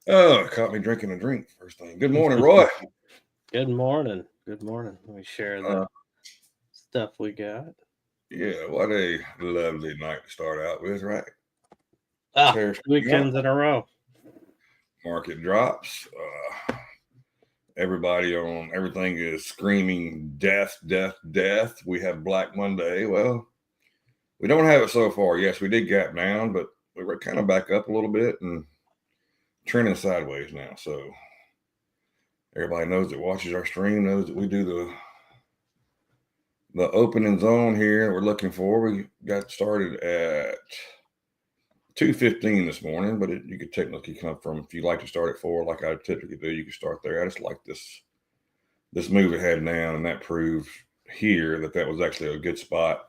Oh, it caught me drinking a drink first thing. Good morning, Roy. Good morning. Good morning. Let me share Uh, the stuff we got. yeah, what a lovely night to start out with, right? Ah, Tariffs coming up, weekends in a row. market drops. Everybody on everything is screaming death, death, death. We have Black Monday. Well, we don't have it so far. Yes, we did gap down, but we were kind of back up a little bit and trending sideways now. So everybody knows that watches our stream knows that we do the opening zone here we're looking for. We got started at 2:15 this morning, but you could technically come from, if you like to start at 4 like I typically do, you could start there. I just like this move it had down, and that proved here that was actually a good spot.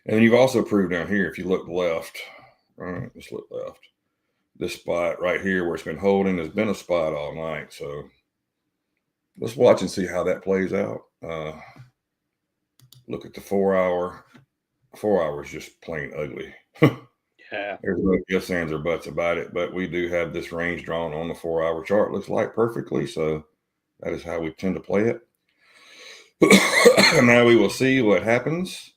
And you've also proved down here, if you look left, all right, let's look left. This spot right here where it's been holding has been a spot all night. So let's watch and see how that plays out. Look at the 4 hour. 4 hour is just plain ugly. Yeah. There's no ifs, ands, or buts about it, but we do have this range drawn on the 4 hour chart. Looks like perfectly, so that is how we tend to play it. Now we will see what happens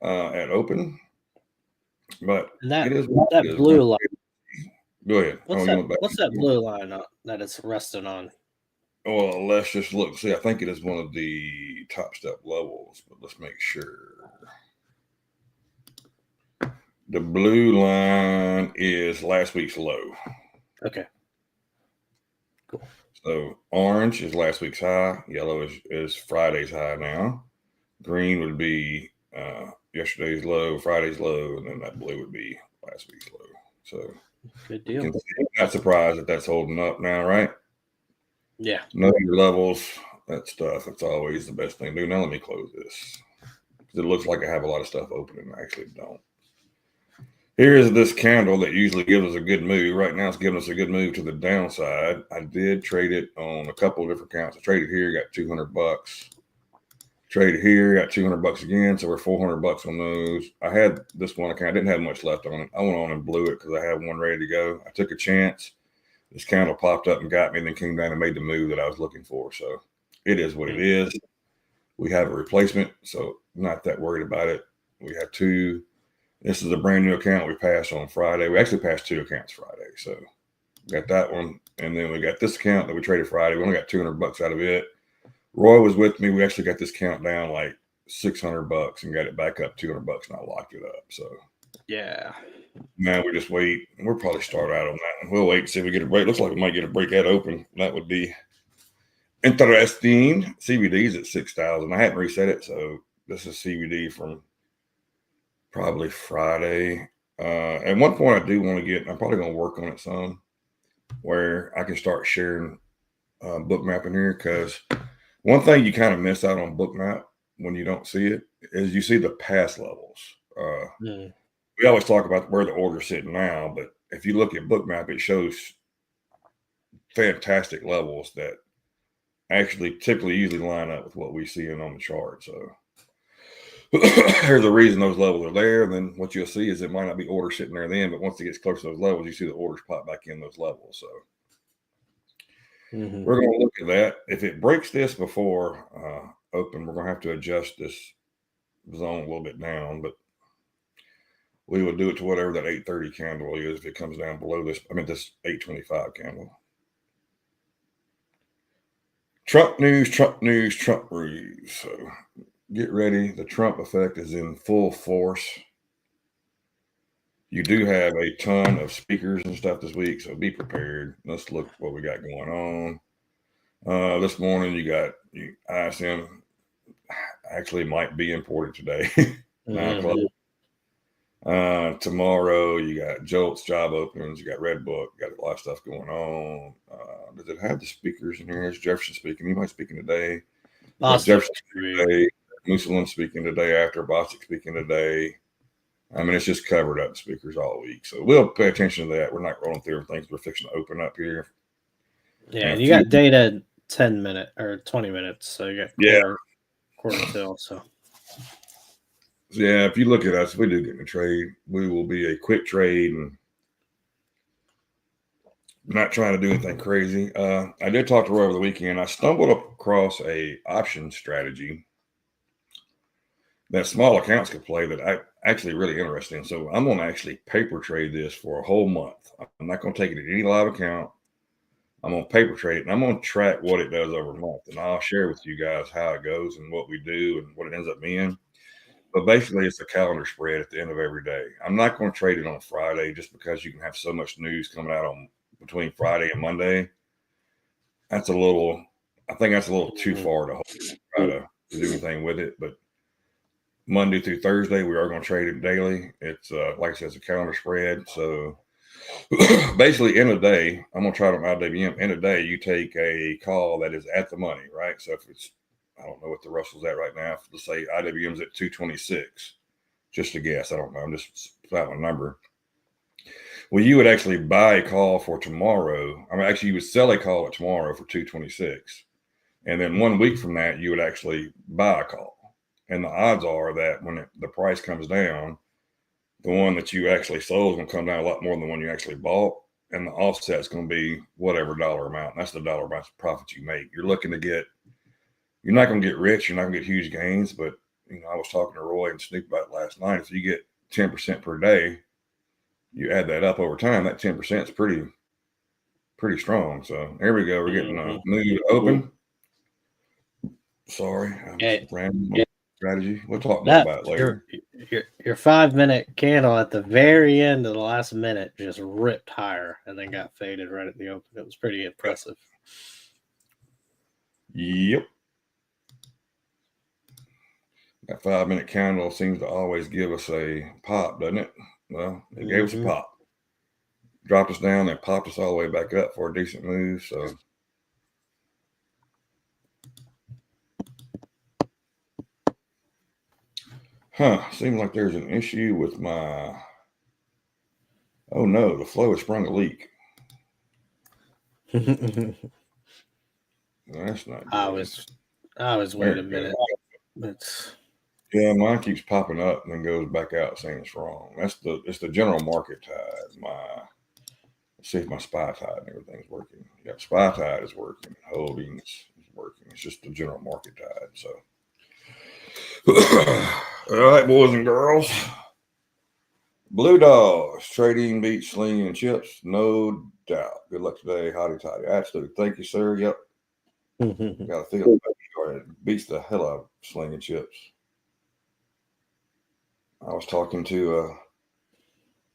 at open, but And that it is what it that is. We're blue gonna line. go ahead. What's Oh, you that? went back. What's that blue line that it's resting on? Well, let's just look. See, I think it is one of the top step levels, but let's make sure. The blue line is last week's low. Okay. Cool. So orange is last week's high. Yellow is Friday's high now. Green would be yesterday's low, Friday's low, and then that blue would be last week's low. So Good you deal. can see, I'm not surprised that that's holding up now, right? Yeah. Know your levels, that stuff. It's always the best thing to do. Now let me close this. It looks like I have a lot of stuff open, and I actually don't. Here is this candle that usually gives us a good move. Right now, it's giving us a good move to the downside. I did trade it on a couple of different accounts. I traded here, got $200. Traded here, got $200 again, so we're $400 on those. I had this one account, I didn't have much left on it. I went on and blew it because I had one ready to go. I took a chance. This candle popped up and got me, and then came down and made the move that I was looking for. So it is what it is. We have a replacement, so not that worried about it. We have two. This is a brand new account we passed on Friday. We actually passed two accounts Friday, so got that one, and then we got this account that we traded Friday. We only got $200 out of it. Roy was with me. We actually got this count down like $600 and got it back up $200, and I locked it up. So Yeah. now we just wait. We'll probably start out on that one. We'll wait and see if we get a break. Looks like we might get a break at open. That would be interesting. CBD's at 6,000. I hadn't reset it, so this is CBD from probably Friday. At one point, I do want to get. I'm probably going to work on it some, where I can start sharing book mapping here, because one thing you kind of miss out on bookmap when you don't see it is you see the past levels. We always talk about where the order's sitting now, but if you look at bookmap, it shows fantastic levels that actually typically usually line up with what we see in on the chart. So there's a reason those levels are there. And then what you'll see is it might not be order sitting there then, but once it gets close to those levels, you see the orders pop back in those levels. So we're going to look at that. If it breaks this before open, we're going to have to adjust this zone a little bit down, but we will do it to whatever that 830 candle is. If it comes down below this, this 825 candle. Trump news, Trump news, Trump news. So get ready. The Trump effect is in full force. You do have a ton of speakers and stuff this week, so be prepared. Let's look what we got going on. This morning you got ISM actually might be important today. 9 o'clock. Tomorrow you got Jolt's job openings, you got Red Book, you got a lot of stuff going on. Does it have the speakers in here? Is Jefferson speaking? He might speaking today. Jefferson speaking today. Mussolini speaking today after Bostic speaking today. It's just covered up speakers all week. So we'll pay attention to that. We're not rolling through everything. We're fixing to open up here. Yeah, and you got data 10 minutes or 20 minutes. So you got quarter till. So yeah, if you look at us, if we do get in a trade, we will be a quick trade, and Not trying to do anything crazy. I did talk to Roy over the weekend. I stumbled across a option strategy that small accounts could play that I actually really interesting. So I'm going to actually paper trade this for a whole month. I'm not going to take it in any live account. I'm going to paper trade it, and I'm going to track what it does over a month. And I'll share with you guys how it goes and what we do and what it ends up being. But basically, it's a calendar spread at the end of every day. I'm not going to trade it on Friday just because you can have so much news coming out on between Friday and Monday. I think that's a little too far to try to do anything with it. But Monday through Thursday, we are going to trade it daily. It's like I said, it's a calendar spread. So basically, in a day, I'm going to try it on IWM. In a day, you take a call that is at the money, right? So if it's, I don't know what the Russell's at right now. Let's say IWM's at 226. Just a guess. I don't know. I'm just out a number. Well, you would actually buy a call for tomorrow. I mean, actually, you would sell a call at tomorrow for 226. And then 1 week from that, you would actually buy a call. And the odds are that when the price comes down, the one that you actually sold is going to come down a lot more than the one you actually bought. And the offset is going to be whatever dollar amount. And that's the dollar amount of profit you make. You're not going to get rich. You're not going to get huge gains. But, I was talking to Roy and Snoop about it last night. If you get 10% per day, you add that up over time, that 10% is pretty strong. So there we go. We're getting a new open. Sorry, I'm just random strategy. We'll talk more about it later. Your 5-minute candle at the very end of the last minute just ripped higher and then got faded right at the open. It was pretty impressive. Yep. That 5-minute candle seems to always give us a pop, doesn't it? Well, it gave us a pop. Dropped us down and popped us all the way back up for a decent move. So seems like there's an issue with my oh no, the flow has sprung a leak. That's not good. I was wait a minute. Yeah, mine keeps popping up and then goes back out saying it's wrong. It's the general market tide. Let's see if my SPY tide and everything's working. Yeah, SPY tide is working. Holdings is working. It's just the general market tide. So all right, boys and girls. Blue Dogs, trading beats sling and chips, no doubt. Good luck today, hotty toddy. Absolutely. Thank you, sir. Yep. Got a feel it beats the hell out of sling and chips. I was talking to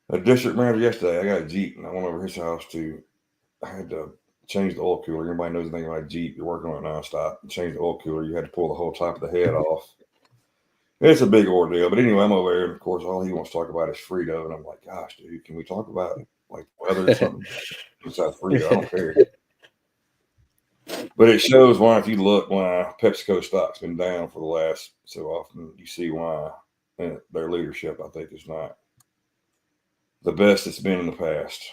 a district manager yesterday. I got a Jeep and I went over his house I had to change the oil cooler. Everybody knows anything about a Jeep. You're working on it nonstop. Change the oil cooler. You had to pull the whole top of the head off. It's a big ordeal. But anyway, I'm over there. And of course, all he wants to talk about is Frito. And I'm like, gosh, dude, can we talk about like other something besides Frito? I don't care. But it shows why, if you look, why PepsiCo stock's been down for the last so often. You see why their leadership, I think, is not the best it's been in the past.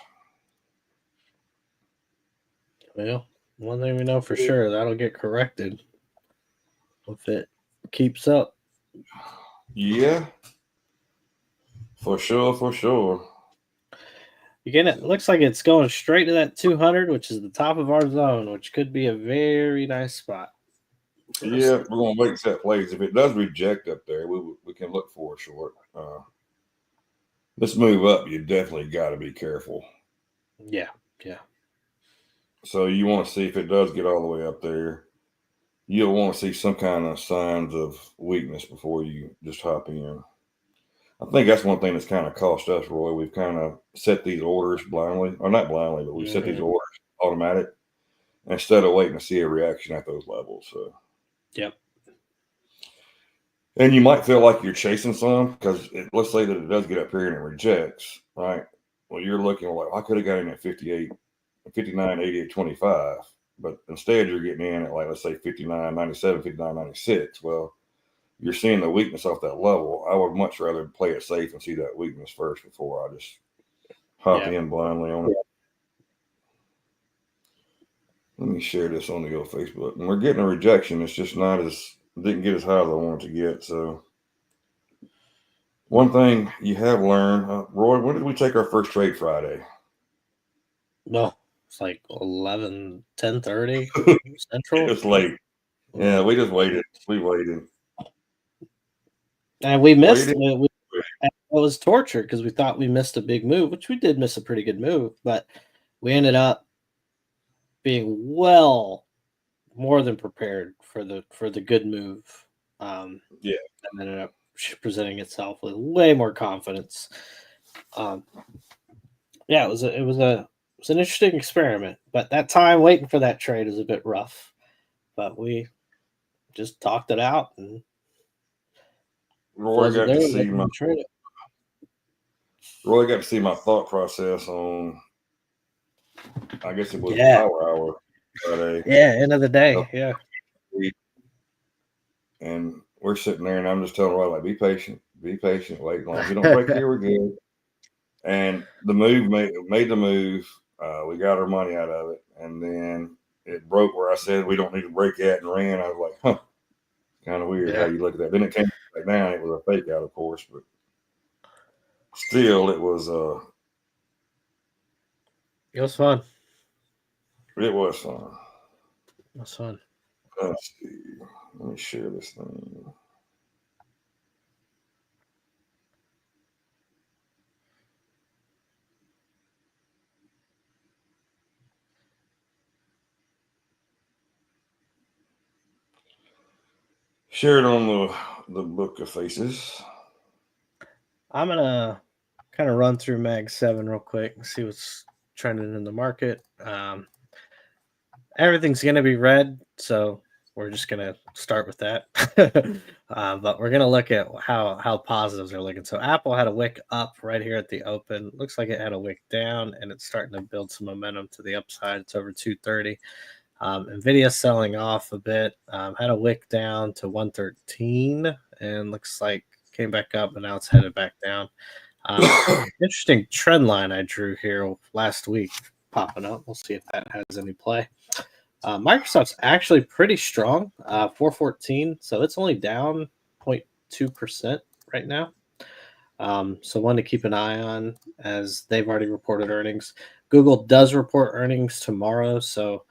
Well, one thing we know for sure, that'll get corrected if it keeps up. Yeah, for sure. Again, it looks like it's going straight to that 200, which is the top of our zone, which could be a very nice spot. Yeah, we're going to wait until that plays. If it does reject up there, we can look for a short. This move up, you definitely got to be careful. Yeah. So you want to see if it does get all the way up there. You'll want to see some kind of signs of weakness before you just hop in. I think that's one thing that's kind of cost us, Roy. We've kind of set these orders blindly, or not blindly, but we've set these orders automatic instead of waiting to see a reaction at those levels. So, yep. And you might feel like you're chasing some because let's say that it does get up here and it rejects, right? Well, you're looking like, I could have got in at 58, 59, 88, 25. But instead, you're getting in at, like, let's say 59, 97, 59, 96. Well, you're seeing the weakness off that level. I would much rather play it safe and see that weakness first before I just hop in blindly on it. Let me share this on the old Facebook. And we're getting a rejection. It's just didn't get as high as I wanted to get. So one thing you have learned, Roy, when did we take our first trade Friday? No, It's like 11, 10:30 Central. It's late. Yeah, we just waited. We waited. And we missed Waited. it was torture because we thought we missed a big move, which we did miss a pretty good move, but we ended up being well more than prepared for the good move. Yeah. And ended up presenting itself with way more confidence. Yeah, it was an interesting experiment, but that time waiting for that trade was a bit rough. But we just talked it out and Roy was it got there? to And see my trade it. Roy got to see my thought process on. I guess it was Yeah, Power Hour Friday. yeah. End of the day, yeah. And we're sitting there, and I'm just telling Roy, like, be patient, wait long. If you don't break here, we're good. And the move made the move. We got our money out of it, and then it broke where I said we don't need to break yet, and ran. I was like, huh, kind of weird how you look at that. Then it came back down. It was a fake out, of course, but still, it was It was fun. it was fun. It was fun. Let's see. Let me share this thing. Share it on the Book of Faces. I'm gonna kind of run through Mag 7 real quick and see what's trending in the market. Everything's gonna be red, so we're just gonna start with that. But we're gonna look at how positives are looking. So Apple had a wick up right here at the open. Looks like it had a wick down, and it's starting to build some momentum to the upside. It's over 230. Nvidia selling off a bit. Had a wick down to 113, and looks like came back up, and now it's headed back down. Interesting trend line I drew here last week popping up. We'll see if that has any play. Microsoft's actually pretty strong, 414, so it's only down 0.2% right now. So one to keep an eye on as they've already reported earnings. Google does report earnings tomorrow, so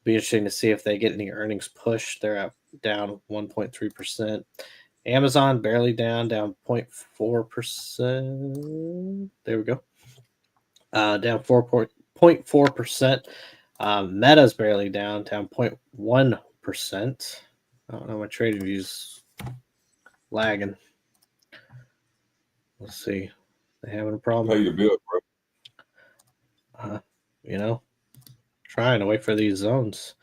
be interesting to see if they get any earnings push. They're down 1.3%. Amazon barely down 0.4%. There we go. Down 4.4%. Meta's barely down 0.1%. I don't know, my trading view's lagging. Let's see. They having a problem? Pay your bill, bro. Trying to wait for these zones.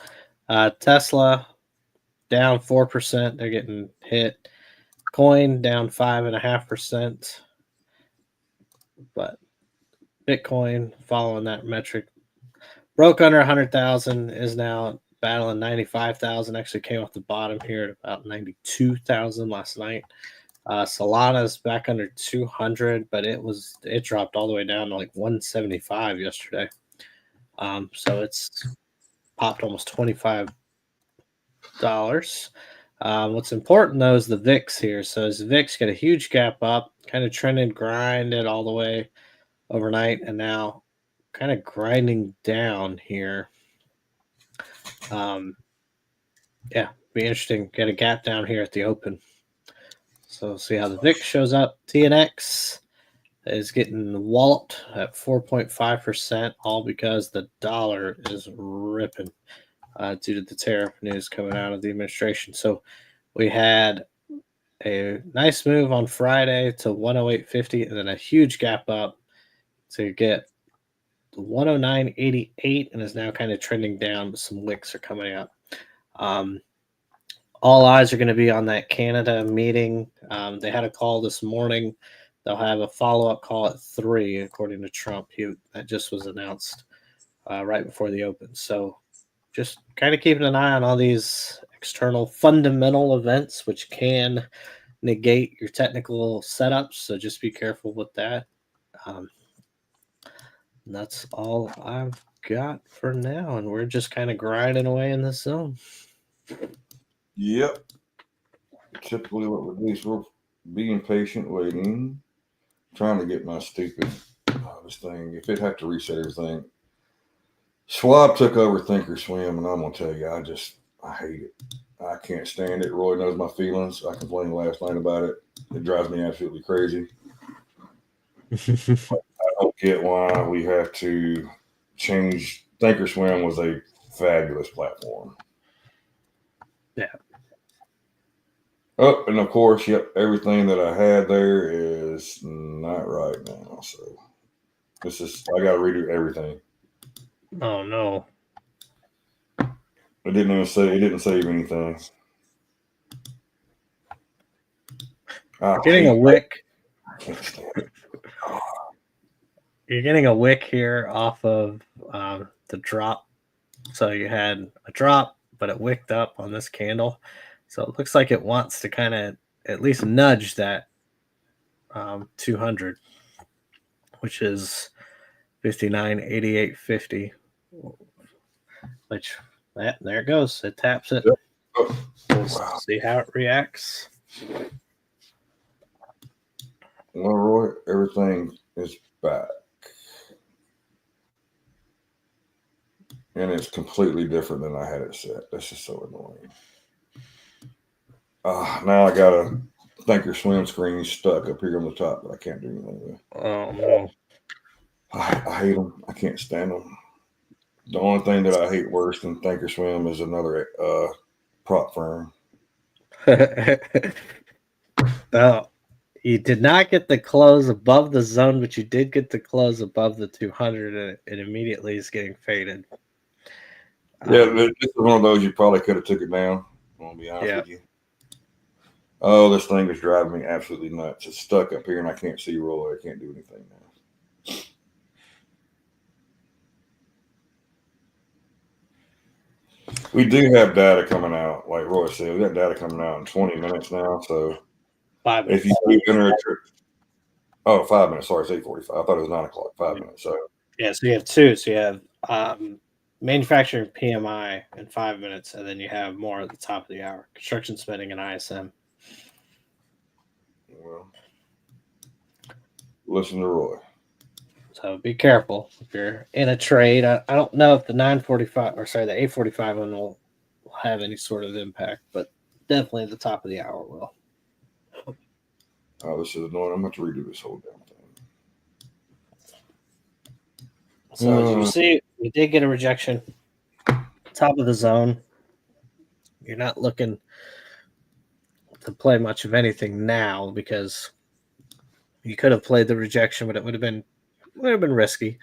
Tesla down 4%. They're getting hit. Coin down 5.5%. But Bitcoin following that metric broke under 100,000, is now battling 95,000. Actually came off the bottom here at about 92,000 last night. Solana's back under 200, but it dropped all the way down to like 175 yesterday. So it's popped almost $25. What's important though is the VIX here. So as VIX got a huge gap up, kind of trended, grinded all the way overnight, and now kind of grinding down here. Be interesting. Get a gap down here at the open. So see how the VIX shows up. TNX is getting walloped at 4.5%, all because the dollar is ripping due to the tariff news coming out of the administration. So we had a nice move on Friday to 108.50, and then a huge gap up to get 109.88, and is now kind of trending down, but some wicks are coming up. All eyes are going to be on that Canada meeting. They had a call this morning. They'll have a follow-up call at 3, according to Trump. That just was announced right before the open. So just kind of keeping an eye on all these external fundamental events, which can negate your technical setups. So just be careful with that. That's all I've got for now. And we're just kind of grinding away in this zone. Yep. Typically, what we do is we're being patient, waiting, trying to get my stupid this thing. If it had to reset everything, Schwab took over Thinkorswim, and I'm gonna tell you, I hate it. I can't stand it. Roy knows my feelings. I complained last night about it. It drives me absolutely crazy. I don't get why we have to change. Thinkorswim was a fabulous platform. Yeah. Oh, and of course, yep, everything that I had there is not right now. So I got to redo everything. Oh no! It didn't save anything. Getting a wick. I can't stand it. You're getting a wick here off of the drop. So you had a drop, but it wicked up on this candle. So it looks like it wants to kind of at least nudge that 200, which is 59.8850. Which there it goes. It taps it. Yep. Oh, We'll see how it reacts. Well, Roy, everything is back. And it's completely different than I had it set. That's just so annoying. Now I got a Thinkorswim screen stuck up here on the top that I can't do anything with. Oh no! I hate them. I can't stand them. The only thing that I hate worse than Thinkorswim is another prop firm. No, you did not get the close above the zone, but you did get the close above the 200, and it immediately is getting faded. Yeah, this is one of those you probably could have took it down. I'm gonna be honest with you. Oh, this thing is driving me absolutely nuts. It's stuck up here, and I can't see Roy. I can't do anything now. We do have data coming out, like Roy said. We got data coming out in 20 minutes now. So 5 minutes. If you do enter a trip, 5 minutes. Sorry, it's 8:45. I thought it was 9 o'clock. 5 minutes. So yeah, so you have two. So you have manufacturing PMI in 5 minutes, and then you have more at the top of the hour: construction spending and ISM. Well, listen to Roy. So be careful if you're in a trade. I don't know if the 9:45 or sorry, the 8:45 one will have any sort of impact, but definitely the top of the hour will. Oh, this is annoying. I'm going to have to redo this whole damn thing. So as you see, we did get a rejection. Top of the zone. You're not looking to play much of anything now because you could have played the rejection, but it would have been risky.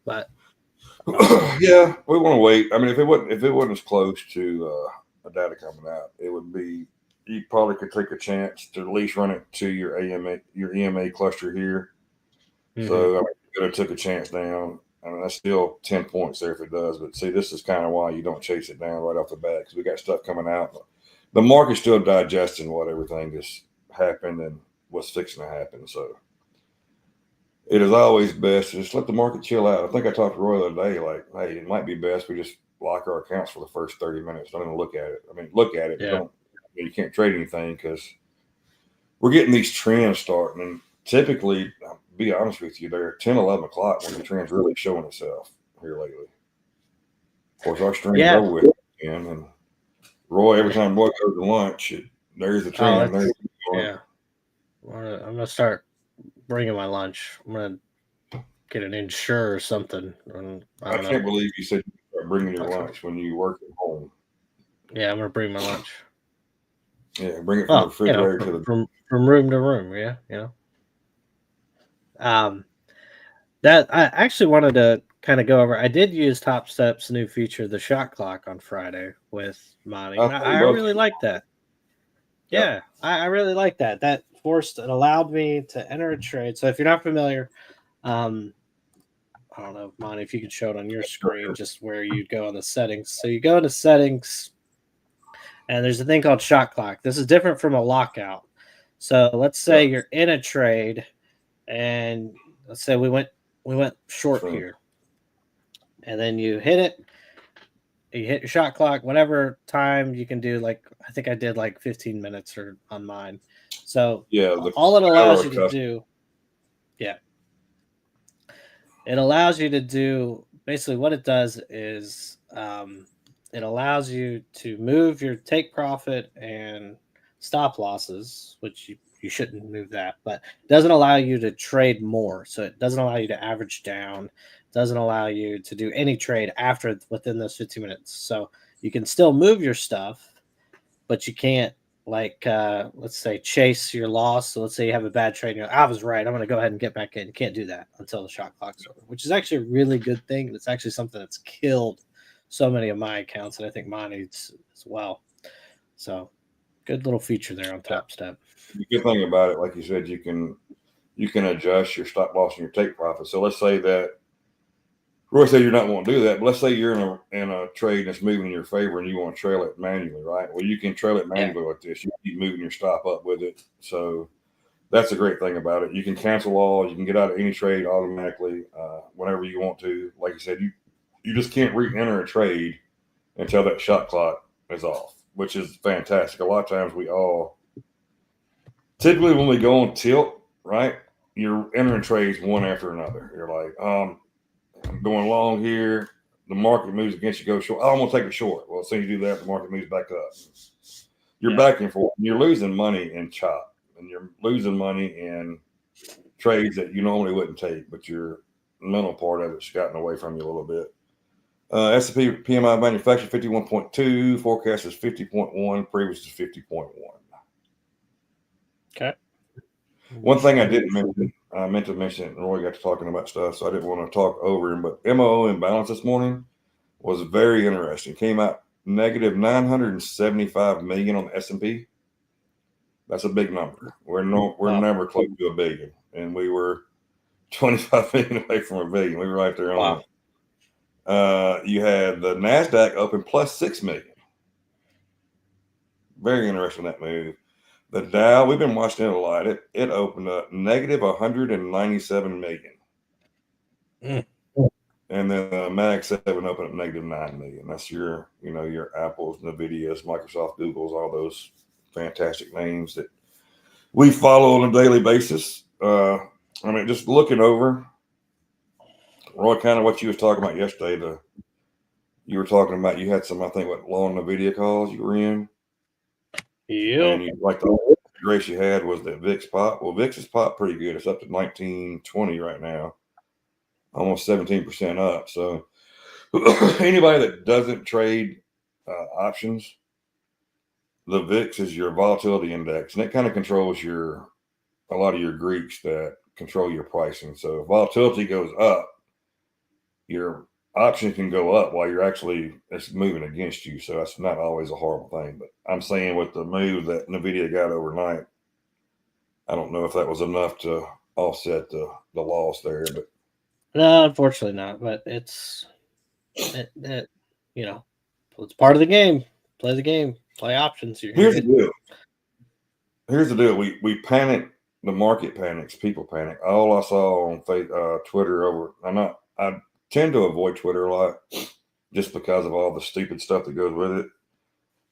But yeah, we want to wait. I mean, if it wasn't as close to a data coming out, it would be. You probably could take a chance to at least run it to your EMA cluster here. Mm-hmm. So I mean, you could have took a chance down. I mean, that's still 10 points there if it does. But see, this is kind of why you don't chase it down right off the bat because we got stuff coming out. The market's still digesting what everything just happened and what's fixing to happen. So it is always best to just let the market chill out. I think I talked to Roy the other day, like, hey, it might be best we just lock our accounts for the first 30 minutes. Don't even look at it. I mean, look at it. Yeah. You can't trade anything because we're getting these trends starting. And typically, I'll be honest with you, they're 10, 11 o'clock when the trend's really showing itself here lately. Of course, our stream's over with again. And Roy, every time Roy goes to lunch, there's the trend. Yeah. I'm going to start bringing my lunch. I'm going to get an Ensure or something. I can't believe you said you start bringing your lunch when you work at home. Yeah, I'm going to bring my lunch. Yeah, bring it from the refrigerator to the from room to room. Yeah, that I actually wanted to kind of go over. I did use Top Step's new feature, the shot clock, on Friday with Monty. I really like that. Yeah, I really like that. That allowed me to enter a trade. So if you're not familiar, I don't know, Monty, if you could show it on your screen, just where you go in the settings. So you go into settings. And there's a thing called shot clock. This is different from a lockout. So let's say you're in a trade, and let's say we went short here, and then you hit it. You hit your shot clock, whatever time you can do. Like I think I did like 15 minutes or on mine. So all it allows you to do, it allows you to do basically what it does is it allows you to move your take profit and stop losses, which you shouldn't move that, but it doesn't allow you to trade more. So it doesn't allow you to average down, doesn't allow you to do any trade after within those 15 minutes. So you can still move your stuff, but you can't, like let's say, chase your loss. So let's say you have a bad trade, I was right, I'm going to go ahead and get back in. You can't do that until the shot clock's over, which is actually a really good thing. It's actually something that's killed so many of my accounts, and I think mine as well. So good little feature there on Top Step. The good thing about it, like you said, you can adjust your stop loss and your take profit. So let's say that Roy said you're not want to do that, but let's say you're in a trade that's moving in your favor and you want to trail it manually, right? Well, you can trail it manually like this. You keep moving your stop up with it. So that's a great thing about it. You can cancel all. You can get out of any trade automatically whenever you want to. Like you said, you just can't re-enter a trade until that shot clock is off, which is fantastic. A lot of times typically when we go on tilt, right, you're entering trades one after another. You're like, I'm going long here. The market moves against you, go short. I'm going to take a short. Well, as soon as you do that, the market moves back up. You're back and forth. You're losing money in chop, and you're losing money in trades that you normally wouldn't take, but your mental part of it's gotten away from you a little bit. S&P PMI manufacturing 51.2, forecast is 50.1, previous is 50.1. Okay. One thing I didn't mention, I meant to mention it, and Roy got to talking about stuff, so I didn't want to talk over him, but MO imbalance this morning was very interesting. Came out negative 975 million on the S&P. That's a big number. We're never close to a billion, and we were 25 million away from a billion. We were right there on it. You had the NASDAQ open plus 6 million. Very interesting, that move. The Dow, we've been watching it a lot. It opened up negative 197 million. And then the Mag 7 opened up negative 9 million. That's your Apples, Nvidias, Microsoft, Googles, all those fantastic names that we follow on a daily basis. Just looking over, Roy, kind of what you was talking about yesterday, you were talking about you had some, I think, long Nvidia calls you were in. Yeah. And you like the grace you had was that VIX pop. Well, VIX is popped pretty good. It's up to 1920 right now, almost 17% up. So anybody that doesn't trade options, the VIX is your volatility index, and it kind of controls a lot of your Greeks that control your pricing. So if volatility goes up, your option can go up while it's moving against you. So that's not always a horrible thing. But I'm saying with the move that Nvidia got overnight, I don't know if that was enough to offset the loss there. But no, unfortunately not. But it's part of the game. Play the game. Play options. Here's the deal. We panic. The market panics. People panic. All I saw on Twitter I tend to avoid Twitter a lot just because of all the stupid stuff that goes with it.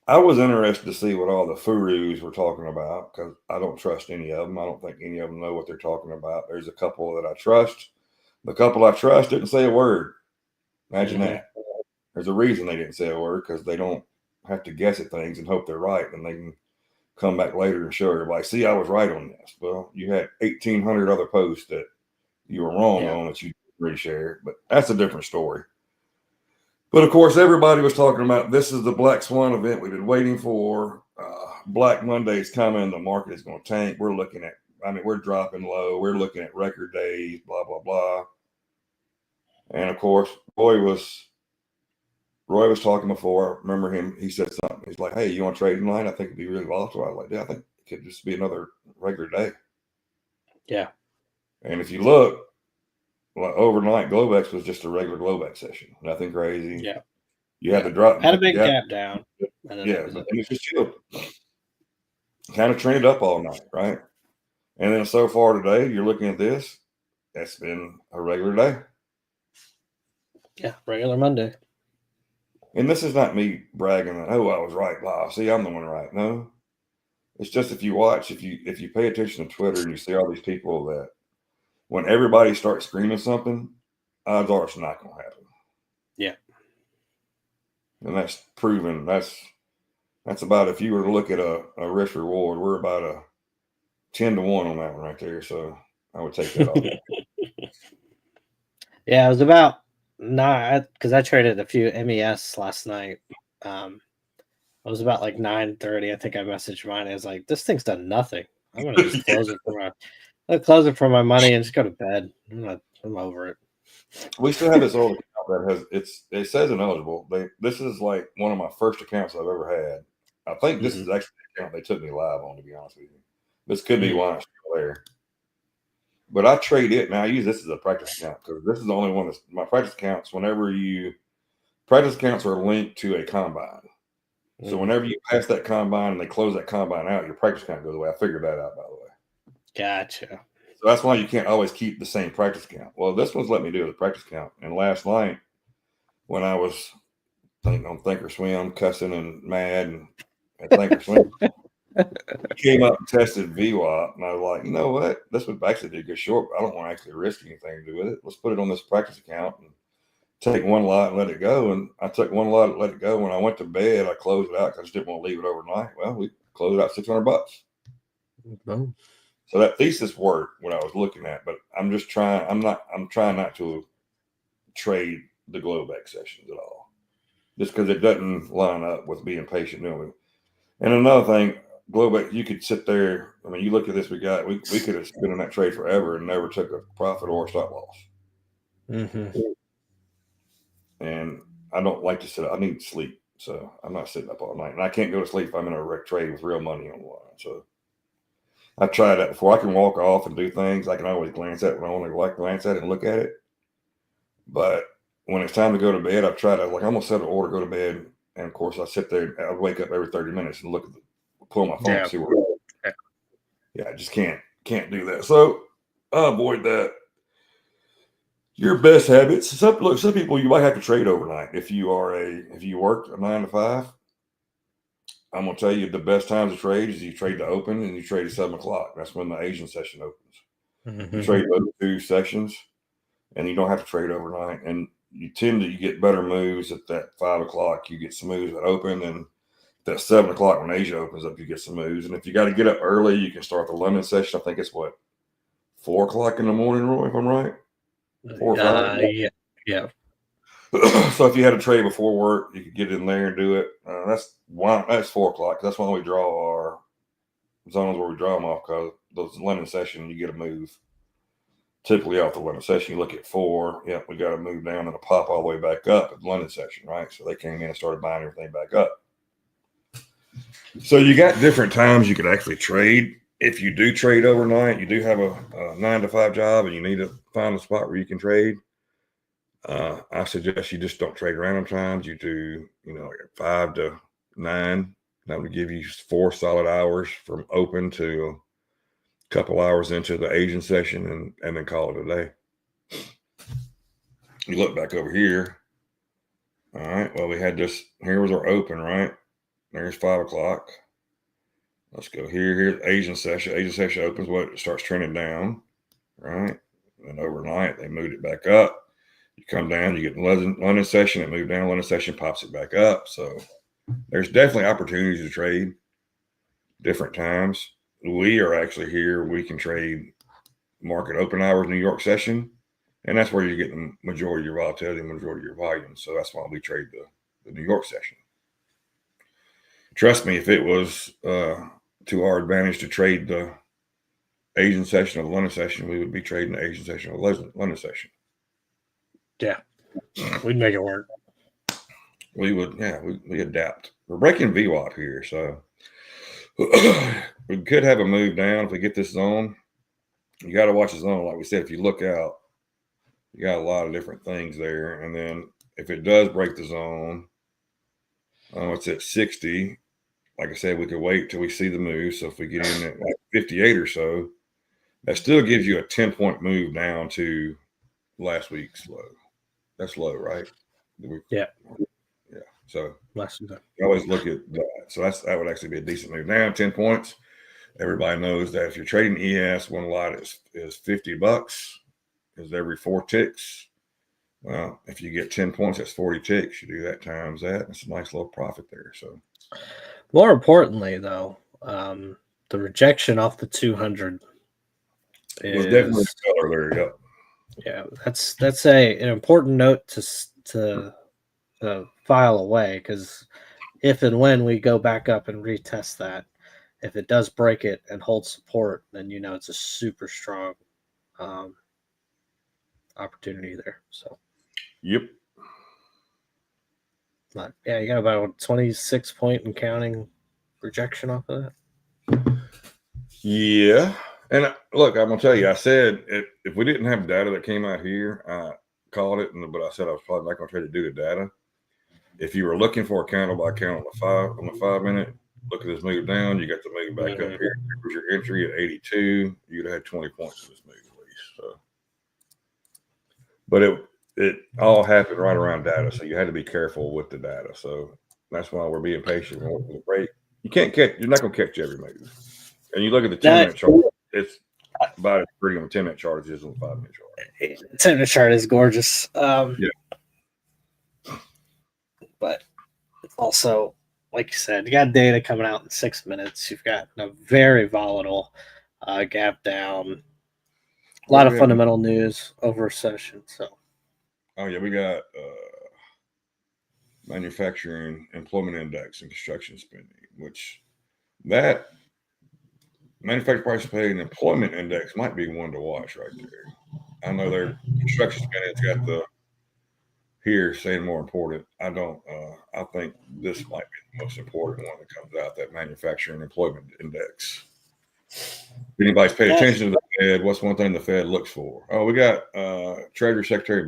I was interested to see what all the furus were talking about because I don't trust any of them. I don't think any of them know what they're talking about. There's a couple that I trust. The couple I trust didn't say a word. Imagine that. There's a reason they didn't say a word, because they don't have to guess at things and hope they're right, and they can come back later and show everybody, see, I was right on this. Well, you had 1,800 other posts that you were wrong on that you reshared, but that's a different story. But of course, everybody was talking about this is the Black Swan event we've been waiting for. Black Monday is coming. The market is going to tank. We're dropping low. We're looking at record days, blah, blah, blah. And of course, Roy was talking before. I remember him. He said something. He's like, hey, you want to trade in line? I think it'd be really volatile. I was like, yeah, I think it could just be another regular day. Yeah. And if you look, overnight, Globex was just a regular Globex session. Nothing crazy. Yeah. You had to drop. Had a big gap down. And it's just chilled. Kind of trended up all night, right? And then so far today, you're looking at this. That's been a regular day. Yeah, regular Monday. And this is not me bragging that, oh, I was right. Wow, see, I'm the one right. No. It's just if you watch, if you pay attention to Twitter and you see all these people that when everybody starts screaming something, odds are it's not going to happen. Yeah. And that's proven. That's about, if you were to look at a risk reward, we're about a 10-1 on that one right there. So I would take that off. Yeah, it was about because I traded a few MES last night. It was about like 9:30. I think I messaged mine. I was like, "This thing's done nothing. I'm gonna just close it for my money and just go to bed. I'm over it." We still have this old account that it says ineligible. This is like one of my first accounts I've ever had. I think this is actually the account they took me live on, to be honest with you. This could be why it's still there. But I trade it now. I use this as a practice account because this is the only one that's my practice accounts. Practice accounts are linked to a combine. So whenever you pass that combine and they close that combine out, your practice account goes away. I figured that out, by the way. Gotcha. So that's why you can't always keep the same practice account. Well, this one's let me do the practice account. And last night, when I was on Thinkorswim, cussing and mad and at Thinkorswim, came up and tested VWAP, and I was like, you know what? This would actually be a good short, but I don't want to actually risk anything to do with it. Let's put it on this practice account and take one lot and let it go. And I took one lot and let it go. When I went to bed, I closed it out because I just didn't want to leave it overnight. Well, we closed it out $600. Boom. So that thesis worked when I was looking at, but I'm trying not to trade the Globex sessions at all, just because it doesn't line up with being patient doing it. And another thing, Globex, you could sit there. I mean, you look at this. We could have been in that trade forever and never took a profit or a stop loss. And I don't like to sit up. I need sleep, so I'm not sitting up all night. And I can't go to sleep if I'm in a wreck trade with real money on the line. So I've tried that before. I can walk off and do things. I can always glance at it when I want to glance at it and look at it. But when it's time to go to bed, I've tried to, I'm going to set an order, go to bed. And of course, I sit there. I wake up every 30 minutes and pull my phone to see where. Yeah, I just can't do that. So I avoid that. Your best habits. Some people, you might have to trade overnight. If you work a 9 to 5, I'm gonna tell you the best times to trade is you trade the open and you trade at 7 o'clock. That's when the Asian session opens. You trade those two sessions, and you don't have to trade overnight. And you get better moves at that 5 o'clock. You get some moves that open, and that 7 o'clock when Asia opens up, you get some moves. And if you got to get up early, you can start the London session. I think it's 4 o'clock in the morning, Roy, if I'm right. 4 or 5. Yeah. So if you had a trade before work, you could get in there and do it. That's 4 o'clock. That's when we draw our zones where we draw them off, because those London session, you get a move. Typically off the London session, you look at 4. Yeah, we got to move down and a pop all the way back up at the London session, right? So they came in and started buying everything back up. So you got different times you could actually trade. If you do trade overnight, you do have a 9 to 5 job and you need to find a spot where you can trade. I suggest you just don't trade random times. You do, like 5 to 9. That would give you 4 solid hours from open to a couple hours into the Asian session and then call it a day. You look back over here. All right. Well, we had this. Here was our open, right? There's 5 o'clock. Let's go here. Here's Asian session. Asian session opens. It starts trending down, right? And overnight, they moved it back up. You come down, you get London session, it moved down. London session pops it back up. So there's definitely opportunities to trade different times. We are actually here. We can trade market open hours, New York session, and that's where you get the majority of your volatility, majority of your volume. So that's why we trade the New York session. Trust me, if it was to our advantage to trade the Asian session or the London session, we would be trading the Asian session or the London session. Yeah, we'd make it work. We would, we adapt. We're breaking VWAP here, so we could have a move down if we get this zone. You got to watch the zone. Like we said, if you look out, you got a lot of different things there. And then if it does break the zone, it's at 60. Like I said, we could wait till we see the move. So if we get in at 58 or so, that still gives you a 10-point move down to last week's low. That's low, right? Yeah. So you always look at that. So that would actually be a decent move. Now 10 points. Everybody knows that if you're trading ES, one lot is $50. Is every 4 ticks. Well, if you get 10 points, that's 40 ticks. You do that times that. It's a nice little profit there. So More importantly, though, the rejection off the 200 was definitely is a color there. Yep. yeah, that's an important note to file away, because if and when we go back up and retest that, if it does break it and hold support, then it's a super strong opportunity there. So Yep. but yeah, you got about a 26 point and counting rejection off of that. Yeah. And look, I'm gonna tell you, I said if we didn't have data that came out here, I called it, but I said I was probably not gonna try to do the data. If you were looking for a candle by count on the 5 minute, look at this move down. You got the move back up here. Here's your entry at 82. You'd have had 20 points in this move at least. So, but it all happened right around data, so you had to be careful with the data. So that's why we're being patient. We're waiting for the break. You can't catch. You're not gonna catch every move. And you look at the 10-minute chart. It's about as pretty on the 10-minute chart as it is on the 5-minute chart. The 10-minute chart is gorgeous. Yeah. But also, like you said, you got data coming out in 6 minutes. You've got a very volatile gap down. A lot of fundamental news over session. So, oh yeah, we got manufacturing employment index and construction spending, which that manufacturing price paid and employment index might be one to watch right there. I know their construction spending's got the here saying more important. I don't. I think this might be the most important one that comes out, that manufacturing employment index. If anybody's paid attention to the Fed, what's one thing the Fed looks for? Oh, we got Treasury Secretary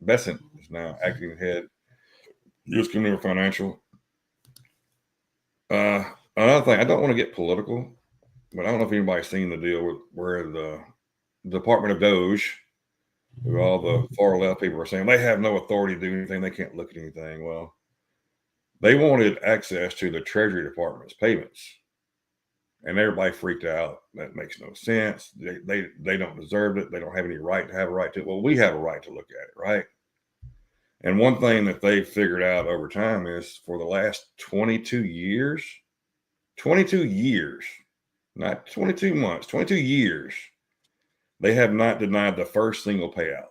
Bessent is now acting head. U.S. Consumer Financial. Another thing, I don't want to get political, but I don't know if anybody's seen the deal with where the Department of Doge, who all the far left people are saying they have no authority to do anything, they can't look at anything. Well, they wanted access to the Treasury Department's payments, and everybody freaked out. That makes no sense. They don't deserve it. They don't have any right to have a right to it. Well, we have a right to look at it, right? And one thing that they've figured out over time is for the last 22 years, not 22 months, 22 years, they have not denied the first single payout.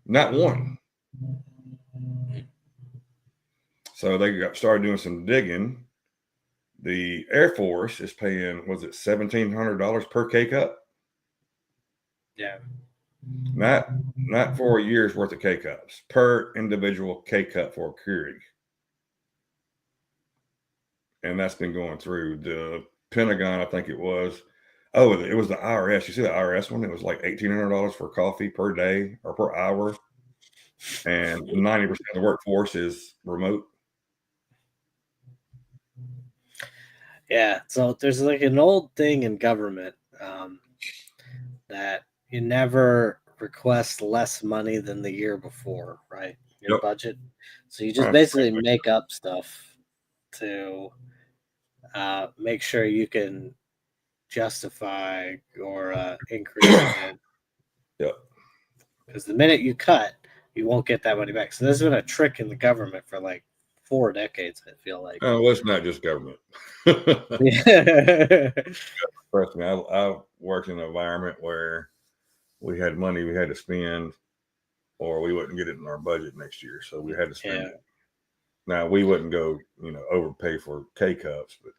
Not one. So they started doing some digging. The Air Force is paying, was it $1,700 per K cup? Yeah. Not for a year's worth of K cups, per individual K cup for a Keurig. And that's been going through the Pentagon, I think it was. Oh, it was the IRS. You see the IRS one? It was like $1,800 for coffee per day or per hour. And 90% of the workforce is remote. Yeah. So there's like an old thing in government that you never request less money than the year before, right? Your budget. So you just basically make up stuff to make sure you can justify your increase in. Yep. Because the minute you cut, you won't get that money back. So there's been a trick in the government for like 4 decades, I feel like. Oh, well, it's not just government. Trust me, I worked in an environment where we had money we had to spend, or we wouldn't get it in our budget next year. So we had to spend it. Now, we wouldn't go, overpay for K cups, but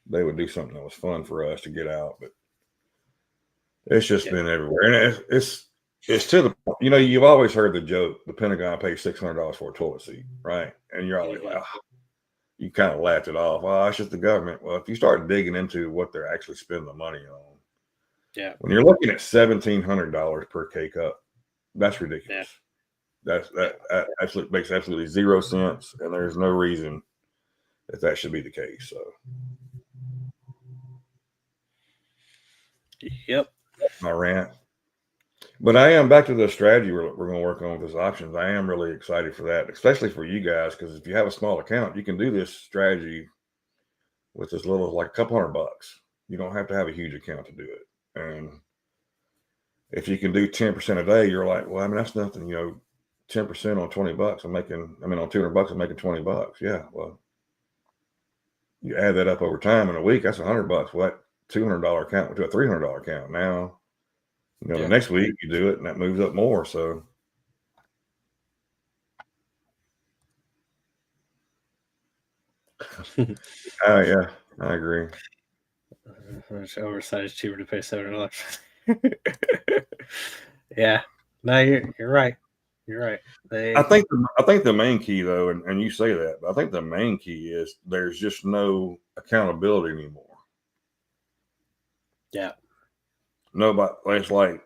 they would do something that was fun for us to get out. But it's just been everywhere. And it's to the point, you've always heard the joke, the Pentagon pays $600 for a toilet seat, right? And you're all like, wow. You kind of laughed it off. Oh, it's just the government. Well, if you start digging into what they're actually spending the money on, when you're looking at $1,700 per K cup, that's ridiculous. That actually makes absolutely 0 sense, and there's no reason that should be the case. So, that's my rant. But I am back to the strategy we're going to work on with those options. I am really excited for that, especially for you guys, because if you have a small account, you can do this strategy with as little as like a couple $100. You don't have to have a huge account to do it. And if you can do 10% a day, you're like, well, I mean, that's nothing, 10% on $20. On $200, I'm making $20. Yeah. Well, you add that up over time in a week, that's $100. Well, that $200 account went to a $300 account. Now, the next week you do it and that moves up more. So, yeah, I agree. Oversized cheaper to pay $7. Yeah, no, you're right. You're right. I think the main key though, and you say that, but I think the main key is there's just no accountability anymore. Yeah. Nobody. It's like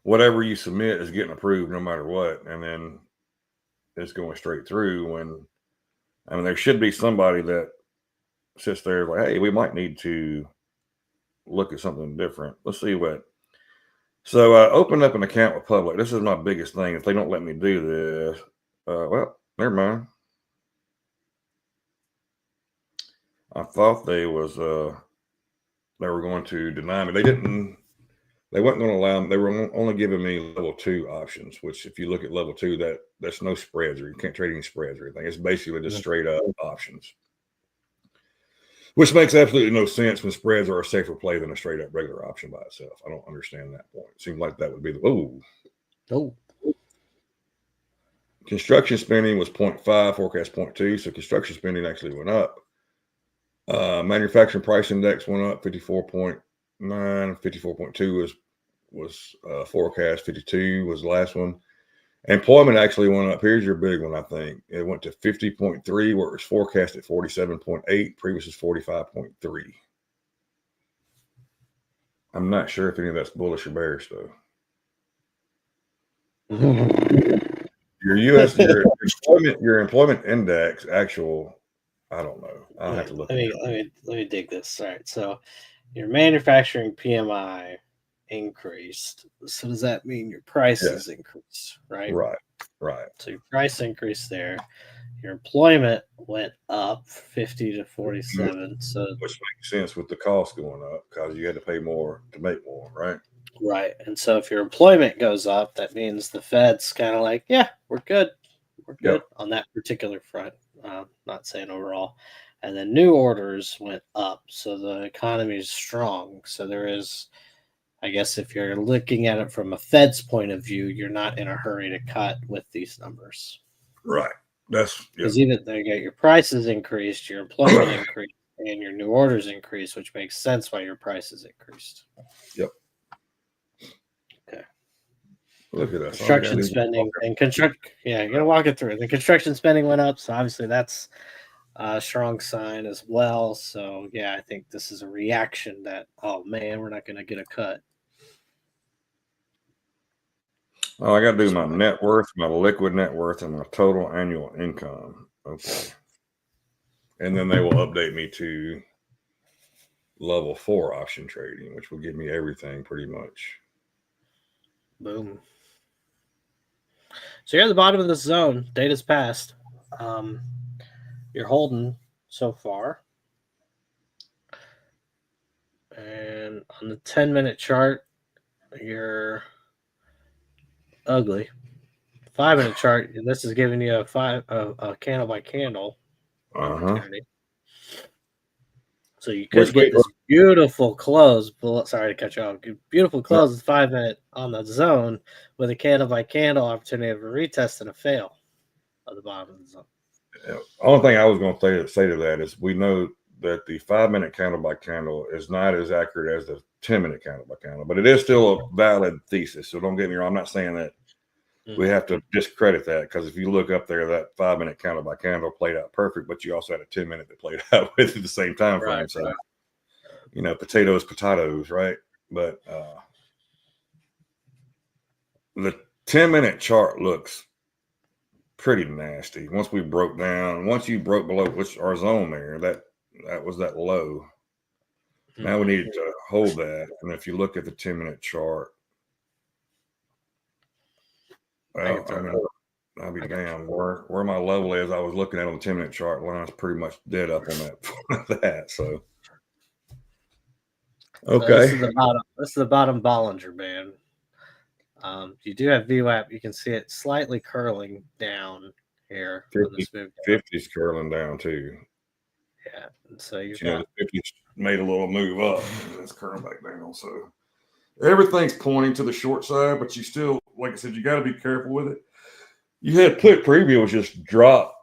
whatever you submit is getting approved no matter what, and then it's going straight through. When there should be somebody that sits there like, hey, we might need to look at something different. Let's see what. So open up an account with Public. This is my biggest thing. If they don't let me do this, well, never mind. I thought they were going to deny me. They didn't. They weren't going to allow me. They were only giving me level 2 options. Which, if you look at level 2, that's no spreads, or you can't trade any spreads or anything. It's basically just straight up options, which makes absolutely no sense when spreads are a safer play than a straight up regular option by itself. I don't understand that point. It seems like that would be Oh. Construction spending was 0.5, forecast 0.2. So construction spending actually went up. Manufacturing price index went up 54.9, 54.2 was forecast, 52 was the last one. Employment actually went up. Here's your big one, I think. It went to 50.3, where it was forecast at 47.8. Previous is 45.3. I'm not sure if any of that's bullish or bearish, though. your employment index actual, I don't know. I'll have to look. Let me dig this. All right. So your manufacturing PMI increased. So does that mean your prices increased, right? Right. So your price increased there. Your employment went up 50 to 47. So which makes sense with the cost going up because you had to pay more to make more, right? Right. And so if your employment goes up, that means the Fed's kind of like, yeah, we're good. We're good on that particular front. Not saying overall. And then new orders went up. So the economy is strong. So there is, I guess, if you're looking at it from a Fed's point of view, you're not in a hurry to cut with these numbers. Right. That's because even though you get your prices increased, your employment increased, and your new orders increased, which makes sense why your prices increased. Yep. Okay. Look at that. Construction spending and you're gonna walk it through. The construction spending went up, so obviously that's a strong sign as well. So yeah, I think this is a reaction that, oh man, we're not gonna get a cut. Oh, I got to do my net worth, my liquid net worth, and my total annual income. Okay. And then they will update me to level 4 option trading, which will give me everything pretty much. Boom. So you're at the bottom of the zone. Data's passed. You're holding so far. And on the 10-minute chart, you're ugly. 5-minute chart, this is giving you a candle by candle opportunity. So you could get this beautiful close. Sorry to cut you off. Beautiful close is 5-minute on the zone with a candle by candle opportunity of a retest and a fail at the bottom of the zone. The only thing I was going to say to that is we know that the 5-minute candle by candle is not as accurate as the 10-minute candle by candle, but it is still a valid thesis. So don't get me wrong. I'm not saying that we have to discredit that, because if you look up there, that 5-minute candle by candle played out perfect, but you also had a 10-minute that played out with at the same time frame. Right, so, potatoes, right? But the 10-minute chart looks pretty nasty. Once you broke below our zone there, that was that low. Now we need to hold that. And if you look at the 10-minute chart, well, I'll be damned. Where my level is, I was looking at on the 10-minute chart. Line's pretty much dead up on that. So So this Okay. is the bottom. This is the bottom Bollinger Band. You do have VWAP. You can see it slightly curling down here on 50, this move. 50's curling down too. Yeah, and so you've You know, got the 50's made a little move up. And it's curling back down. So everything's pointing to the short side, but you still, like I said, you got to be careful with it. You had put previews just drop.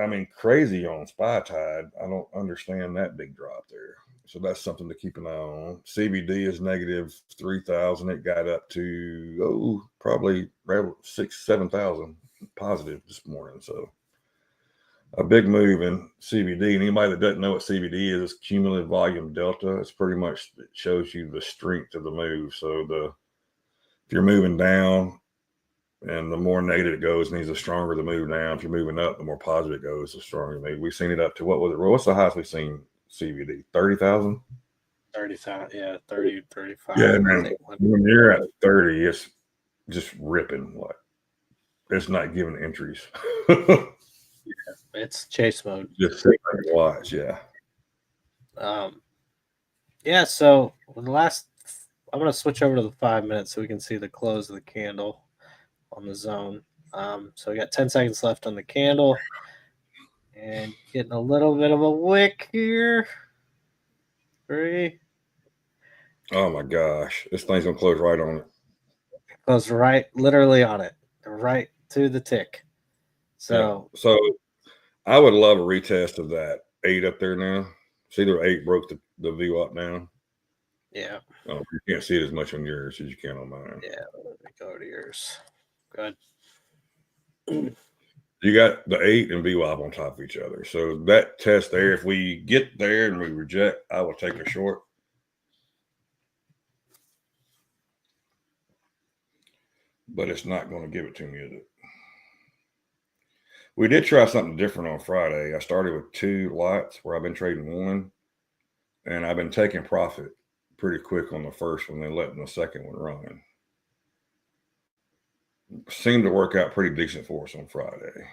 I mean, crazy on SPY Tide. I don't understand that big drop there. So that's something to keep an eye on. CBD is negative 3,000. It got up to, probably 7,000 positive this morning. So a big move in CBD. And anybody that doesn't know what CBD is cumulative volume delta. It's pretty much, it shows you the strength of the move. So if you're moving down, and the more negative it goes, means the stronger the move down. If you're moving up, the more positive it goes, the stronger the move. We've seen it up to, what was it? What's the highest we've seen CBD? 30,000? 30,000. Yeah, 30, 35. Yeah, I man. think. When you're at 30, it's just ripping. Like, it's not giving entries. It's chase mode. Just sit back and watch. Yeah. Yeah. So the last, I'm going to switch over to the 5 minutes so we can see the close of the candle on the zone. So we got 10 seconds left on the candle, and getting a little bit of a wick here. 3. Oh my gosh, this thing's gonna close right on it. Goes right, literally on it, right to the tick. So, yeah. So I would love a retest of that 8 up there now. See, the 8 broke the view up now. Yeah. You can't see it as much on yours as you can on mine. Yeah. Let me go to yours. Good. You got the 8 and VWAP on top of each other. So that test there, if we get there and we reject, I will take a short. But it's not going to give it to me, is it? We did try something different on Friday. I started with 2 lots where I've been trading 1, and I've been taking profit pretty quick on the first one and letting the second one run. Seemed to work out pretty decent for us on Friday.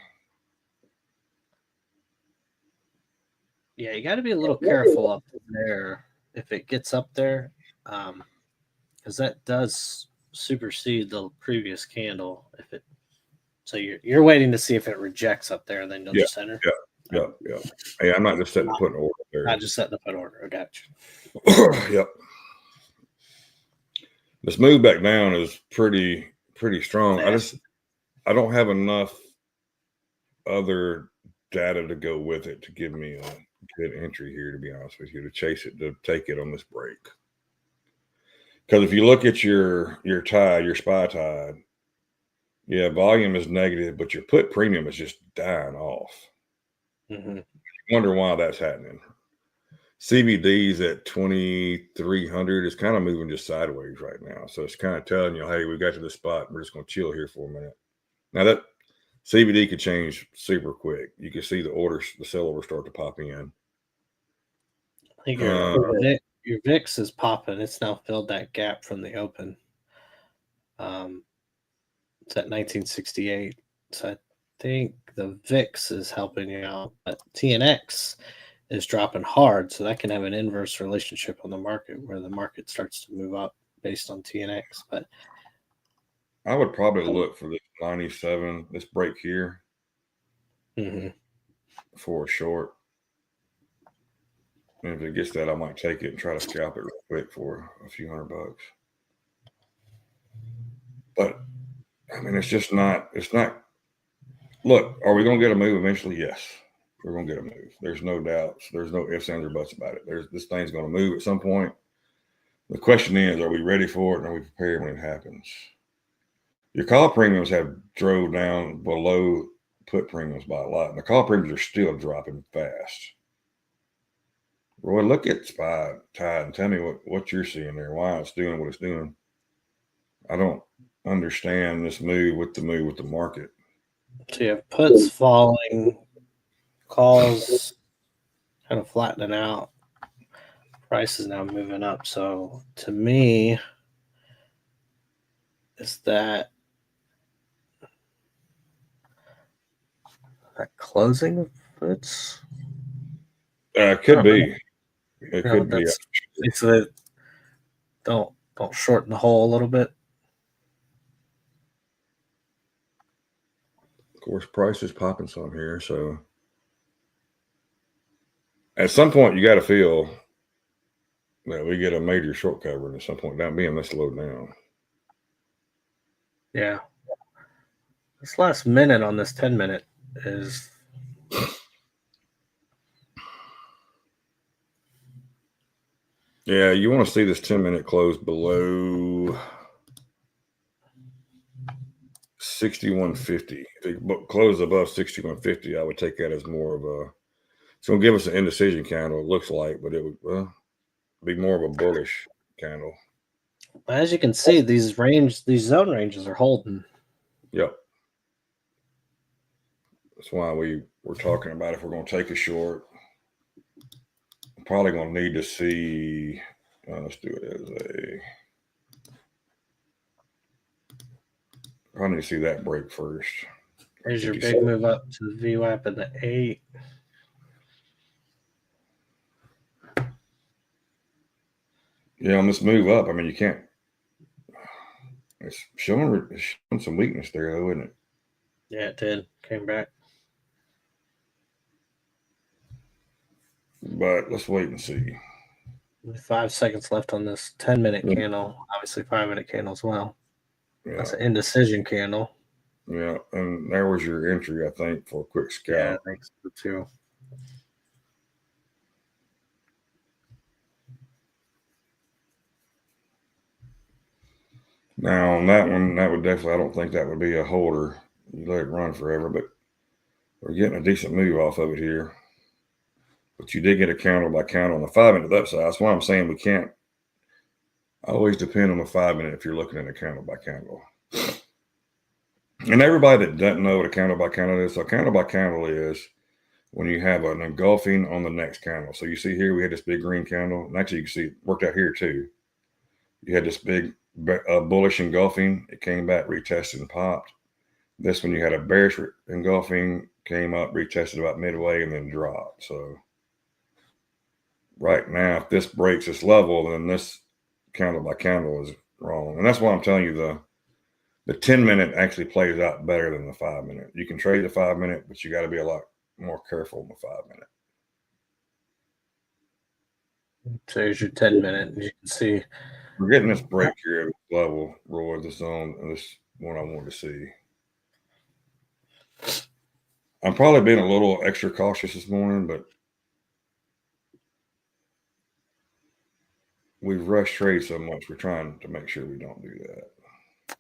Yeah, you got to be a little careful up there if it gets up there, because that does supersede the previous candle. If it, so you're waiting to see if it rejects up there, and then you'll just enter. Yeah. Hey, I'm not just setting to put an order there. Not just setting to put an order. I got you. Yep. This move back down is pretty strong. I don't have enough other data to go with it to give me a good entry here, to be honest with you, to chase it, to take it on this break. Because if you look at your tide, your SPY Tide, yeah, volume is negative, but your put premium is just dying off. Mm-hmm. You wonder why that's happening. CBD's at 2,300. It's kind of moving just sideways right now. So it's kind of telling you, hey, we got to the spot. We're just going to chill here for a minute. Now that CBD could change super quick. You can see the orders, the sell orders start to pop in. I think your VIX is popping. It's now filled that gap from the open. It's at 1968. So I think the VIX is helping you out, but TNX is dropping hard. So that can have an inverse relationship on the market where the market starts to move up based on TNX. But I would probably look for this 97, this break here for a short. And if it gets that, I might take it and try to scalp it real quick for a few $100. But I mean, it's not. Look, are we going to get a move eventually? Yes, we're going to get a move. There's no doubts. There's no ifs, ands, or buts about it. This thing's going to move at some point. The question is, are we ready for it and are we prepared when it happens? Your call premiums have drove down below put premiums by a lot. And the call premiums are still dropping fast. Roy, look at SPY Tide and tell me what you're seeing there, why it's doing what it's doing. I don't understand this move with the market. So you have puts falling, calls kind of flattening out. Price is now moving up. So to me, is that closing puts? It could be. It could be. It's Don't shorten the hole a little bit. Of course, price is popping some here, so at some point you got to feel that we get a major short covering at some point down being this low down. Yeah. This last minute on this 10-minute is Yeah, you want to see this 10-minute close below 61.50. If it closes above 61.50, I would take that as more of a. It's going to give us an indecision candle. It looks like, but it would be more of a bullish candle. as you can see, these zone ranges are holding. Yep. That's why we're talking about if we're going to take a short. I'm probably going to need to see. Let's do it as a. Probably need to see that break first. Here's your big move up to the VWAP and the 8. Yeah, on this move up, I mean, you can't. It's showing some weakness there, though, isn't it? Yeah, it did. Came back. But let's wait and see. 5 seconds left on this 10-minute candle. Obviously, 5-minute candle as well. Yeah. That's an indecision candle. Yeah, and there was your entry, I think, for a quick scalp. Yeah, I think so too. Now on that one, that would definitely. I don't think that would be a holder. You let it run forever, but we're getting a decent move off of it here. But you did get a candle by candle on the 5-minute upside. That's why I'm saying we can't always depend on the 5-minute if you're looking at a candle by candle. And everybody that doesn't know what a candle by candle is, so a candle by candle is when you have an engulfing on the next candle. So you see here, we had this big green candle. And actually, you can see it worked out here too. You had this big bullish engulfing. It came back, retested, and popped. This one, you had a bearish engulfing, came up, retested about midway, and then dropped. So right now, if this breaks this level, then this candle by candle is wrong. And that's why I'm telling you the 10-minute actually plays out better than the 5-minute. You can trade the 5-minute, but you got to be a lot more careful in the 5-minute. So here's your 10-minute. You can see we're getting this break here at this level, Roy, the zone, and this one I wanted to see. I'm probably being a little extra cautious this morning, but we've rushed trade so much. We're trying to make sure we don't do that.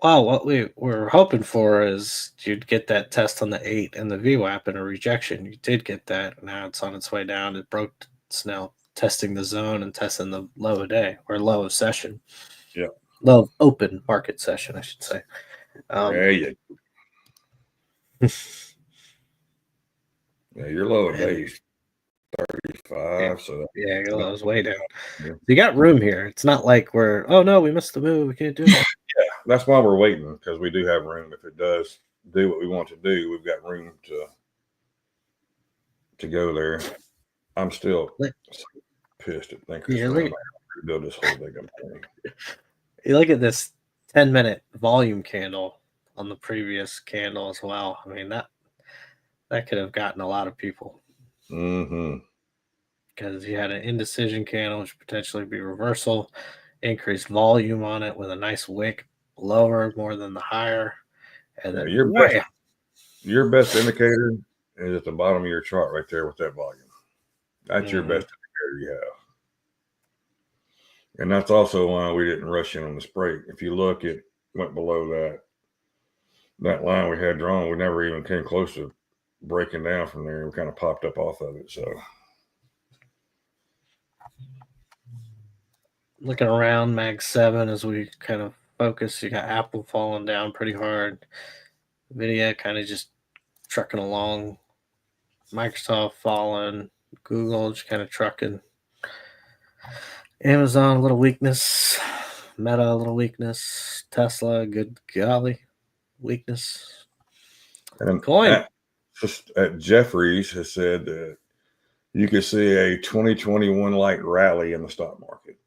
Well, what we're hoping for is you'd get that test on the 8 and the VWAP and a rejection. You did get that. Now it's on its way down. It broke. It's now testing the zone and testing the low of day or low of session. Yeah. Low of open market session, I should say. Yeah, your low of day is 35. Yeah. So yeah, your low is way down. Yeah. You got room here. It's not like we're, oh no, we missed the move. We can't do it. Yeah, that's why we're waiting, because we do have room. If it does do what we want to do, we've got room to go there. I'm still pissed at thinkers. Build this whole big thing. You look at this 10-minute volume candle on the previous candle as well. I mean, that could have gotten a lot of people. Because you had an indecision candle, which potentially be reversal, increased volume on it with a nice wick lower more than the higher. And then your best indicator is at the bottom of your chart right there with that volume. That's your best indicator you have. And that's also why we didn't rush in on this break. If you look, it went below that line we had drawn. We never even came close to breaking down from there. We kind of popped up off of it. So looking around Mag 7 as we kind of focus, you got Apple falling down pretty hard. NVIDIA kind of just trucking along. Microsoft falling. Google just kind of trucking. Amazon, a little weakness. Meta, a little weakness. Tesla, good golly, weakness. And Coin. At Jeffries has said that you could see a 2021 like rally in the stock market.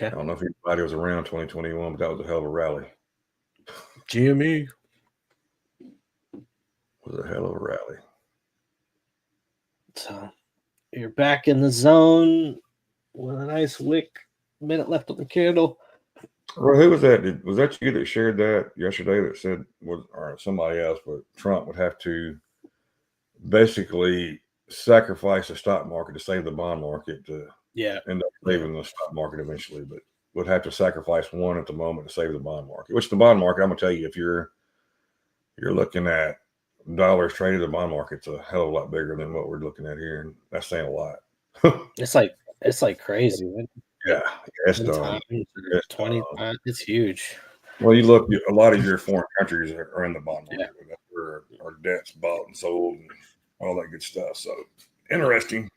I don't know if anybody was around 2021, but that was a hell of a rally. GME Was a hell of a rally. So you're back in the zone with a nice wick. Minute left on the candle. Well, who was that? Was that you that shared that yesterday that said, or somebody else, but Trump would have to basically sacrifice the stock market to save the bond market to end up saving the stock market eventually, but would have to sacrifice one at the moment to save the bond market, which the bond market, I'm going to tell you, if you're looking at dollars traded, the bond market's a hell of a lot bigger than what we're looking at here. And that's saying a lot. It's like crazy. Yeah, it's dumb. 20 times. It's huge. Well, you look, a lot of your foreign countries are in the bond market. Yeah. That's where our debt's bought and sold and all that good stuff. So interesting.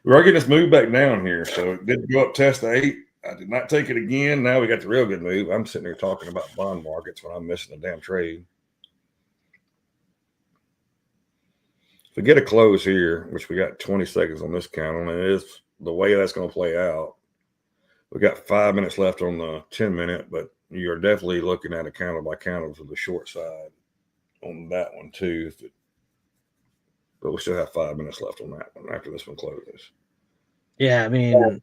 We are getting this move back down here. So it did go up test the 8. I did not take it again. Now we got the real good move. I'm sitting here talking about bond markets when I'm missing a damn trade. If we get a close here, which we got 20 seconds on this count, and it is the way that's going to play out. We got 5 minutes left on the 10-minute, but you're definitely looking at a counter by counter to the short side on that one too. But we still have 5 minutes left on that one after this one closes. Yeah, I mean,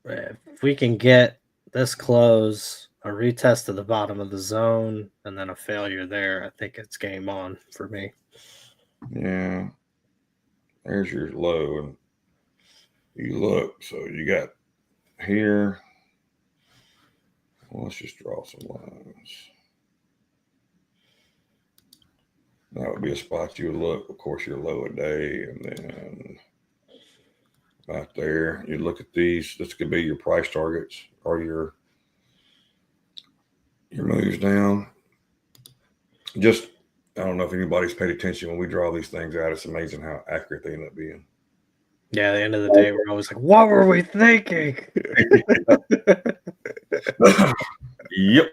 if we can get this close, a retest to the bottom of the zone, and then a failure there, I think it's game on for me. Yeah. There's your low, and you look. So you got here. Well, let's just draw some lines. That would be a spot you would look. Of course, your low a day, and then right there, you look at these. This could be your price targets or your moves down. Just, I don't know if anybody's paid attention when we draw these things out. It's amazing how accurate they end up being. Yeah, at the end of the day, we're always like, what were we thinking? Yep.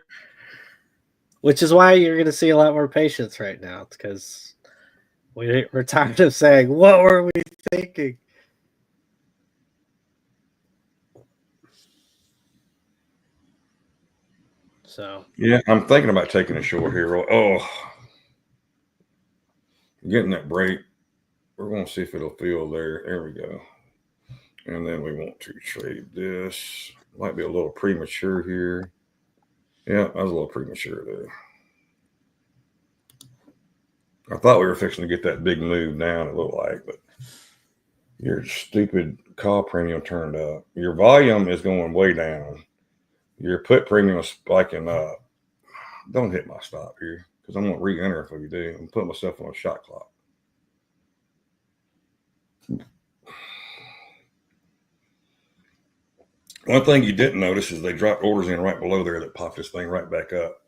Which is why you're going to see a lot more patience right now, because we're tired of saying, what were we thinking? So yeah, I'm thinking about taking a short here. Oh, getting that break. We're going to see if it'll feel there. There we go. And then we want to trade this. Might be a little premature here. Yeah, I was a little premature there. I thought we were fixing to get that big move down, it looked like, but your stupid call premium turned up. Your volume is going way down. Your put premium is spiking up. Don't hit my stop here because I'm going to re-enter if we do. I'm putting myself on a shot clock. One thing you didn't notice is they dropped orders in right below there that popped this thing right back up.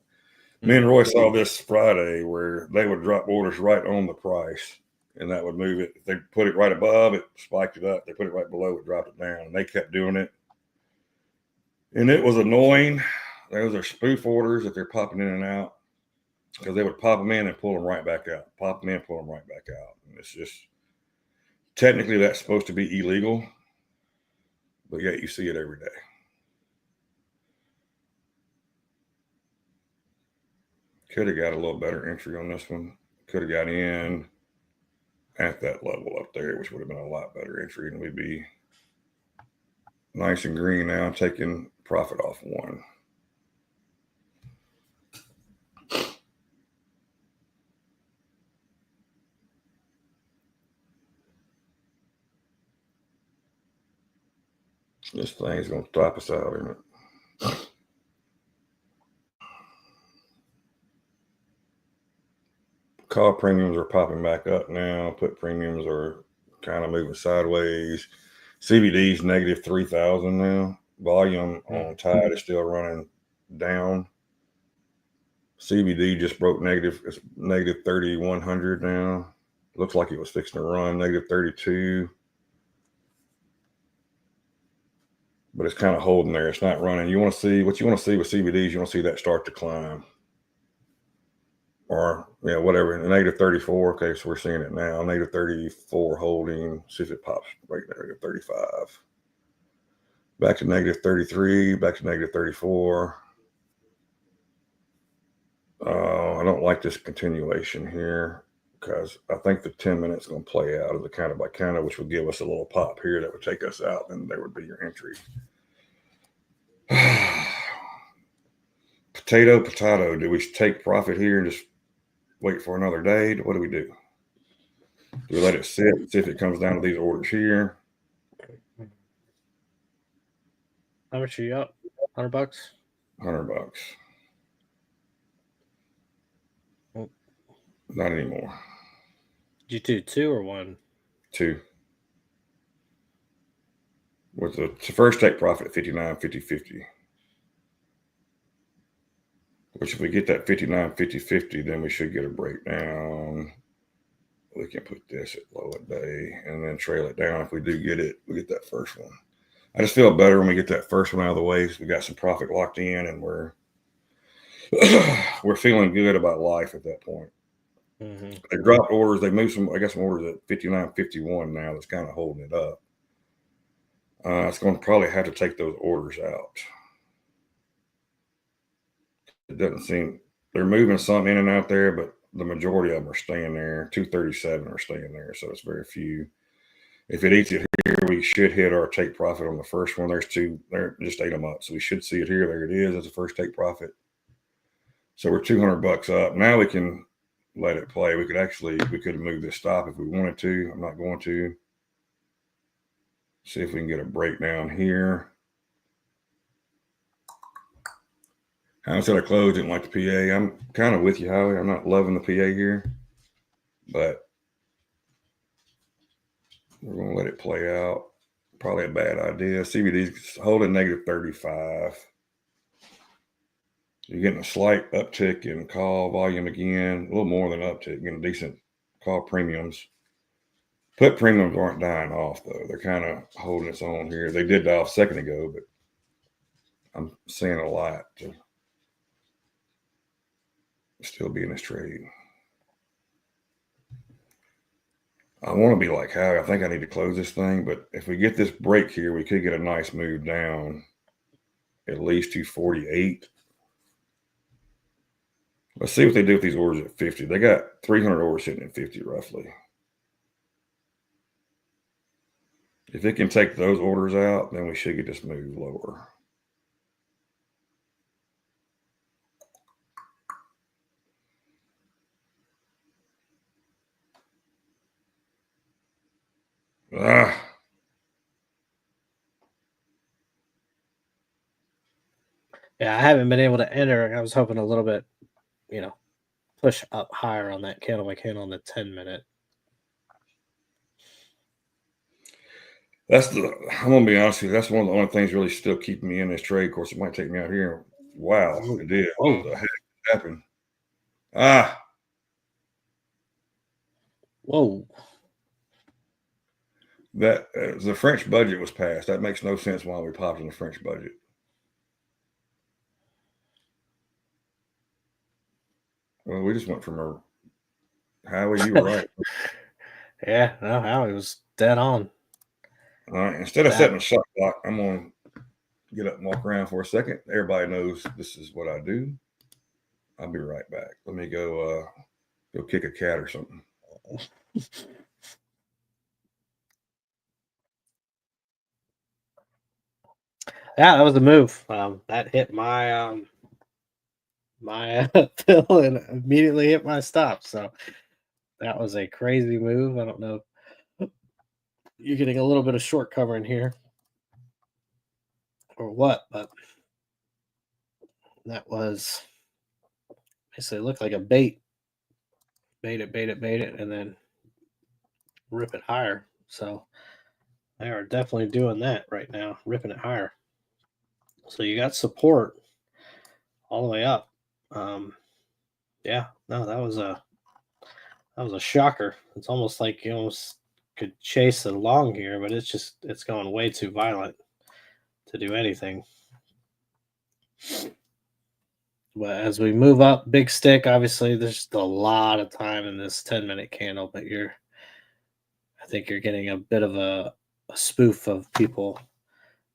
Me and Roy saw this Friday where they would drop orders right on the price, and that would move it. If they put it right above, it spiked it up. They put it right below, it dropped it down, and they kept doing it. And it was annoying. Those are spoof orders that they're popping in and out because they would pop them in and pull them right back out. Pop them in, pull them right back out. And it's just, technically that's supposed to be illegal, but yet you see it every day. Could have got a little better entry on this one. Could have got in at that level up there, which would have been a lot better entry, and we'd be nice and green now, taking profit off one. This thing's going to top us out, isn't it? Call premiums are popping back up now. Put premiums are kind of moving sideways. CBD's negative 3,000 now. Volume on Tide is still running down. CBD just broke negative. It's negative 3,100 now. Looks like it was fixing to run negative 32. But it's kind of holding there. It's not running. You want to see what you want to see with CBDs. You want to see that start to climb. Or, yeah, whatever, negative 34. Okay, so we're seeing it now. Negative 34 holding. See if it pops right there, negative 35. Back to negative 33, back to negative 34. I don't like this continuation here because I think the 10 minutes is going to play out as a counter by counter, which would give us a little pop here that would take us out, and there would be your entry. Potato. Do we take profit here and just wait for another day? What do we do? Do we let it sit and see if it comes down to these orders here? How much are you up? $100? $100. Oh. Not anymore. Did you do 2 or 1? 2. With the first take profit at 59.50.50. Which if we get that 59.50.50, then we should get a breakdown. We can put this at low a day and then trail it down. If we do get it, we get that first one. I just feel better when we get that first one out of the way. So we got some profit locked in, and we're feeling good about life at that point. Mm-hmm. They dropped orders. They moved some. I got some orders at 59.51 now. That's kind of holding it up. It's going to probably have to take those orders out. It doesn't seem they're moving some in and out there, but the majority of them are staying there. 237 are staying there, so it's very few. If it eats it here, we should hit our take profit on the first one. There's 2. There just ate them up, so we should see it here. There it is. That's the first take profit. So we're $200 up. Now we can let it play. We could have moved this stop if we wanted to. I'm not going to. See if we can get a breakdown here. How said I closed, didn't like the PA. I'm kind of with you, Howie. I'm not loving the PA here, but we're going to let it play out. Probably a bad idea. CBD's holding negative 35. You're getting a slight uptick in call volume again, a little more than uptick, getting decent call premiums. Put premiums aren't dying off, though. They're kind of holding its own here. They did die off a second ago, but I'm seeing a lot to still be in this trade. I want to be like Howie. I think I need to close this thing, but if we get this break here, we could get a nice move down at least 248. Let's see what they do with these orders at 50. They got 300 orders sitting at 50 roughly. If it can take those orders out, then we should get this move lower. Yeah, I haven't been able to enter. I was hoping a little bit, push up higher on that candle by candle on the 10-minute. I'm gonna be honest with you. That's one of the only things really still keeping me in this trade. Of course, it might take me out here. Wow, it did. What the heck happened? Whoa. That the French budget was passed. That makes no sense why we popped in the French budget. Well, we just went from a Howie, you were right. Yeah, no, Howie was dead on. All right. Instead of setting a shot clock, I'm gonna get up and walk around for a second. Everybody knows this is what I do. I'll be right back. Let me go kick a cat or something. Yeah, that was the move. That hit my my fill and immediately hit my stop. So that was a crazy move. I don't know. You're getting a little bit of short cover in here or what, but that was basically looked like a bait. Bait it, and then rip it higher. So they are definitely doing that right now, ripping it higher. So you got support all the way up. Yeah, no, that was a shocker. It's almost like you almost could chase it along here, but it's going way too violent to do anything. But as we move up, big stick, obviously there's just a lot of time in this 10-minute candle, but I think you're getting a bit of a spoof of people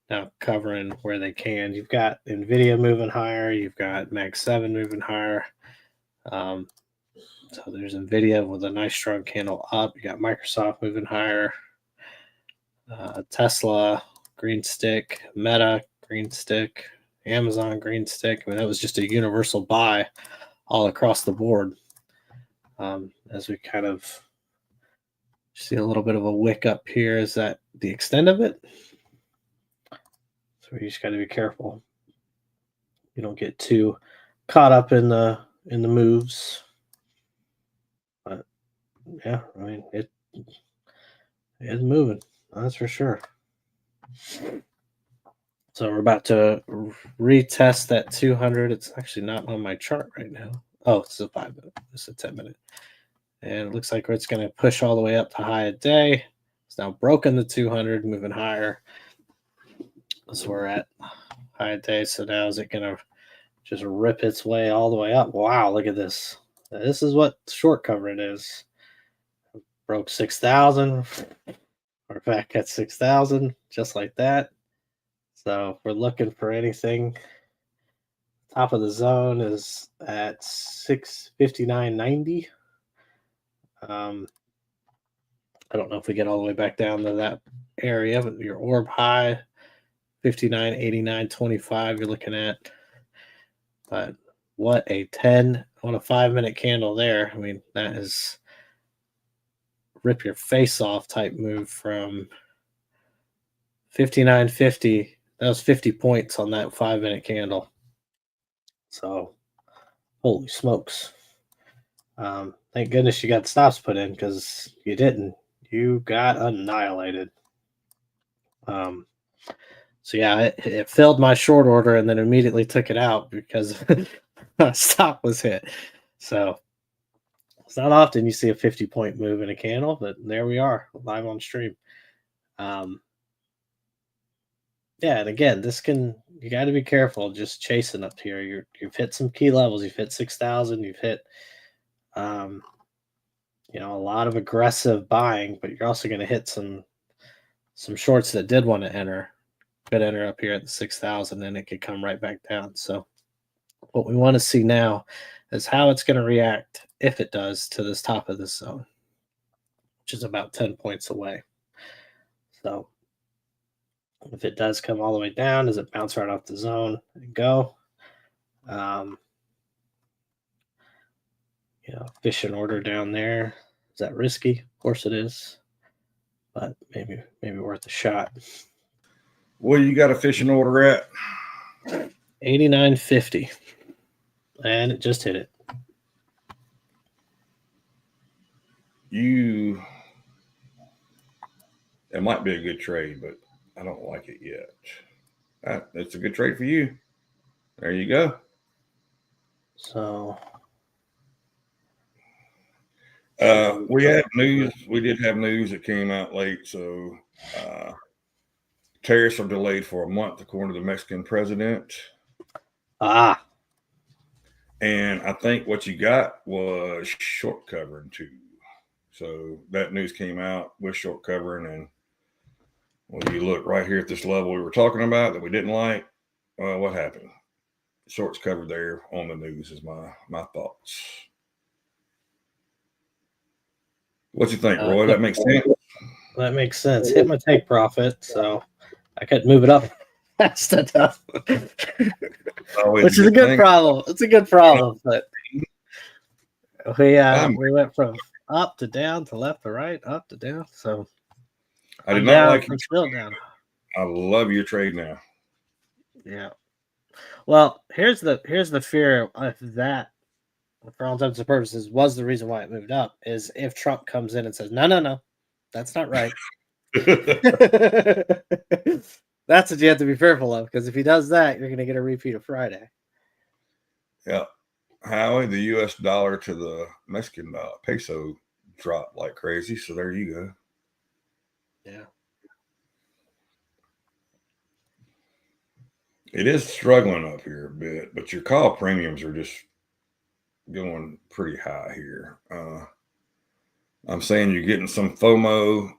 now covering where they can. You've got NVIDIA moving higher. You've got Mag 7 moving higher. So there's NVIDIA with a nice strong candle up. You got Microsoft moving higher. Tesla, green stick. Meta, green stick. Amazon, green stick. I mean, that was just a universal buy all across the board. As we kind of see a little bit of a wick up here. Is that the extent of it? So you just got to be careful. You don't get too caught up in the moves. But yeah, I mean it's moving. That's for sure. So we're about to retest that 200. It's actually not on my chart right now. Oh, it's a 5 minute. It's a 10 minute. And it looks like it's going to push all the way up to high a day. It's now broken the 200, moving higher. So we're at high a day. So now is it going to just rip its way all the way up? Wow, look at this. This is what short covering is. Broke 6,000. We're back at 6,000, just like that. So if we're looking for anything, top of the zone is at 659.90. I don't know if we get all the way back down to that area, but your orb high, 59.89.25 you're looking at. But what a 5-minute candle there. I mean, that is rip your face off type move from 59.50. That was 50 points on that 5-minute candle. So, holy smokes. Thank goodness you got stops put in, because you didn't. You got annihilated. So yeah, it filled my short order and then immediately took it out because a stop was hit. So it's not often you see a 50-point move in a candle, but there we are, live on stream. Yeah, and again, you got to be careful just chasing up here. You've hit some key levels. You've hit 6,000. You've hit, a lot of aggressive buying, but you're also going to hit some shorts that did want to enter. Could enter up here at the 6,000, and it could come right back down. So what we want to see now is how it's going to react, if it does, to this top of this zone, which is about 10 points away. So if it does come all the way down, does it bounce right off the zone and go? Fish an order down there. Is that risky? Of course it is, but maybe worth a shot. What you got a fishing order at? 89.50, and it just hit it. It might be a good trade, but I don't like it yet. It's a good trade for you. There you go. So we had news. We did have news that came out late. So tariffs are delayed for a month, according to the Mexican president. And I think what you got was short covering too. So that news came out with short covering, and when you look right here at this level we were talking about that we didn't like, what happened? Shorts covered there on the news is my thoughts. What you think, Roy? That makes sense? That makes sense. Hit my take profit, so I couldn't move it up fast enough. Which is a good problem. It's a good problem, but we went from up to down to left to right, up to down. So I did not like it. Still down. I love your trade now. Yeah. Well, here's the fear of that, for all intents and purposes, was the reason why it moved up, is if Trump comes in and says, no, that's not right. That's what you have to be fearful of, because if he does that, you're going to get a repeat of Friday. Yeah. Howie, the U.S. dollar to the Mexican peso dropped like crazy, so there you go. Yeah. It is struggling up here a bit, but your call premiums are just going pretty high here. I'm saying you're getting some FOMO,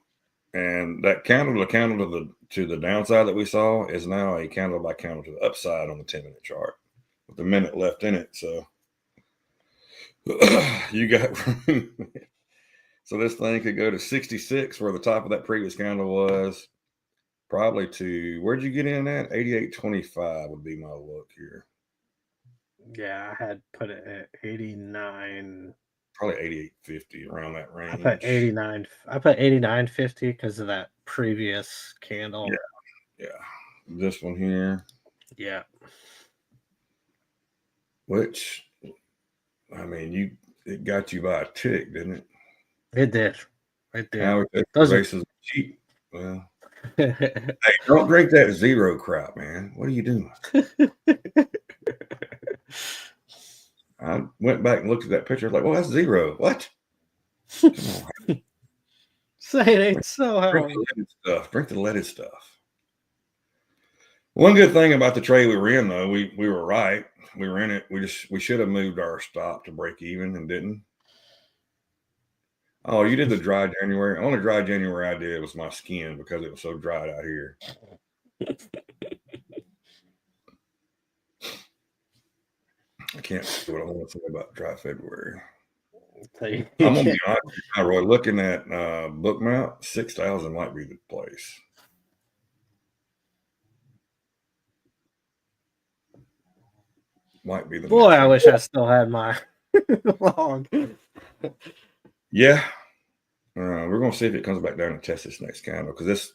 and that candle to the to the downside that we saw is now a candle by candle to the upside on the 10-minute chart with a minute left in it. So you got so this thing could go to 66 where the top of that previous candle was, probably to, where'd you get in at? 88.25 would be my look here. Yeah, I had put it at 89. Probably 88.50, around that range. I put 89. I put 89.50 because of that previous candle. Yeah. This one here. Yeah. Which, I mean, it got you by a tick, didn't it? It did. It did. Now Those races cheap. Well, hey, don't drink that zero crap, man. What are you doing? I went back and looked at that picture. I was like, well, that's zero. What? Come on. Say it ain't so. Drink the leaded stuff. One good thing about the trade we were in, though, we were right. We were in it. We should have moved our stop to break even and didn't. Oh, you did the dry January. Only dry January I did was my skin because it was so dried out here. I can't see what I want to say about dry February. I'm gonna be honest with you, Roy. Looking at book mount, 6,000 might be the place. Might be the boy. I wish I still had my long. Yeah, we're gonna see if it comes back down and test this next candle because it's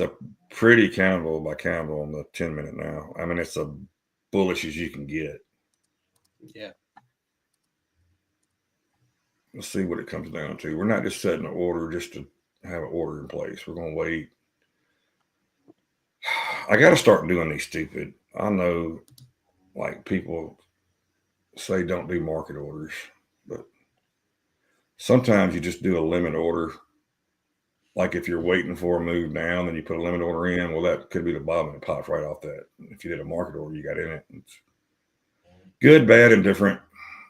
a pretty candle by candle on the 10-minute now. I mean, it's as bullish as you can get. Yeah. Let's see what it comes down to. We're not just setting an order just to have an order in place. We're gonna wait. I got to start doing these stupid. I know, like people say, don't do market orders, but sometimes you just do a limit order. Like if you're waiting for a move down, then you put a limit order in. Well, that could be the bottom, and it pops right off that. If you did a market order, you got in it. It's good, bad, and different.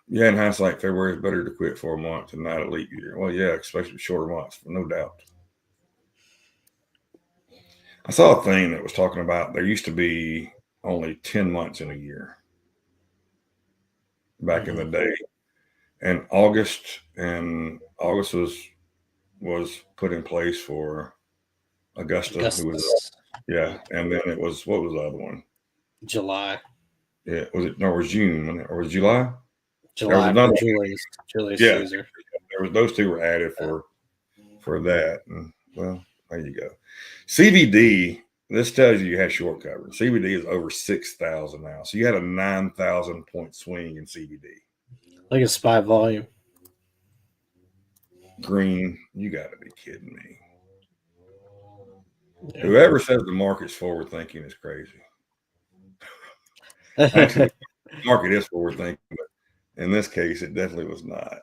Yeah, in hindsight, February is better to quit for a month and not a leap year. Well, yeah, especially shorter months, no doubt. I saw a thing that was talking about there used to be only 10 months in a year back in the day. And August was put in place for Augusta. Who was and then it was, what was the other one? July. Yeah, was it? No, it was June or was it July? July for Julius Caesar. There was, those two were added for that. And well, there you go. CVD. This tells you had short coverage. CVD is over 6,000 now, so you had a 9,000 point swing in CVD. Like a SPY volume. Green, you got to be kidding me. Yeah. Whoever says the market's forward thinking is crazy. Actually, the market is forward thinking, but in this case, it definitely was not.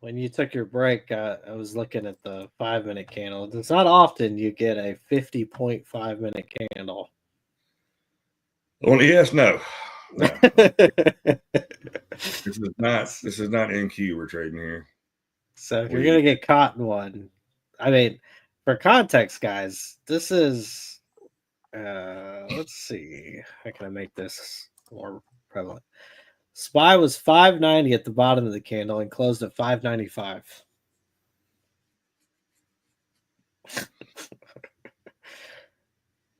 When you took your break, I was looking at the 5-minute candle. It's not often you get a 50.5-minute candle. Well, yes, no. This is not NQ we're trading here. So if you're gonna get caught in one, I mean, for context, guys, this is let's see, how can I make this more prevalent? SPY was 590 at the bottom of the candle and closed at 595.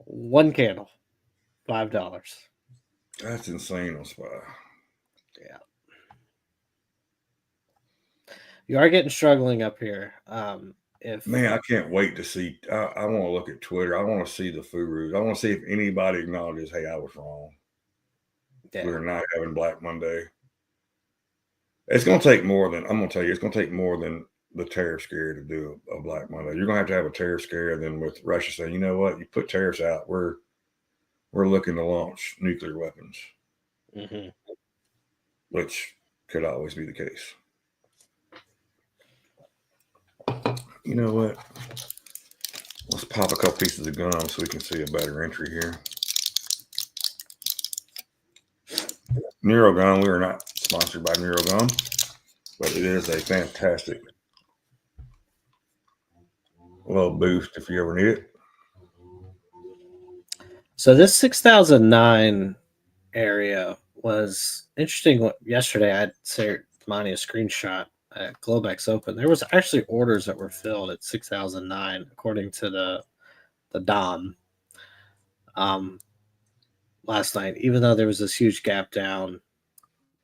One candle, $5. That's insane on SPY. Yeah. You are getting struggling up here. Man, I can't wait to see. I want to look at Twitter. I want to see the Furus. I want to see if anybody acknowledges, hey, I was wrong. Yeah. We're not having Black Monday. It's going to take more than, I'm going to tell you, it's going to take more than the tariff scare to do a Black Monday. You're going to have a tariff scare. Then with Russia saying, you know what, you put tariffs out, we're looking to launch nuclear weapons, which could always be the case. You know what? Let's pop a couple pieces of gum so we can see a better entry here. NeuroGum, we are not sponsored by NeuroGum, but it is a fantastic little boost if you ever need it. So this 6009 area was interesting. Yesterday, I'd sent Monty a screenshot at Globex Open. There was actually orders that were filled at 6009, according to the DOM last night, even though there was this huge gap down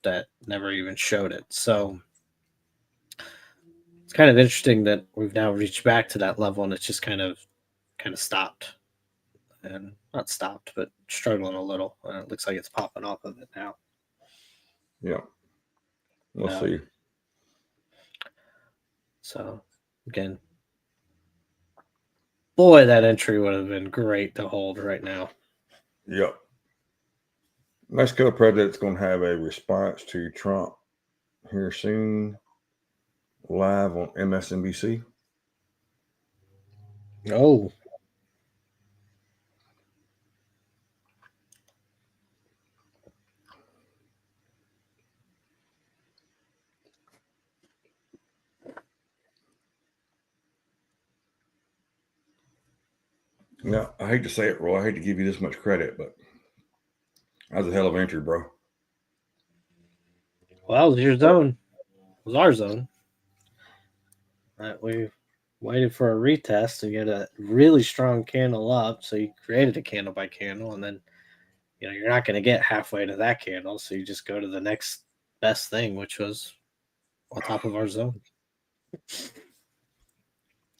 that never even showed it. So it's kind of interesting that we've now reached back to that level, and it's just kind of stopped, and not stopped, but struggling a little. And it looks like it's popping off of it now. Yeah. We'll see. So again, boy, that entry would have been great to hold right now. Yep. Mexico president's going to have a response to Trump here soon, live on MSNBC. Oh. Now, I hate to say it, Roy. I hate to give you this much credit, but that was a hell of an entry, bro. Well, it was your zone. It was our zone. We waited for a retest to get a really strong candle up. So you created a candle by candle, and then you're not going to get halfway to that candle. So you just go to the next best thing, which was on top of our zone.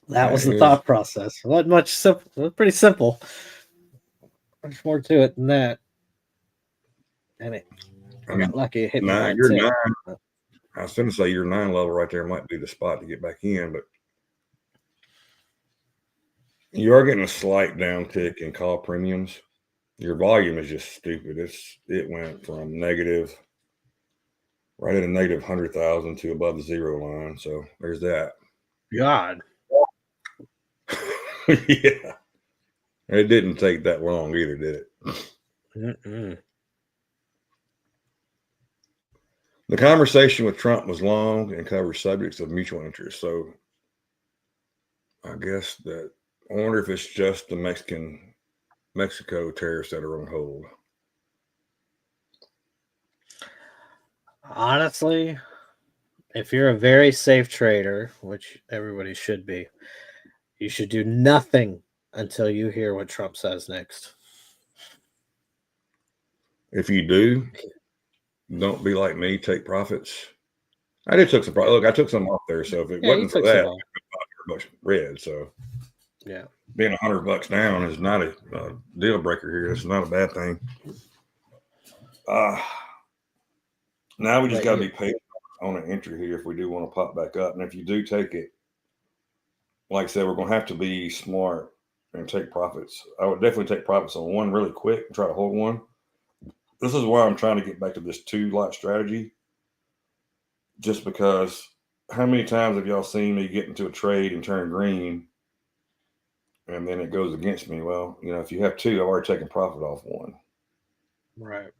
That was the thought process. It wasn't much simple. It was pretty simple. Much more to it than that. And I got lucky. It hit me by your tip. 9. I was going to say your 9 level right there might be the spot to get back in, but you are getting a slight downtick in call premiums. Your volume is just stupid. It went from negative, right at a negative 100,000 to above the zero line. So there's that. God. Yeah. It didn't take that long either, did it? Mm-mm. The conversation with Trump was long and covered subjects of mutual interest. So I guess I wonder if it's just the Mexico tariffs that are on hold. Honestly, if you're a very safe trader, which everybody should be, you should do nothing until you hear what Trump says next. If you do, don't be like me, take profits. I did took some profit. Look, I took some off there. So if it wasn't for that, $100 red. So yeah, being $100 down is not a deal breaker here. It's not a bad thing. Now we just got to be patient on an entry here if we do want to pop back up. And if you do take it, like I said, we're going to have to be smart and take profits. I would definitely take profits on one really quick and try to hold one. This is why I'm trying to get back to this 2-lot strategy. Just because how many times have y'all seen me get into a trade and turn green and then it goes against me? Well, if you have 2, I've already taken profit off 1. Right.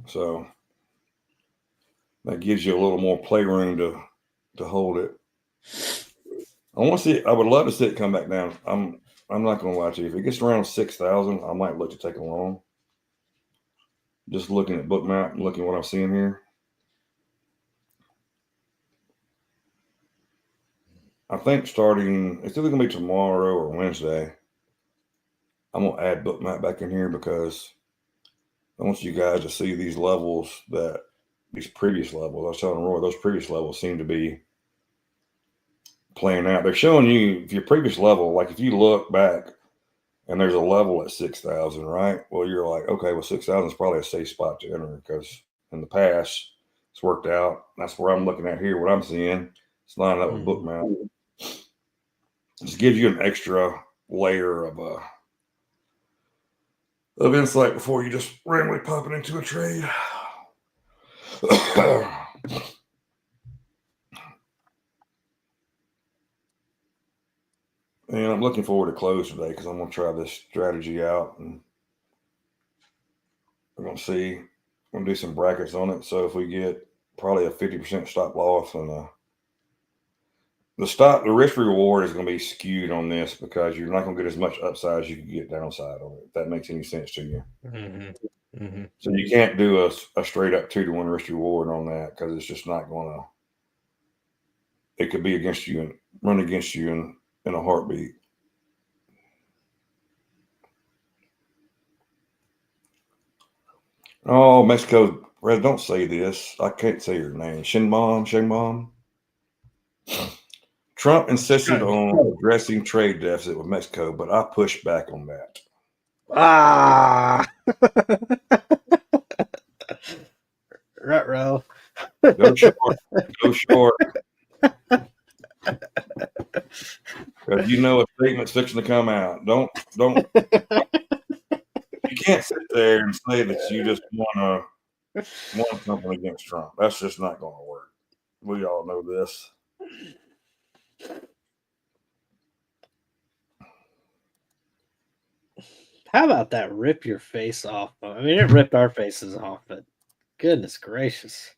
So that gives you a little more playroom to hold it. I would love to see it come back down. I'm not going to lie to you. If it gets around 6,000, I might look to take a long. Just looking at Bookmap and looking at what I'm seeing here. I think it's either going to be tomorrow or Wednesday. I'm going to add Bookmap back in here because I want you guys to see these levels these previous levels. I was telling Roy, those previous levels seem to be playing out. They're showing you if your previous level, like if you look back and there's a level at 6,000, right? Well, you're like, okay, well, 6,000 is probably a safe spot to enter because in the past it's worked out. That's where I'm looking at here. What I'm seeing, it's lining up with Bookmap. Just gives you an extra layer of insight before you just randomly popping into a trade. And I'm looking forward to close today because I'm going to try this strategy out and we're going to see. I'm going to do some brackets on it. So if we get probably a 50% stop loss and the risk reward is going to be skewed on this because you're not going to get as much upside as you can get downside on it. If that makes any sense to you. So you can't do a straight up 2-to-1 risk reward on that because it's just not going to. It could be against you and run against you in a heartbeat. Oh, Mexico, don't say this. I can't say your name. Sheinbaum. Trump insisted on addressing trade deficit with Mexico, but I pushed back on that. Ruh-roh. Go short. Go short. Because you know a statement's fixing to come out. Don't. You can't sit there and say that you just want something against Trump. That's just not going to work. We all know this. How about that rip your face off? I mean, it ripped our faces off, but goodness gracious.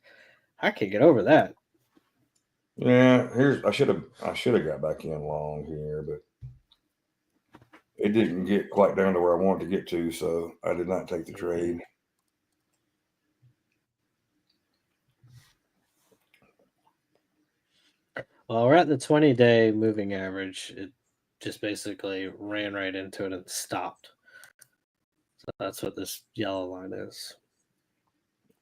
I can't get over that. Yeah, I should have got back in long here, but it didn't get quite down to where I wanted to get to, so I did not take the trade. Well, we're at the 20-day moving average. It just basically ran right into it and stopped. So that's what this yellow line is.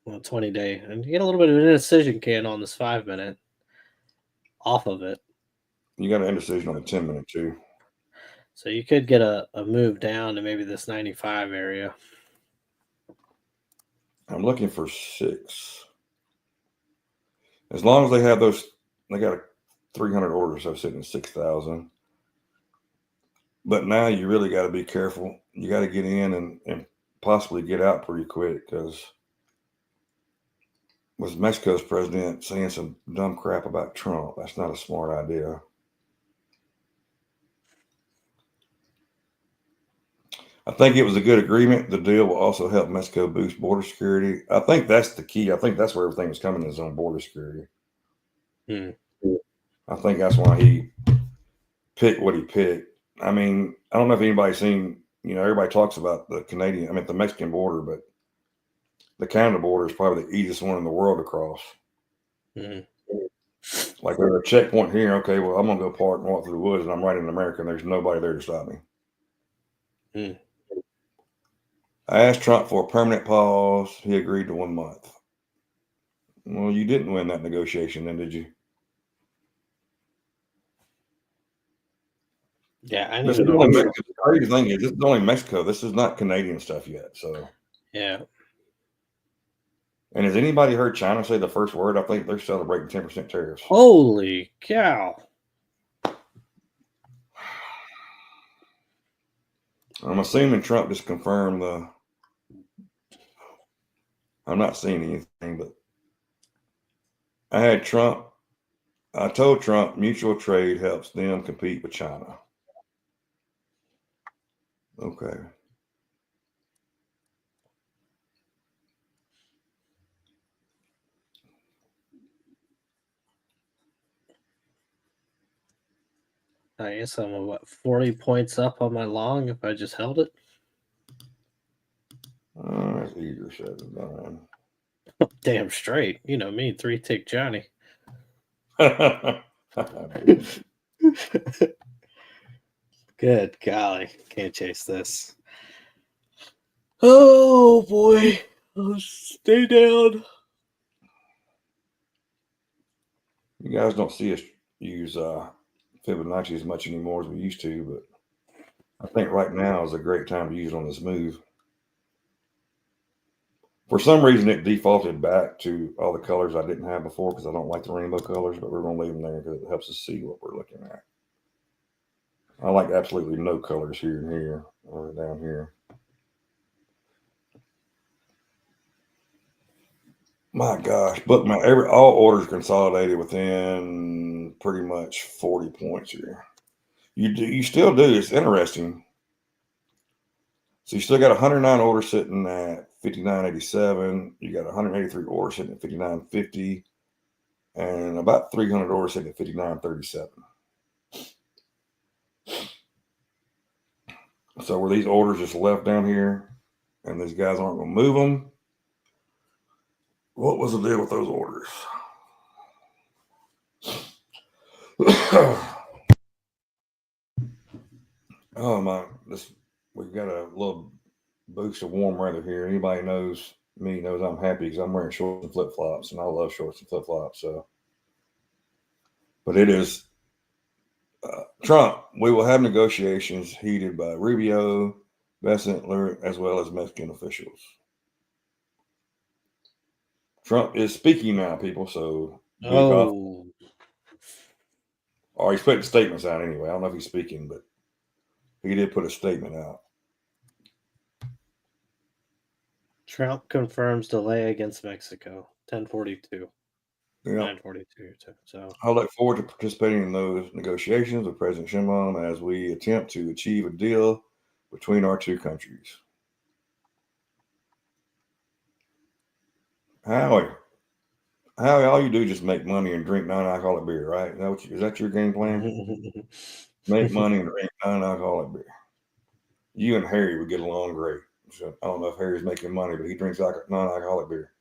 Well, 20-day. And you get a little bit of an indecision can on this 5-minute off of it. You got an indecision on the 10-minute too. So you could get a move down to maybe this 95 area. I'm looking for 6. As long as they have those, they got 300 orders, so sitting at 6,000. But now you really got to be careful. You got to get in and possibly get out pretty quick because with Mexico's president saying some dumb crap about Trump, that's not a smart idea. I think it was a good agreement. The deal will also help Mexico boost border security. I think that's the key. I think that's where everything was coming is on border security. I think that's why he picked what he picked. I mean, I don't know if anybody's seen, everybody talks about the Mexican border, but the Canada border is probably the easiest one in the world to cross. Like there's a checkpoint here. Okay, well, I'm going to go park and walk through the woods and I'm right in America and there's nobody there to stop me. I asked Trump for a permanent pause. He agreed to 1 month. Well, you didn't win that negotiation then, did you? Yeah, I This is only Mexico. The crazy thing is, this is only Mexico. This is not Canadian stuff yet. So yeah. And has anybody heard China say the first word? I think they're celebrating 10% tariffs. Holy cow! I'm assuming Trump just confirmed the. I'm not seeing anything, but I told Trump mutual trade helps them compete with China. Okay. I guess I'm 40 points up on my long if I just held it. That's easier said than done. Damn straight. You know me, 3-tick Johnny. Good golly. Can't chase this. Oh boy. I'll stay down. You guys don't see us use Fibonacci as much anymore as we used to, but I think right now is a great time to use it on this move. For some reason, it defaulted back to all the colors I didn't have before because I don't like the rainbow colors, but we're going to leave them there because it helps us see what we're looking at. I like absolutely no colors here and here or down here. My gosh, but all orders consolidated within pretty much 40 points here. You still do. It's interesting. So you still got 109 orders sitting at 59.87. You got 183 orders sitting at 59.50, and about 300 orders sitting at 59.37. So were these orders just left down here and these guys aren't going to move them? What was the deal with those orders? Oh my, we've got a little boost of warm weather here. Anybody knows me knows I'm happy because I'm wearing shorts and flip flops, and I love shorts and flip flops. So, but it is Trump. We will have negotiations heated by Rubio, Bessentler, as well as Mexican officials. Trump is speaking now, people. So, or he's putting statements out anyway. I don't know if he's speaking, but he did put a statement out. Trump confirms delay against Mexico. 10:42. Yeah. 9:42. So I look forward to participating in those negotiations with President Sheinbaum as we attempt to achieve a deal between our two countries. Howie, all you do is just make money and drink non-alcoholic beer, right? Is that your game plan? Make money and drink non-alcoholic beer. You and Harry would get along great. So I don't know if Harry's making money, but he drinks non-alcoholic beer.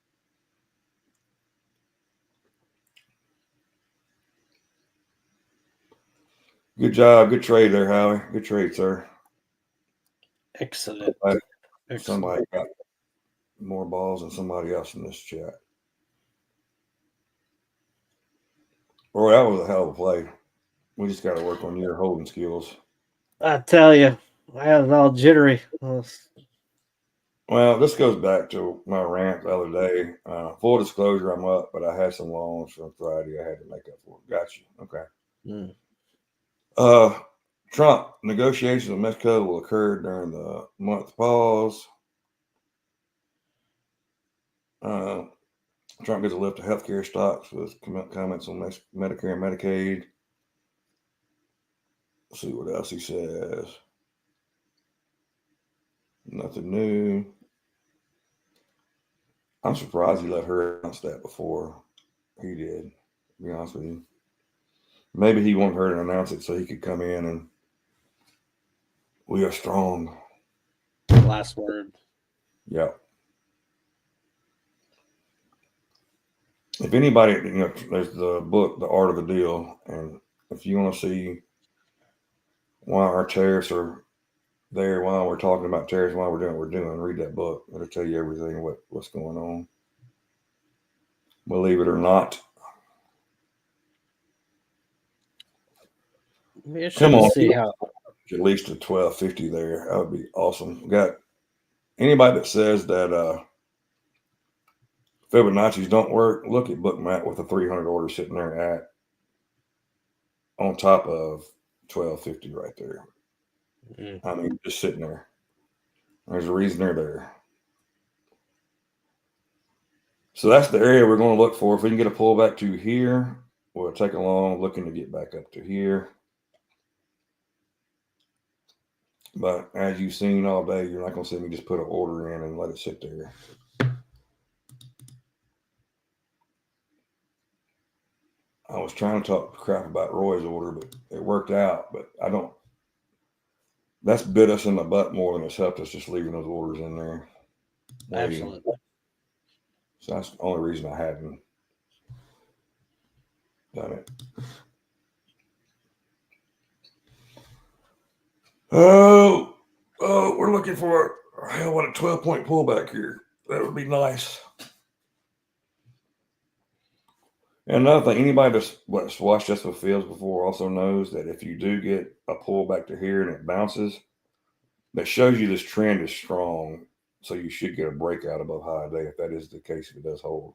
Good job. Good trade there, Howie. Good trade, sir. Excellent. Somebody got more balls than somebody else in this chat. Boy, that was a hell of a play. We just got to work on your holding skills. I tell you, I was all jittery. Well, this goes back to my rant the other day. Full disclosure, I'm up, but I had some loans from Friday I had to make up for. Got you. Okay. Trump, negotiations with Mexico will occur during the month pause. Trump gets a lift of healthcare stocks with comments on Medicare and Medicaid. Let's see what else he says. Nothing new. I'm surprised he let her announce that before he did, to be honest with you. Maybe he wanted her to announce it so he could come in and we are strong. Last word. Yep. If anybody, there's the book, The Art of the Deal, and if you want to see why our tariffs are there, why we're talking about tariffs, why we're doing what we're doing, read that book. It'll tell you everything what's going on. Believe it or not. Come on, see how at least a 1250 there. That would be awesome. Got anybody that says that Fibonacci's don't work, look at Bookmap with a 300 order sitting there at on top of 1250 right there. I mean, just sitting there. There's a reason they're there. So that's the area we're going to look for. If we can get a pullback to here, we'll take a long looking to get back up to here. But as you've seen all day, you're not going to see me just put an order in and let it sit there. I was trying to talk crap about Roy's order, but it worked out. But I don't. That's bit us in the butt more than it's helped us just leaving those orders in there. Absolutely. So that's the only reason I haven't done it. Oh, we're looking for what a 12-point pullback here. That would be nice. And another thing, anybody that's watched us with fields before also knows that if you do get a pullback to here and it bounces, that shows you this trend is strong. So you should get a breakout above high day if that is the case, if it does hold.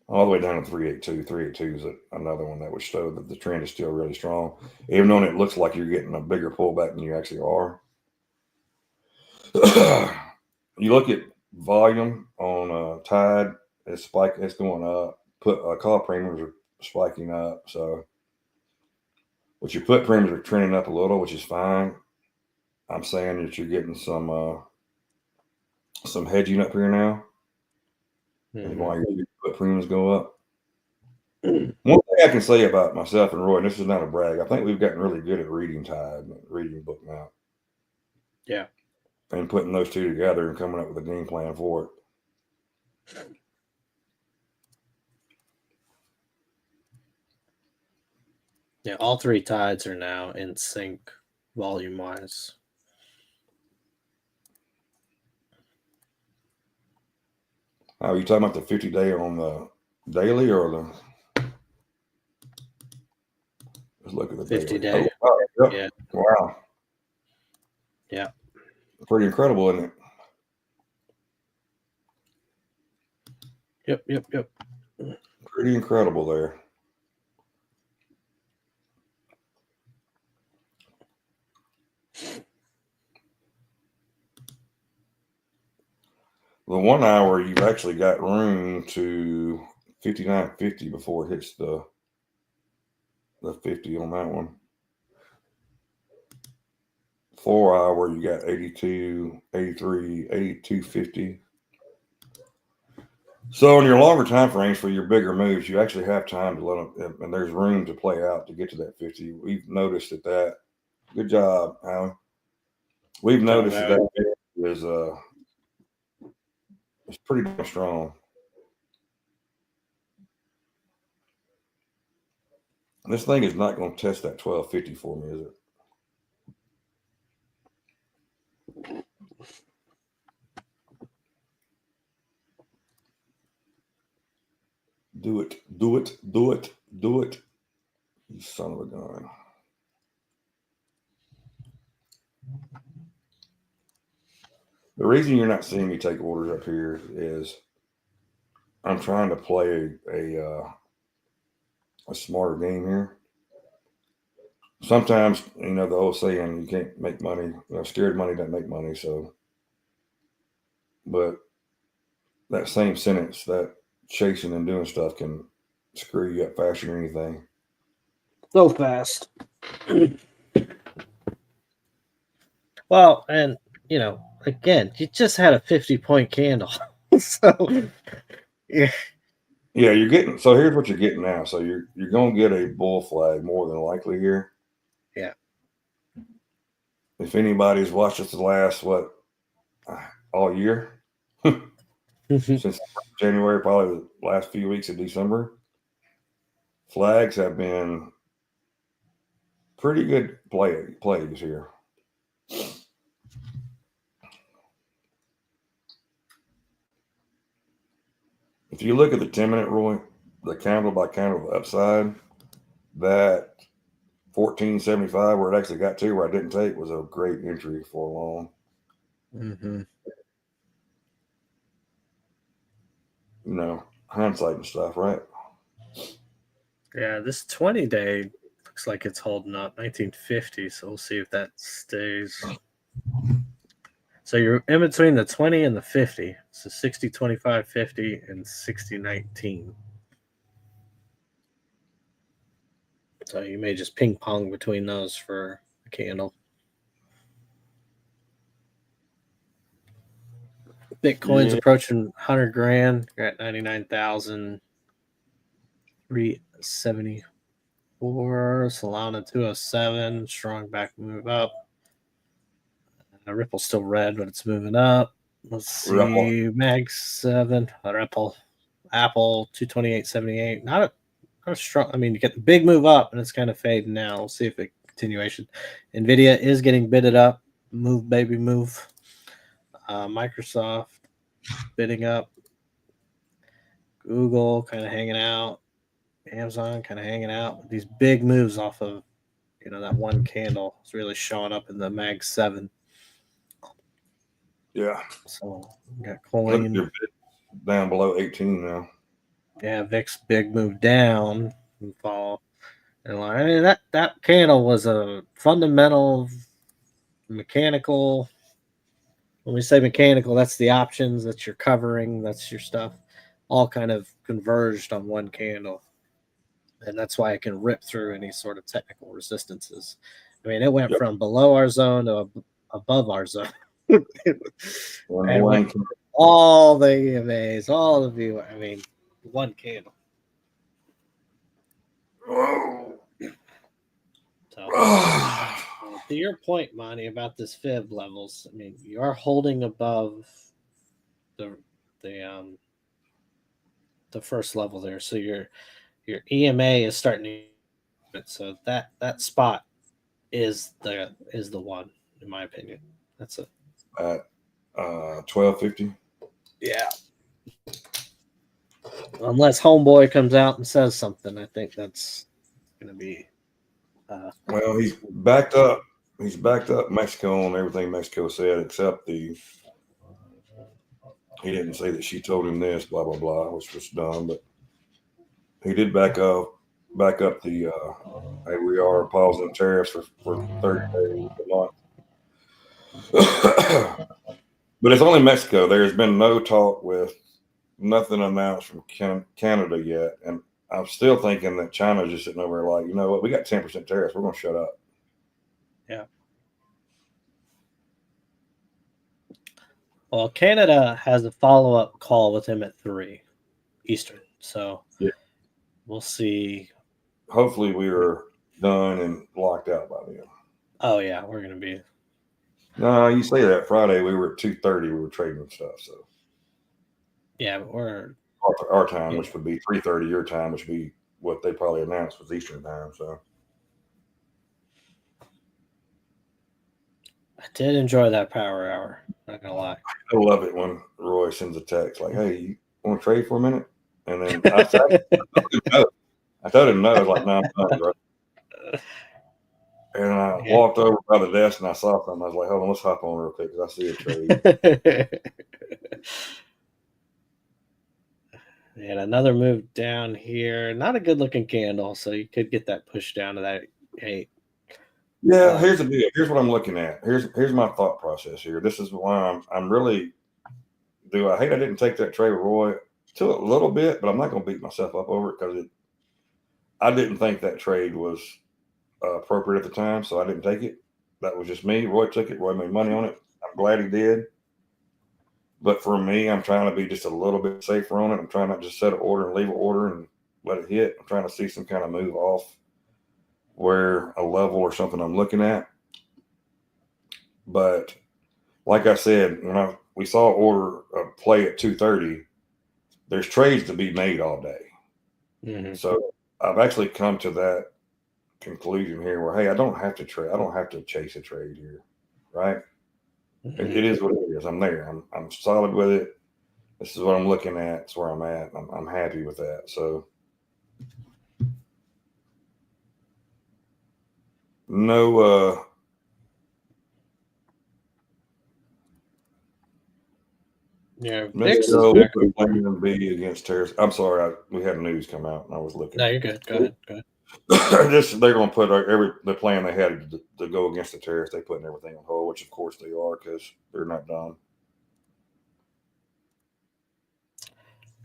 All the way down to 382. 382 is another one that would show that the trend is still really strong, even though it looks like you're getting a bigger pullback than you actually are. You look at volume on Tide, it's going up. Call premiums are spiking up. So, what your put premiums are trending up a little, which is fine. I'm saying that you're getting some hedging up here now. That's why your put premiums go up. One thing thing I can say about myself and Roy, and this is not a brag, I think we've gotten really good at reading tide, reading book now. Yeah. And putting those two together and coming up with a game plan for it. Yeah, all three tides are now in sync volume wise. Are you talking about the 50-day on the daily or the? Let's look at the 50-day. daily. Oh, yep. Yeah. Wow. Yeah. Pretty incredible, isn't it? Yep. Pretty incredible there. The 1 hour, you've actually got room to 59.50 before it hits the 50 on that one. 4 hour, you got 82, 83, 82.50. So in your longer time frames for your bigger moves, you actually have time to let them, and there's room to play out to get to that 50. We've noticed that. Good job, Alan. We've noticed that is it's pretty damn strong. This thing is not going to test that 1250 for me, is it? Do it. You son of a gun. The reason you're not seeing me take orders up here is I'm trying to play a smarter game here. Sometimes, the old saying, you can't make money. Scared money doesn't make money. So, but that same sentence, that chasing and doing stuff can screw you up faster than anything. So fast. Well, and again, you just had a 50-point candle. So yeah. Yeah, you're getting, so here's what you're getting now. So you're gonna get a bull flag more than likely here. Yeah. If anybody's watched us the last all year, since January, probably the last few weeks of December, flags have been pretty good plays here. If you look at the 10-minute rule, the candle by candle upside, that 1475 where it actually got to where I didn't take was a great entry for long. Mm-hmm. Hindsight and stuff, right? Yeah, this 20-day looks like it's holding up 1950, so we'll see if that stays. So you're in between the 20 and the 50. So 60, 25, 50, and 60, 19. So you may just ping pong between those for a candle. Bitcoin's approaching 100 grand. You're at 99,374. Solana 207. Strong back move up. Ripple's still red, but it's moving up. Let's see. Ripple. Mag 7. Ripple. Apple 228.78. Not a strong. I mean, you get the big move up, and it's kind of fading now. We'll see if it continuation. Nvidia is getting bidded up. Move, baby, move. Microsoft bidding up. Google kind of hanging out. Amazon kind of hanging out. These big moves off of that one candle is really showing up in the Mag 7. Yeah. So we got coin down below 18 now. Yeah, VIX big move down and fall. And that candle was a fundamental mechanical. When we say mechanical, that's the options, that's your covering, that's your stuff, all kind of converged on one candle. And that's why it can rip through any sort of technical resistances. I mean, it went from below our zone to above our zone. And went all the EMAs, all the view. I mean, one candle. Oh. So to your point, Monty, about this fib levels, I mean, you are holding above the the first level there, so your EMA is starting to, so that spot is the one, in my opinion. That's it. At 1250. Yeah. Unless Homeboy comes out and says something, I think that's going to be. Well, he's backed up. He's backed up Mexico on everything Mexico said, except he didn't say that she told him this, blah blah blah, which was dumb. But he did back up the. Hey, we are pausing tariffs for 30 days a month. But it's only Mexico. There's been no talk with nothing announced from Canada yet, and I'm still thinking that China's just sitting over there like, you know what, we got 10% tariffs. We're going to shut up. Yeah. Well, Canada has a follow-up call with him at 3 Eastern, so yeah, we'll see. Hopefully, we are done and locked out by then. Oh yeah, we're going to be. No, you say that. Friday we were at 2:30. We were trading stuff. So yeah, but we're our time, which would be 3:30 your time, which would be what they probably announced was Eastern time. So I did enjoy that power hour. Not gonna lie. I love it when Roy sends a text like, "Hey, you want to trade for a minute?" And then I told him no. I told him no. I was like, "No, I'm done, bro." And I walked over by the desk and I saw something. I was like, "Hold on, let's hop on real quick because I see a trade." And another move down here. Not a good looking candle, so you could get that push down to that 8. Yeah, here's the deal. Here's what I'm looking at. Here's my thought process here. This is why I'm really. Do I hate I didn't take that trade with Roy? To a little bit, but I'm not going to beat myself up over it because I didn't think that trade was appropriate at the time, so I didn't take it. That was just me. Roy took it. Roy made money on it. I'm glad he did. But for me, I'm trying to be just a little bit safer on it. I'm trying not just set an order and leave an order and let it hit. I'm trying to see some kind of move off where a level or something I'm looking at. But like I said, when we saw order play at 2:30, there's trades to be made all day. Mm-hmm. So I've actually come to that conclusion here where, hey, I don't have to trade. I don't have to chase a trade here, right? Mm-hmm. It is what it is. I'm there. I'm solid with it. This is what I'm looking at. It's where I'm at. I'm happy with that. So no. Yeah, Mexico plan B against terrorists. I'm sorry, we had news come out and I was looking. No, you're good. Go ahead. They're going to put the plan they had to go against the terrorists. They putting everything on hold, which of course they are because they're not done.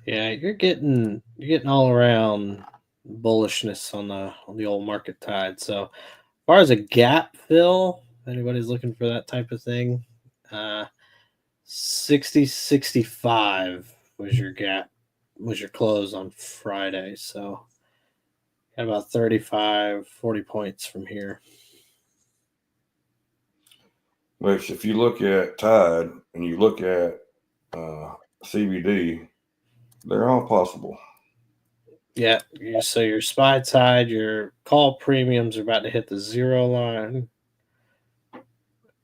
Yeah, you're getting all around bullishness on the old market tide. So, as far as a gap fill, if anybody's looking for that type of thing, 60.65 was your gap, was your close on Friday. So, got about 35, 40 points from here. Which, if you look at Tide and you look at CBD, they're all possible. Yeah, so your SPY tide, your call premiums are about to hit the 0 line.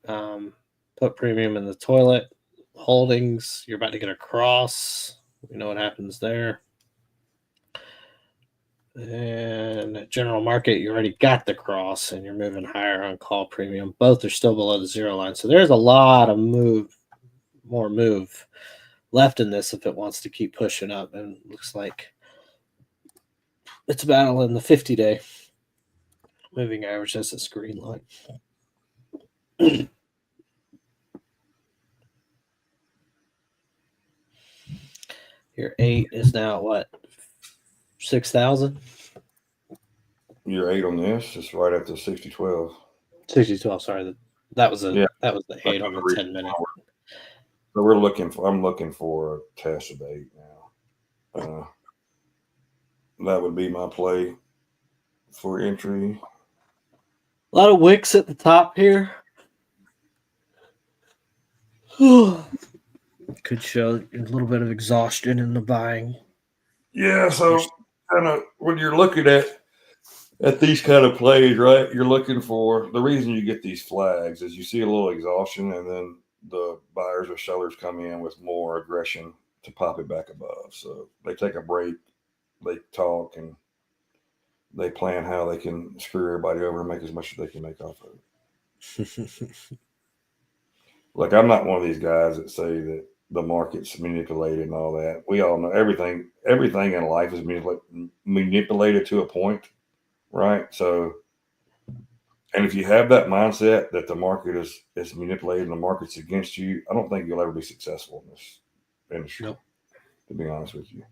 Put premium in the toilet. Holdings, you're about to get a cross. We know what happens there. And general market, you already got the cross and you're moving higher on call premium. Both are still below the 0 line. So there's a lot of more move left in this if it wants to keep pushing up. And it looks like it's battling the 50-day moving average. That's a green line. Your 8 is now what? 6,000? Your 8 on this is right after 60.12. 60.12, sorry. That was the 8 on the 10-minute. So I'm looking for a test of 8 now. That would be my play. for entry. A lot of wicks at the top here. Could show a little bit of exhaustion in the buying. Yeah, so kind of when you're looking at these kind of plays, right? You're looking for the reason you get these flags is you see a little exhaustion, and then the buyers or sellers come in with more aggression to pop it back above. So they take a break, they talk, and they plan how they can screw everybody over and make as much as they can make off of it. Like, I'm not one of these guys that say that the market's manipulated and all that. We all know everything in life is manipulated to a point, right? So, and if you have that mindset that the market is manipulated and the market's against you, I don't think you'll ever be successful in this industry. Nope. To be honest with you,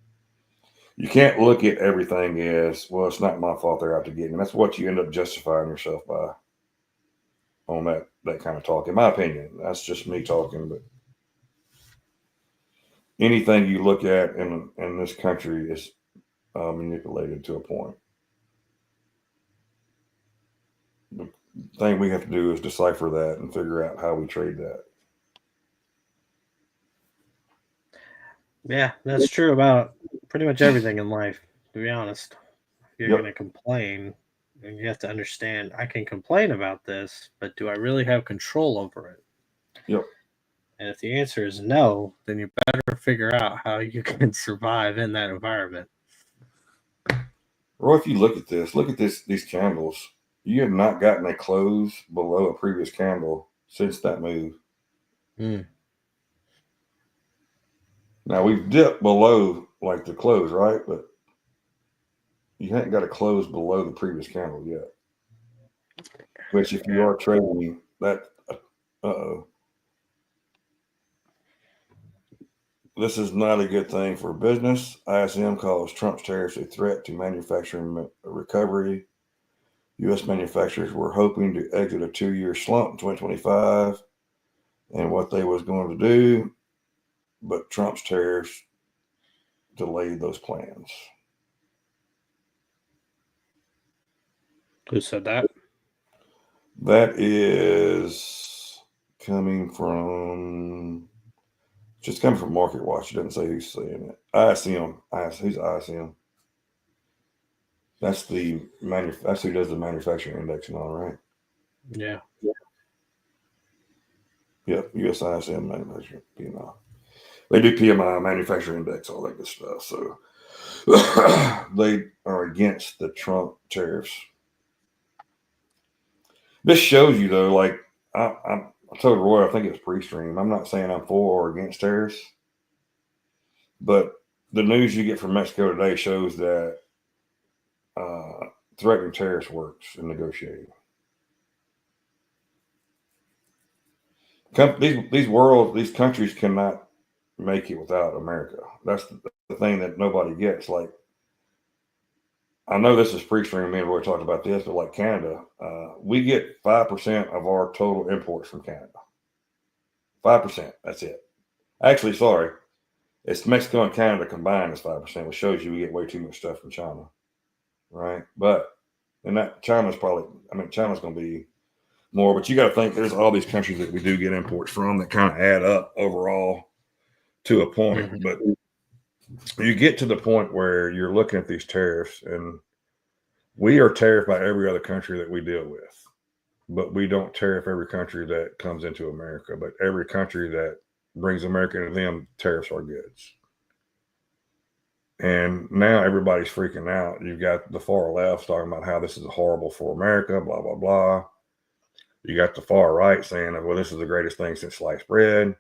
you can't look at everything as, well, it's not my fault they're out to get me. That's what you end up justifying yourself by on that kind of talk. In my opinion, that's just me talking, but anything you look at in this country is manipulated to a point. The thing we have to do is decipher that and figure out how we trade that. Yeah, that's true about pretty much everything in life, to be honest. If you're Yep. going to complain, and you have to understand, I can complain about this, but do I really have control over it? Yep. And if the answer is no, then you better figure out how you can survive in that environment. Or if you look at these candles, you have not gotten a close below a previous candle since that move. Now we've dipped below like the close, right? But you haven't got a close below the previous candle yet. Which, if you are trading that, this is not a good thing for business. ISM calls Trump's tariffs a threat to manufacturing recovery. U.S. manufacturers were hoping to exit a 2-year slump in 2025 and what they was going to do, but Trump's tariffs delayed those plans. Who said that? That is coming from Market Watch. It doesn't say who's saying it. ISM. Who's ISM? That's that's who does the manufacturing index and all, right? Yeah. Yep, US ISM manufacturing PMI. They do PMI, manufacturing index, all that good stuff. So they are against the Trump tariffs. This shows you, though, like I told Roy, I think it was pre-stream. I'm not saying I'm for or against tariffs, but the news you get from Mexico today shows that threatening tariffs works in negotiating. These countries cannot make it without America. That's the thing that nobody gets. Like, I know this is pre-stream. Me and Roy talked about this, but like Canada, we get 5% of our total imports from Canada. 5%. That's it. Actually, sorry, it's Mexico and Canada combined is 5%, which shows you we get way too much stuff from China, right? But China's going to be more. But you got to think there's all these countries that we do get imports from that kind of add up overall to a point. Mm-hmm. But you get to the point where you're looking at these tariffs, and we are tariffed by every other country that we deal with, but we don't tariff every country that comes into America. But every country that brings America into them tariffs our goods. And now everybody's freaking out. You've got the far left talking about how this is horrible for America, blah, blah, blah. You got the far right saying, well, this is the greatest thing since sliced bread.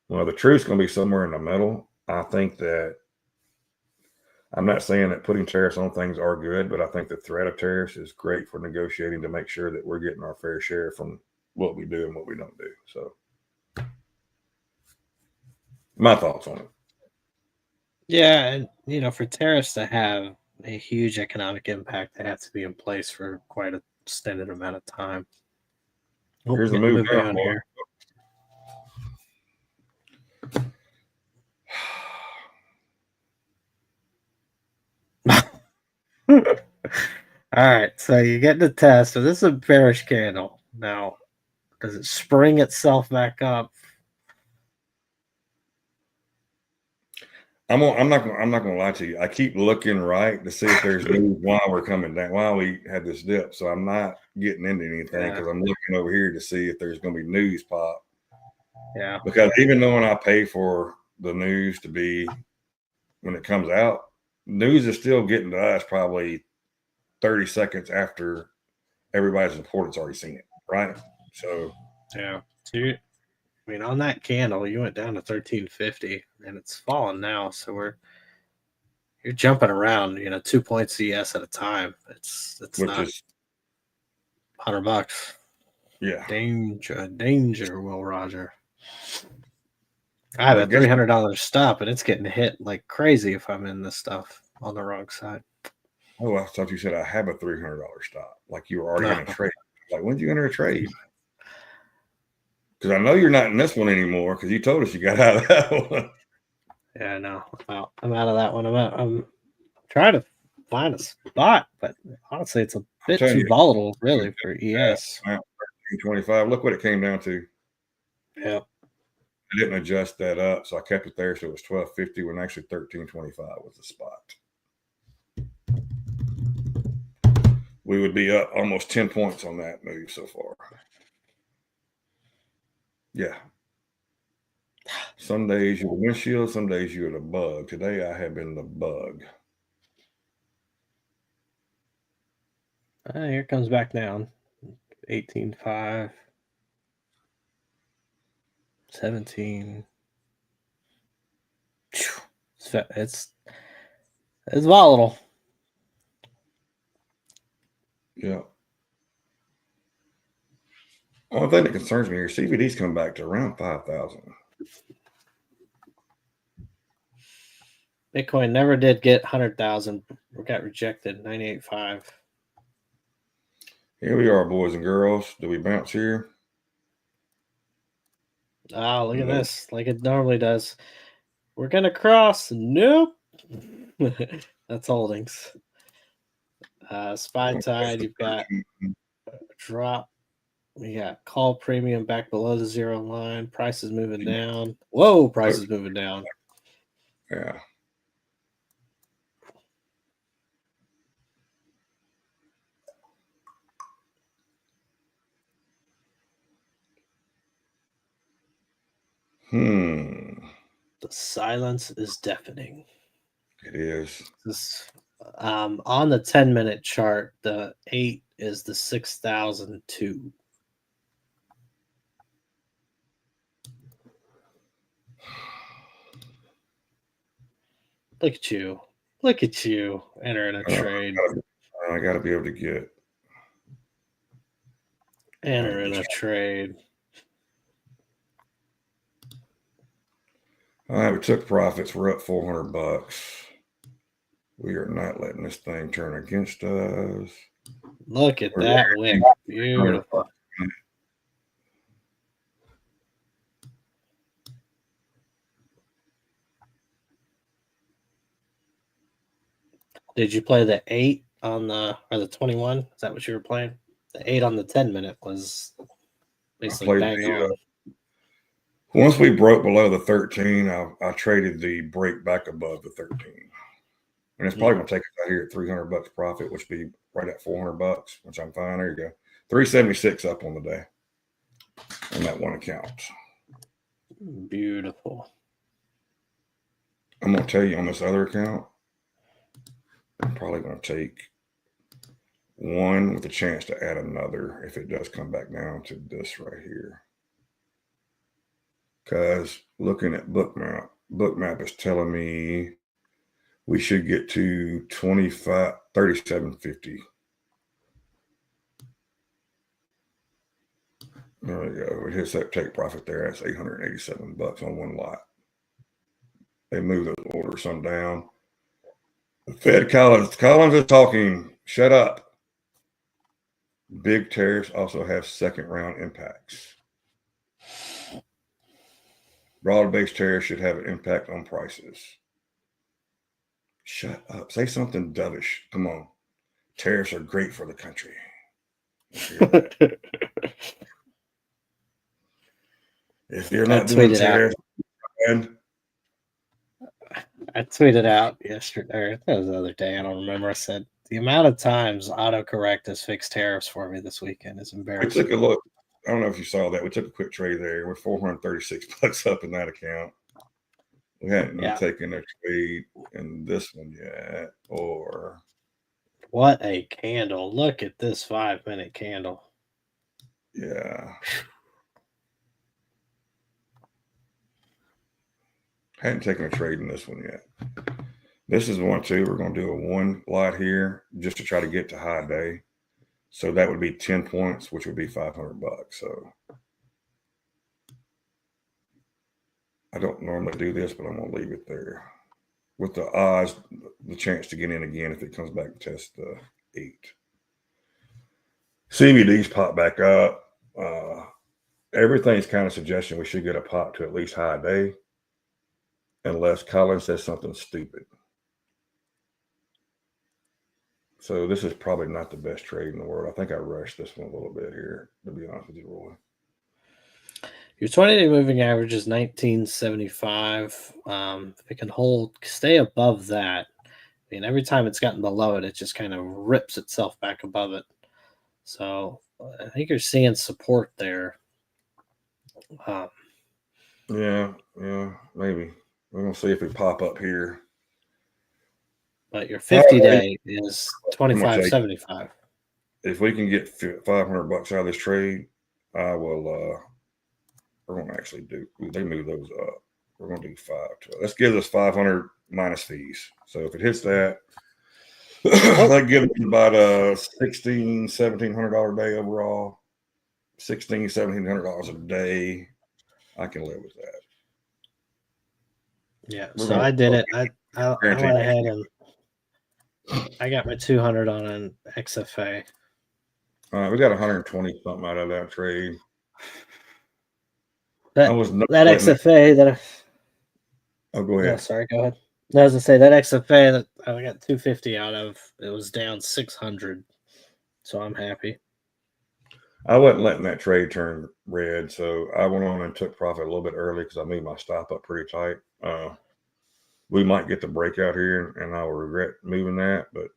Well, the truth's going to be somewhere in the middle. I think that I'm not saying that putting tariffs on things are good, but I think the threat of tariffs is great for negotiating to make sure that we're getting our fair share from what we do and what we don't do. So my thoughts on it. Yeah, and for tariffs to have a huge economic impact, they have to be in place for quite an extended amount of time. Here's the move down here. All right, so you get the test. So this is a bearish candle. Now, does it spring itself back up? I'm not gonna lie to you. I keep looking right to see if there's news while we're coming down, while we had this dip. So I'm not getting into anything because I'm looking over here to see if there's gonna be news pop. Yeah. Because even though when I pay for the news to be when it comes out, news is still getting to us probably 30 seconds after everybody's report's already seen it, right? So yeah. So I mean, on that candle, you went down to 1350, and it's fallen now. So you're jumping around, 2 points CS at a time. It's which not is $100. yeah. Danger, Will Roger. I have I a guess $300 stop, and it's getting hit like crazy if I'm in this stuff on the wrong side. oh, I thought you said I have a $300 stop. Like you were already in a No. trade. Like when did you enter a trade? Because I know you're not in this one anymore because you told us you got out of that one. Yeah, no, I'm out of that one. I'm trying to find a spot, but honestly, it's a bit telling too you, volatile, really, for ES. 1325. Look what it came down to. Yeah. I didn't adjust that up, so I kept it there. So it was 1250 when actually 1325 was the spot. We would be up almost 10 points on that move so far. Yeah. Some days you're the windshield, some days you're the bug. Today I have been the bug. Here it comes back down. 18.5. 17. It's volatile. Yeah. Only thing that concerns me here, CVD's come back to around 5,000. Bitcoin never did get 100,000. Got rejected. 98.5. Here we are, boys and girls. Do we bounce here? Oh, look at this. Like it normally does. We're going to cross. Nope. That's holdings. Spy tide, you've got a drop. We got call premium back below the zero line. Price is moving down. Whoa, price is moving down. Yeah. The silence is deafening. It is. This on the 10-minute chart, the 8 is the 6,002. Look at you. Look at you entering a trade. I got to be able to get. Entering a trade. All right, we took profits. We're up $400. We are not letting this thing turn against us. Look at that wick. Beautiful. Did you play the 8 on the 21? Is that what you were playing? The 8 on the 10-minute was basically bang on. Once we broke below the 13, I traded the break back above the 13. And it's probably going to take us out here at $300 profit, which would be right at $400, which I'm fine. There you go. 376 up on the day on that one account. Beautiful. I'm going to tell you on this other account, I'm probably going to take one with a chance to add another if it does come back down to this right here. Because looking at Bookmap is telling me we should get to 37.50. There we go. It hits that take profit there. That's $887 on one lot. They move those orders some down. The Fed Collins is talking. Shut up. Big tariffs also have second round impacts. Broad-based tariffs should have an impact on prices. Shut up. Say something dovish. Come on. Tariffs are great for the country. Hear that. If you're not doing tariffs, I tweeted out yesterday, or that was the other day. I don't remember. I said the amount of times autocorrect has fixed tariffs for me this weekend is embarrassing. We took a look. I don't know if you saw that. We took a quick trade there. We're $436 up in that account. We hadn't taken a trade in this one yet. Or what a candle! Look at this 5-minute candle. Yeah. Hadn't taken a trade in this one yet. This is one too. We're going to do a one lot here just to try to get to high day. So that would be 10 points, which would be $500. So I don't normally do this, but I'm going to leave it there with the odds, the chance to get in again if it comes back and test the 8. CBD's pop back up. Everything's kind of suggesting we should get a pop to at least high day, unless Colin says something stupid. So this is probably not the best trade in the world. I think I rushed this one a little bit here, to be honest with you, Roy. Your 20-day moving average is 1975. If it can stay above that, I mean, every time it's gotten below it, it just kind of rips itself back above it. So I think you're seeing support there. Yeah, maybe. We're going to see if we pop up here. But your 50-day is 25.75. If we can get $500 out of this trade, I will. We're going to actually do. They move those up. We're going to do 5. That gives us 500 minus fees. So if it hits that, that gives us about a $1,700 day overall. $1,700 a day. I can live with that. Yeah. So I did it. I went ahead and I got my 200 on an XFA. All right, we got 120 something out of that trade. That XFA that. Oh, go ahead. No, sorry, go ahead. I was gonna say that XFA that I got 250 out of. It was down 600, so I'm happy. I wasn't letting that trade turn red, so I went on and took profit a little bit early because I made my stop up pretty tight. We might get the breakout here, and I will regret moving that, but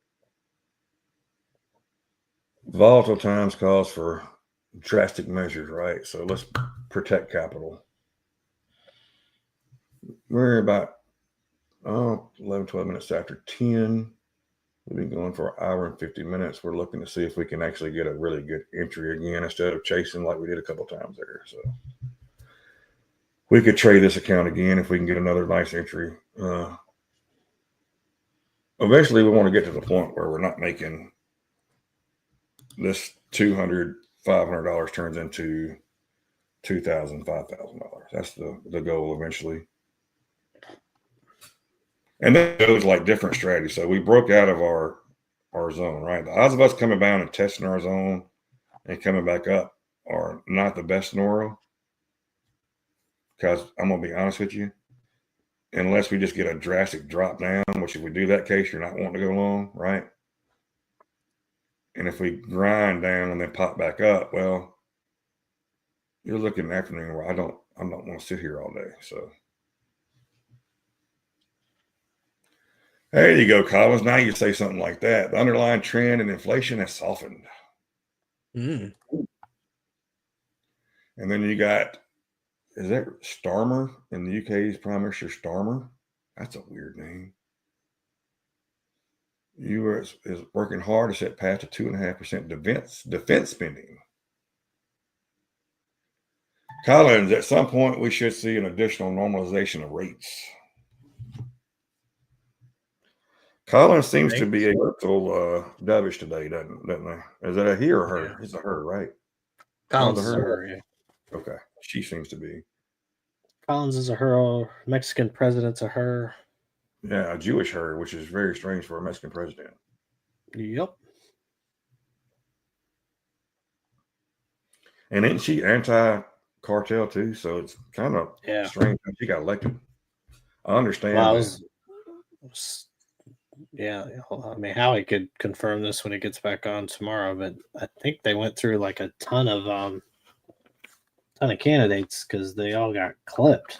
volatile times calls for drastic measures, right? So let's protect capital. We're about 11, 12 minutes after 10. We've been going for an hour and 50 minutes. We're looking to see if we can actually get a really good entry again instead of chasing like we did a couple times there. So we could trade this account again if we can get another nice entry. Eventually, we want to get to the point where we're not making this $200, $500 turns into $2,000, $5,000. That's the goal eventually. And then it was like different strategies. So we broke out of our zone, right? The odds of us coming down and testing our zone and coming back up are not the best in the world. Because I'm going to be honest with you, unless we just get a drastic drop down, which if we do that case, you're not wanting to go long, right? And if we grind down and then pop back up, well, you're looking at an afternoon where I don't want to sit here all day. So there you go, Collins. Now you say something like that. The underlying trend in inflation has softened. Mm. And then you got, is that Starmer in the UK's Prime Minister Starmer? That's a weird name. U.S. is working hard to set path to 2.5% defense spending. Collins, at some point we should see an additional normalization of rates. Collins seems to be a little dovish today, doesn't they? Is that a he or her? Yeah. It's a her, right? Collins is a her, yeah. Okay. She seems to be. Collins is a her. Mexican president's a her. Yeah, a Jewish her, which is very strange for a Mexican president. Yep. And isn't she anti-cartel too? So it's kind of strange that she got elected. I understand. Well, Yeah, I mean, Howie could confirm this when he gets back on tomorrow, but I think they went through like a ton of candidates because they all got clipped.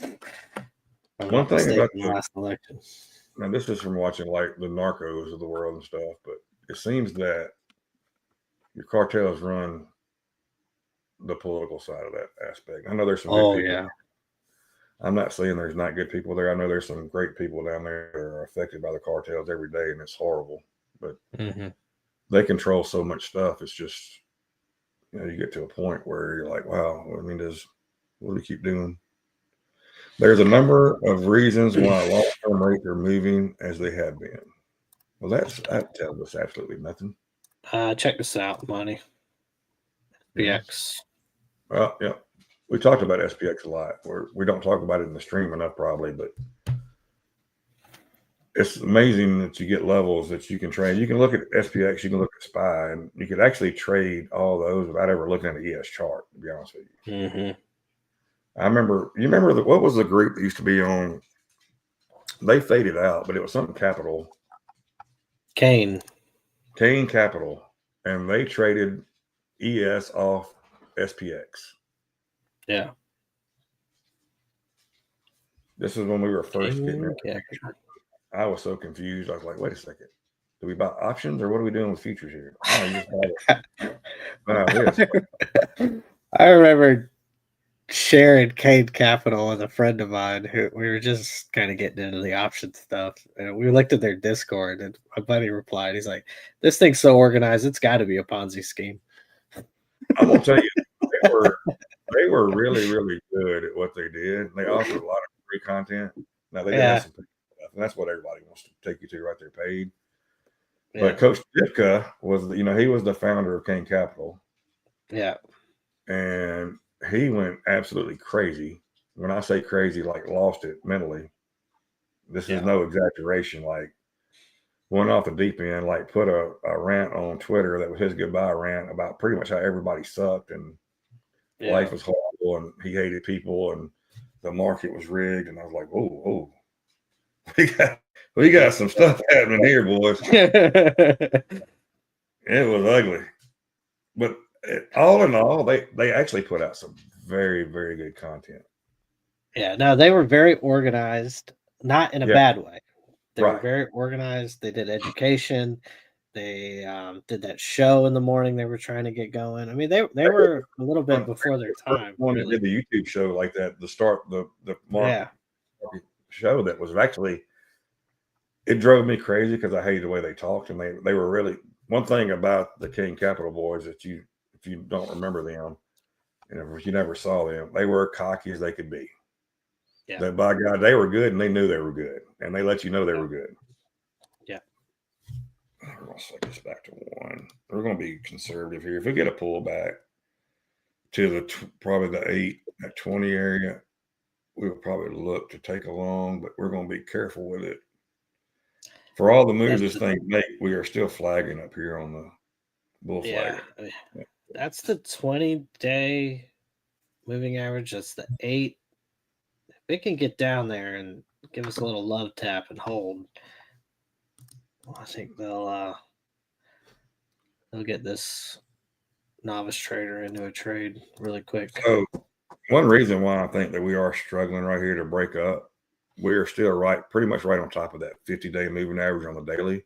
If I'm One not thing mistaken, about in the last election. now this is from watching like the narcos of the world and stuff, but it seems that your cartels run the political side of that aspect. I know there's some good Oh people. yeah, I'm not saying there's not good people there. I know there's some great people down there that are affected by the cartels every day, and it's horrible. But they control so much stuff. It's just, you get to a point where you're like, wow, I mean, what do we keep doing? There's a number of reasons why long-term rates are moving as they have been. Well, that tells us absolutely nothing. check this out, money. SPX. Well, yeah, we talked about SPX a lot. We don't talk about it in the stream enough, probably, but it's amazing that you get levels that you can trade. You can look at SPX, you can look at SPY, and you could actually trade all those without ever looking at the ES chart, to be honest with you. You remember what was the group that used to be on? They faded out, but it was something Capital. Kane Capital, and they traded ES off SPX. Yeah. This is when we were first getting Kane there. I was so confused. I was like, wait a second. Do we buy options or what are we doing with futures here? No, you just buy this. I remember sharing Kane Capital with a friend of mine who we were just kind of getting into the option stuff. And we looked at their Discord and my buddy replied, he's like, this thing's so organized, it's got to be a Ponzi scheme. I'm going to tell you, they were really, really good at what they did. They offered a lot of free content. Now, they did have some stuff, and that's what everybody wants to take you to right there paid. Yeah. But Coach Ditka was, he was the founder of Kane Capital. Yeah. And he went absolutely crazy. When I say crazy, like lost it mentally. This is no exaggeration. Like went off the deep end, like put a rant on Twitter that was his goodbye rant about pretty much how everybody sucked and life was horrible and he hated people and the market was rigged. And I was like, oh, we got some stuff happening here, boys. It was ugly. But all in all, they actually put out some very, very good content. Yeah, no, they were very organized, not in a bad way. They were very organized. They did education. They did that show in the morning they were trying to get going. I mean, they were a little bit before their time. One that did the YouTube show like that, the market show that was actually, it drove me crazy because I hated the way they talked. And they were really, one thing about the King Capital boys that if you don't remember them, and if you never saw them, they were cocky as they could be. Yeah. That by God, they were good and they knew they were good. And they let you know they were good. Yeah. We're going to set this back to 1. We're going to be conservative here. If we get a pullback to probably the 8 at 20 area, we'll probably look to take a long, but we're going to be careful with it. For all the moves this thing make, we are still flagging up here on the bull flag. Yeah. That's the 20-day moving average. That's the 8. If it can get down there and give us a little love tap and hold, I think they'll get this novice trader into a trade really quick. So one reason why I think that we are struggling right here to break up, we are still pretty much right on top of that 50-day moving average on the daily.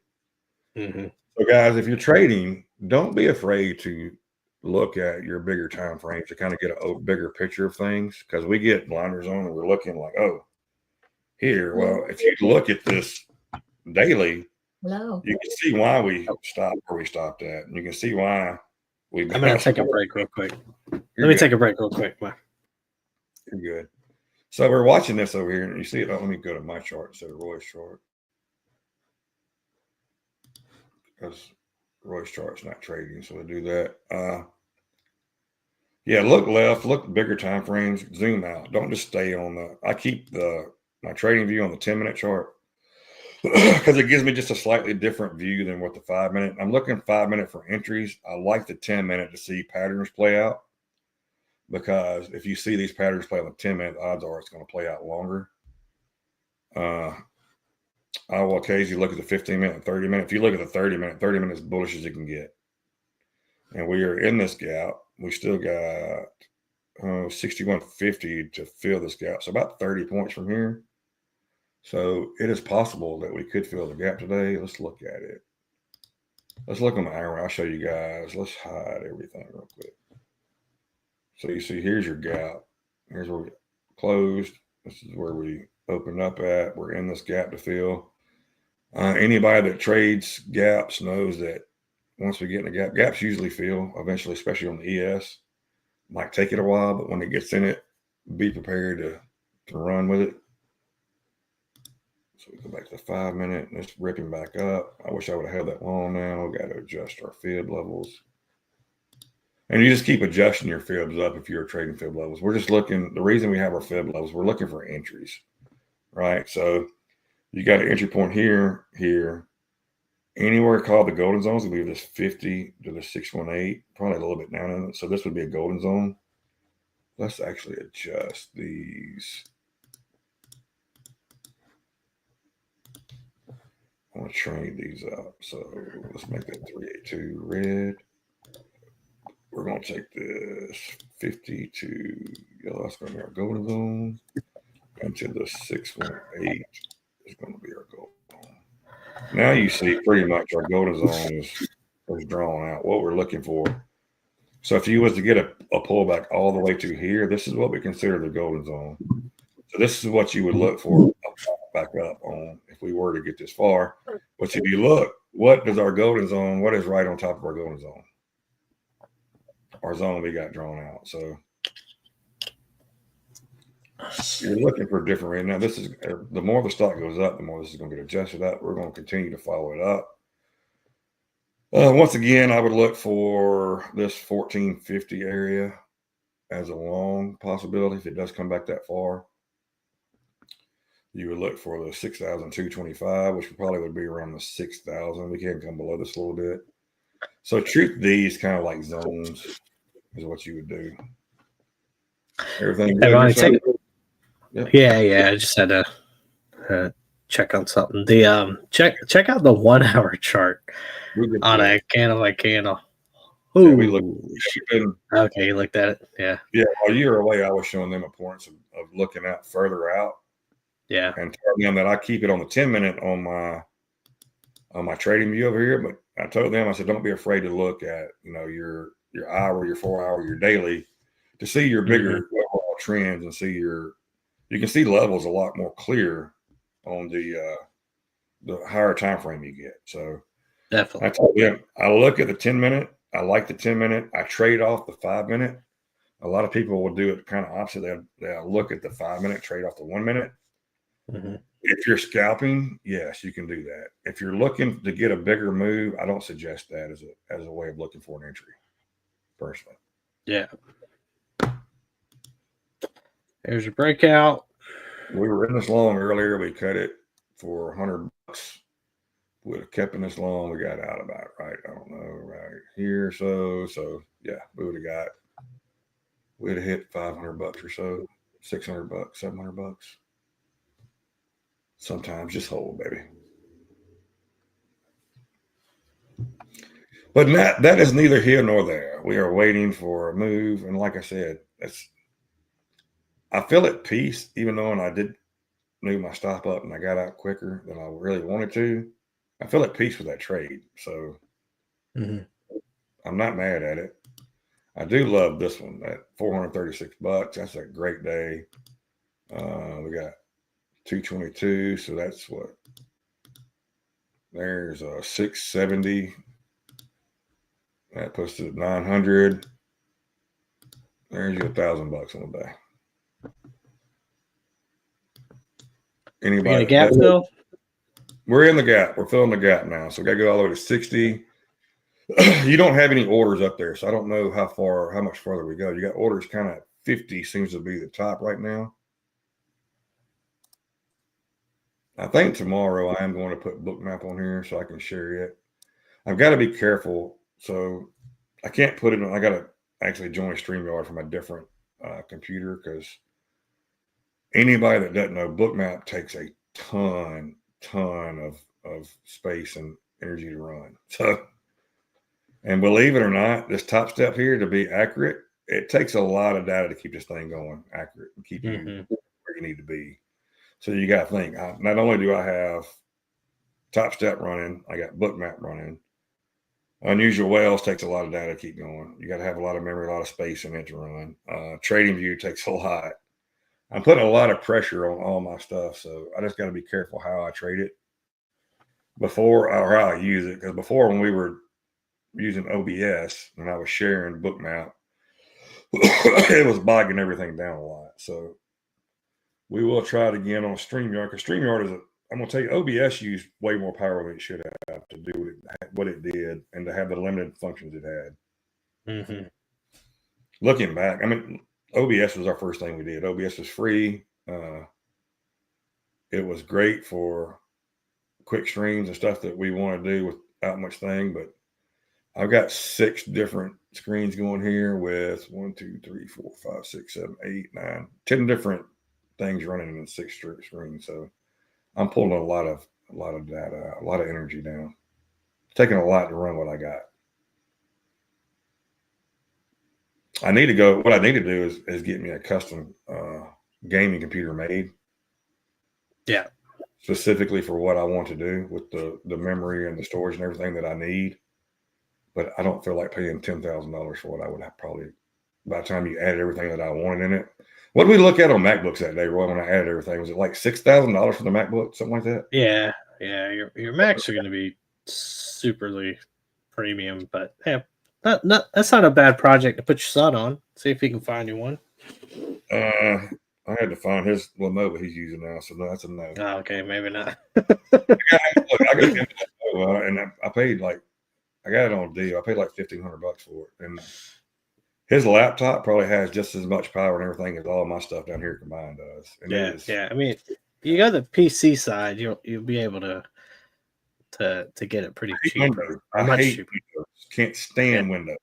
So guys, if you're trading, don't be afraid to look at your bigger time frames to kind of get a bigger picture of things, because we get blinders on and we're looking like, oh, here. Well, if you look at this daily, you can see why we stopped where we stopped at, and you can see why we. I'm gonna take a break real quick. Let me take a break real quick. You're good. So we're watching this over here, and you see it. Let me go to my chart instead of Roy's chart, because Roy's chart's not trading, so we'll do that. Yeah, look left, look bigger time frames, zoom out. Don't just stay on I keep my trading view on the 10-minute chart because it gives me just a slightly different view than what the 5-minute. I'm looking 5-minute for entries. I like the 10-minute to see patterns play out, because if you see these patterns play on the 10-minute, the odds are it's going to play out longer. I will occasionally look at the 15-minute, 30-minute. If you look at the 30-minute, 30 minutes bullish as you can get. And we are in this gap. We still got 61.50 to fill this gap. So about 30 points from here. So it is possible that we could fill the gap today. Let's look at it. Let's look on the hour. I'll show you guys. Let's hide everything real quick. So you see, here's your gap. Here's where we closed. This is where we opened up at. We're in this gap to fill. Anybody that trades gaps knows that once we get in the gap, gaps usually fill eventually, especially on the ES. Might take it a while, but when it gets in it, be prepared to run with it. So we go back to the 5-minute, and it's ripping back up. I wish I would have had that long now. We've got to adjust our fib levels. And you just keep adjusting your fibs up if you're trading fib levels. We're just looking, the reason we have our fib levels, we're looking for entries, right? So you got an entry point here, anywhere called the golden zones. I believe this 50 to the 618, probably a little bit down in it. So this would be a golden zone. Let's actually adjust these. I want to trade these up. So let's make that 382 red. We're going to take this 50 to yellow. That's going to be our golden zone. Into the 618 is going to be our golden zone. Now you see pretty much our golden zone is drawn out. What we're looking for. So if you was to get a pullback all the way to here, this is what we consider the golden zone. So this is what you would look for back up on if we were to get this far. But if you look, what does our golden zone, what is right on top of our golden zone? Our zone we got drawn out. So you're looking for a different rate. Now this is, the more the stock goes up, the more this is going to get adjusted up. We're going to continue to follow it up. Once again, I would look for this 1450 area as a long possibility. If it does come back that far, you would look for the 6,225, which probably would be around the 6,000. We can come below this a little bit. So treat these kind of like zones is what you would do. Everything good? Yep. Yeah. I just had to check on something. The check out the 1 hour chart on a candle by candle. Yeah, we looked. Okay, you looked at it. Yeah. Yeah. While you were away, I was showing them importance of looking out further out. Yeah. And telling them that I keep it on the 10-minute on my trading view over here. But I told them, I said, don't be afraid to look at, your hour, your 4 hour, your daily to see your bigger overall trends and see you can see levels a lot more clear on the higher time frame you get. So definitely. I told them, I look at the 10-minute. I like the 10-minute. I trade off the 5-minute. A lot of people will do it kind of opposite. They'll look at the 5-minute, trade off the 1 minute. Mm-hmm. If you're scalping, yes, you can do that. If you're looking to get a bigger move, I don't suggest that as a way of looking for an entry, personally. Yeah. There's your breakout. We were in this long earlier. We cut it for $100. Would have kept in this long. We got out about right. I don't know, right here. So yeah, we'd have hit $500 or so, $600, $700. Sometimes just hold, baby. But that is neither here nor there. We are waiting for a move. And like I said, I feel at peace, even though I did move my stop up and I got out quicker than I really wanted to. I feel at peace with that trade. So I'm not mad at it. I do love this one at $436. That's a great day. We got 222. So that's what? There's a 670. That puts it at 900. There's you $1,000 on the day. Anybody? In the gap fill? We're in the gap. We're filling the gap now. So we got to go all the way to 60. You don't have any orders up there, so I don't know how much further we go. You got orders kind of 50 seems to be the top right now. I think tomorrow I am going to put Bookmap on here so I can share it. I've got to be careful. So I can't put it on. I got to actually join StreamYard from a different computer because anybody that doesn't know, Bookmap takes a ton ton of space and energy to run. So, and believe it or not, this top step here to be accurate, it takes a lot of data to keep this thing going accurate and keep you where you need to be. So you got to think, not only do I have top step running, I got bookmap running. Unusual Whales takes a lot of data to keep going. You got to have a lot of memory, a lot of space in it to run. Trading View takes a lot. I'm putting a lot of pressure on all my stuff, so I just got to be careful how I trade it before or how I use it. Because before, when we were using OBS and I was sharing bookmap, it was bogging everything down a lot. So we will try it again on StreamYard, because StreamYard is I'm going to tell you, OBS used way more power than it should have to do what it did and to have the limited functions it had. Looking back, I mean, OBS was our first thing we did. OBS was free. It was great for quick streams and stuff that we want to do without much thing. But I've got 6 different screens going here with 1, 2, 3, 4, 5, 6, 7, 8, 9, 10 different things running in 6 screens. So I'm pulling a lot of data, a lot of energy down. It's taking a lot to run what I got. What I need to do is get me a custom gaming computer made. Yeah. Specifically for what I want to do with the memory and the storage and everything that I need. But I don't feel like paying $10,000 for what I would have probably by the time you added everything that I wanted in it. What did we look at on MacBooks that day, Roy, when I added everything? Was it like $6,000 for the MacBook, something like that? Yeah. Your Macs are going to be superly premium, but yeah, that's not a bad project to put your son on. See if he can find you one. I had to find his Lenovo he's using now, so no, that's a no. Oh, okay, maybe not. I got him and I paid I got it on a deal. I paid like $1,500 for it, and his laptop probably has just as much power and everything as all my stuff down here combined does. And yeah. I mean, you got the PC side, you'll be able to get it pretty cheap. I hate Windows. Can't stand Windows.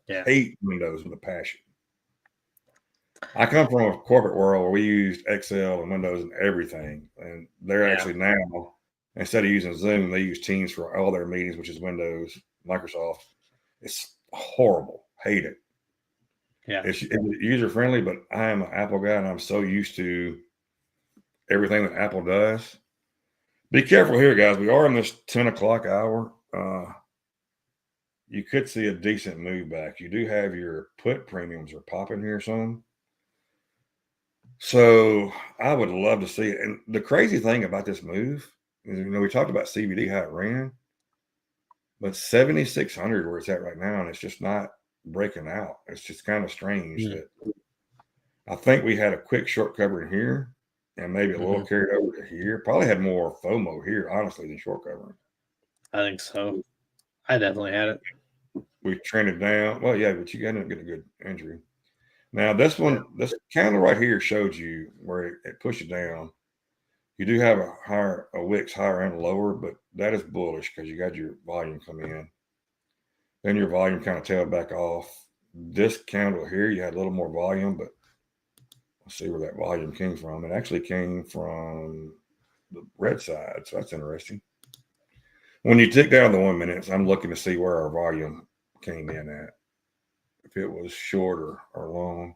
Yeah, hate Windows with a passion. I come from a corporate world where we used Excel and Windows and everything, and they're actually now, instead of using Zoom, they use Teams for all their meetings, which is Windows, Microsoft. It's horrible. Hate it. Yeah, it's user friendly, but I am an Apple guy, and I'm so used to everything that Apple does. Be careful here, guys. We are in this 10 o'clock hour. You could see a decent move back. You do have your put premiums are popping here some. So I would love to see it. And the crazy thing about this move is, we talked about CBD, how it ran, but 7,600 where it's at right now, and it's just not breaking out. It's just kind of strange that I think we had a quick short cover in here and maybe a little carried over to here. Probably had more FOMO here, honestly, than short covering. I think so. I definitely had it. We trended down. Well, yeah, but you ended up getting a good entry. Now, this candle right here shows you where it pushes down. You do have a wicks higher and lower, but that is bullish because you got your volume come in. Then your volume kind of tailed back off. This candle here, you had a little more volume, but let's see where that volume came from. It actually came from the red side, so that's interesting. When you tick down the 1 minute, I'm looking to see where our volume came in at. If it was short or long.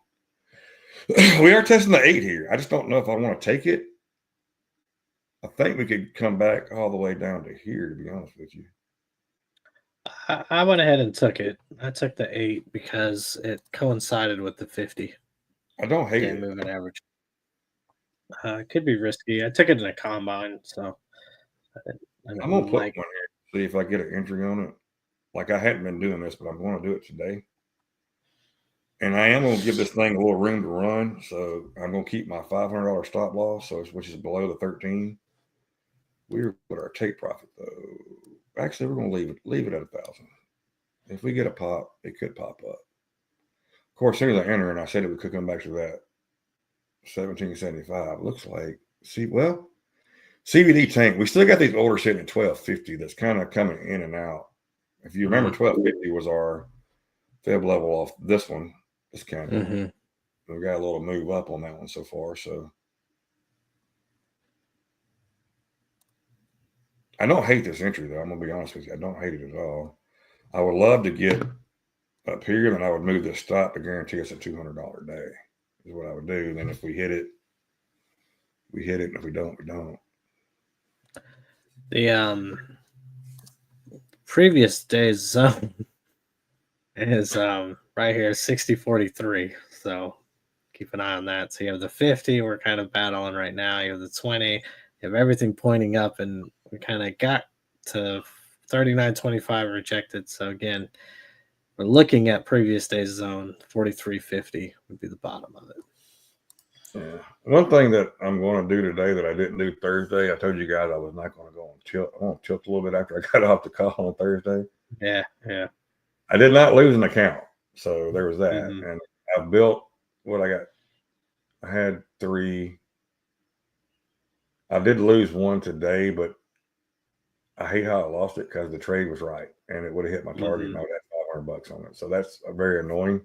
We are testing the 8 here. I just don't know if I want to take it. I think we could come back all the way down to here, to be honest with you. I went ahead and took it. I took the 8 because it coincided with the 50. I don't hate it. Moving average. It could be risky. I took it in a combine, so I'm gonna put one here, see if I get an entry on it. Like, I hadn't been doing this, but I'm going to do it today. And I am going to give this thing a little room to run, so I'm going to keep my $500 stop loss, which is below the 13. We're with our take profit though. Actually, we're going to leave it at 1,000. If we get a pop, it could pop up. Of course, as soon as I enter, and I said we could come back to that 1775. Looks like CBD tank. We still got these orders sitting at 1250. That's kind of coming in and out. If you remember, 1250 was our Fib level off this one. This kind of we got a little move up on that one so far. So I don't hate this entry though. I'm gonna be honest with you. I don't hate it at all. I would love to get up here, then I would move this stop to guarantee us a $200 day. Is what I would do. Then if we hit it, we hit it, and if we don't, we don't. The previous day's zone is right here 60.43. So keep an eye on that. So you have the 50 we're kind of battling right now. You have the 20. You have everything pointing up, and we kind of got to 39.25 rejected. So again, we're looking at previous day's zone. 43.50 would be the bottom of it. Yeah. One thing that I'm going to do today that I didn't do Thursday, I told you guys I was not going to go on tilt. I want to tilt a little bit after I got off the call on Thursday. Yeah. I did not lose an account, so there was that. Mm-hmm. And I built what I got. I had 3. I did lose one today, but I hate how I lost it because the trade was right, and it would have hit my target, and I would have $500 on it. So that's very annoying.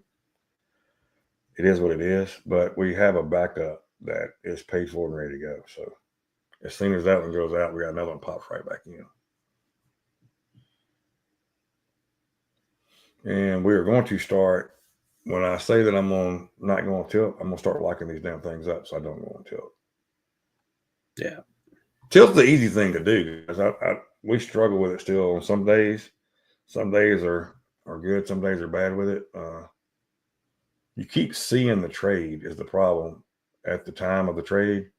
It is what it is, but we have a backup that is paid for and ready to go. So as soon as that one goes out, we got another one pops right back in. And we are going to start, when I say that I'm not going to tilt, I'm going to start locking these damn things up so I don't go on tilt. Yeah. Tilt's the easy thing to do because we struggle with it still on some days. Some days are good, some days are bad with it. You keep seeing the trade is the problem at the time of the trade.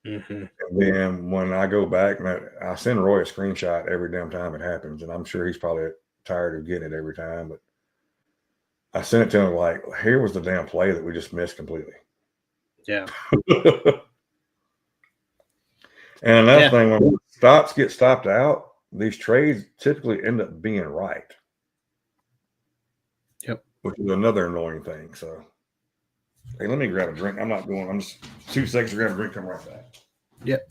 Mm-hmm. And then when I go back, and I send Roy a screenshot every damn time it happens, and I'm sure he's probably tired of getting it every time, but I sent it to him like, here was the damn play that we just missed completely. Yeah. And another thing, when stops get stopped out, these trades typically end up being right. Yep. Which is another annoying thing. So, hey, let me grab a drink. I'm just 2 seconds to grab a drink, come right back. Yep.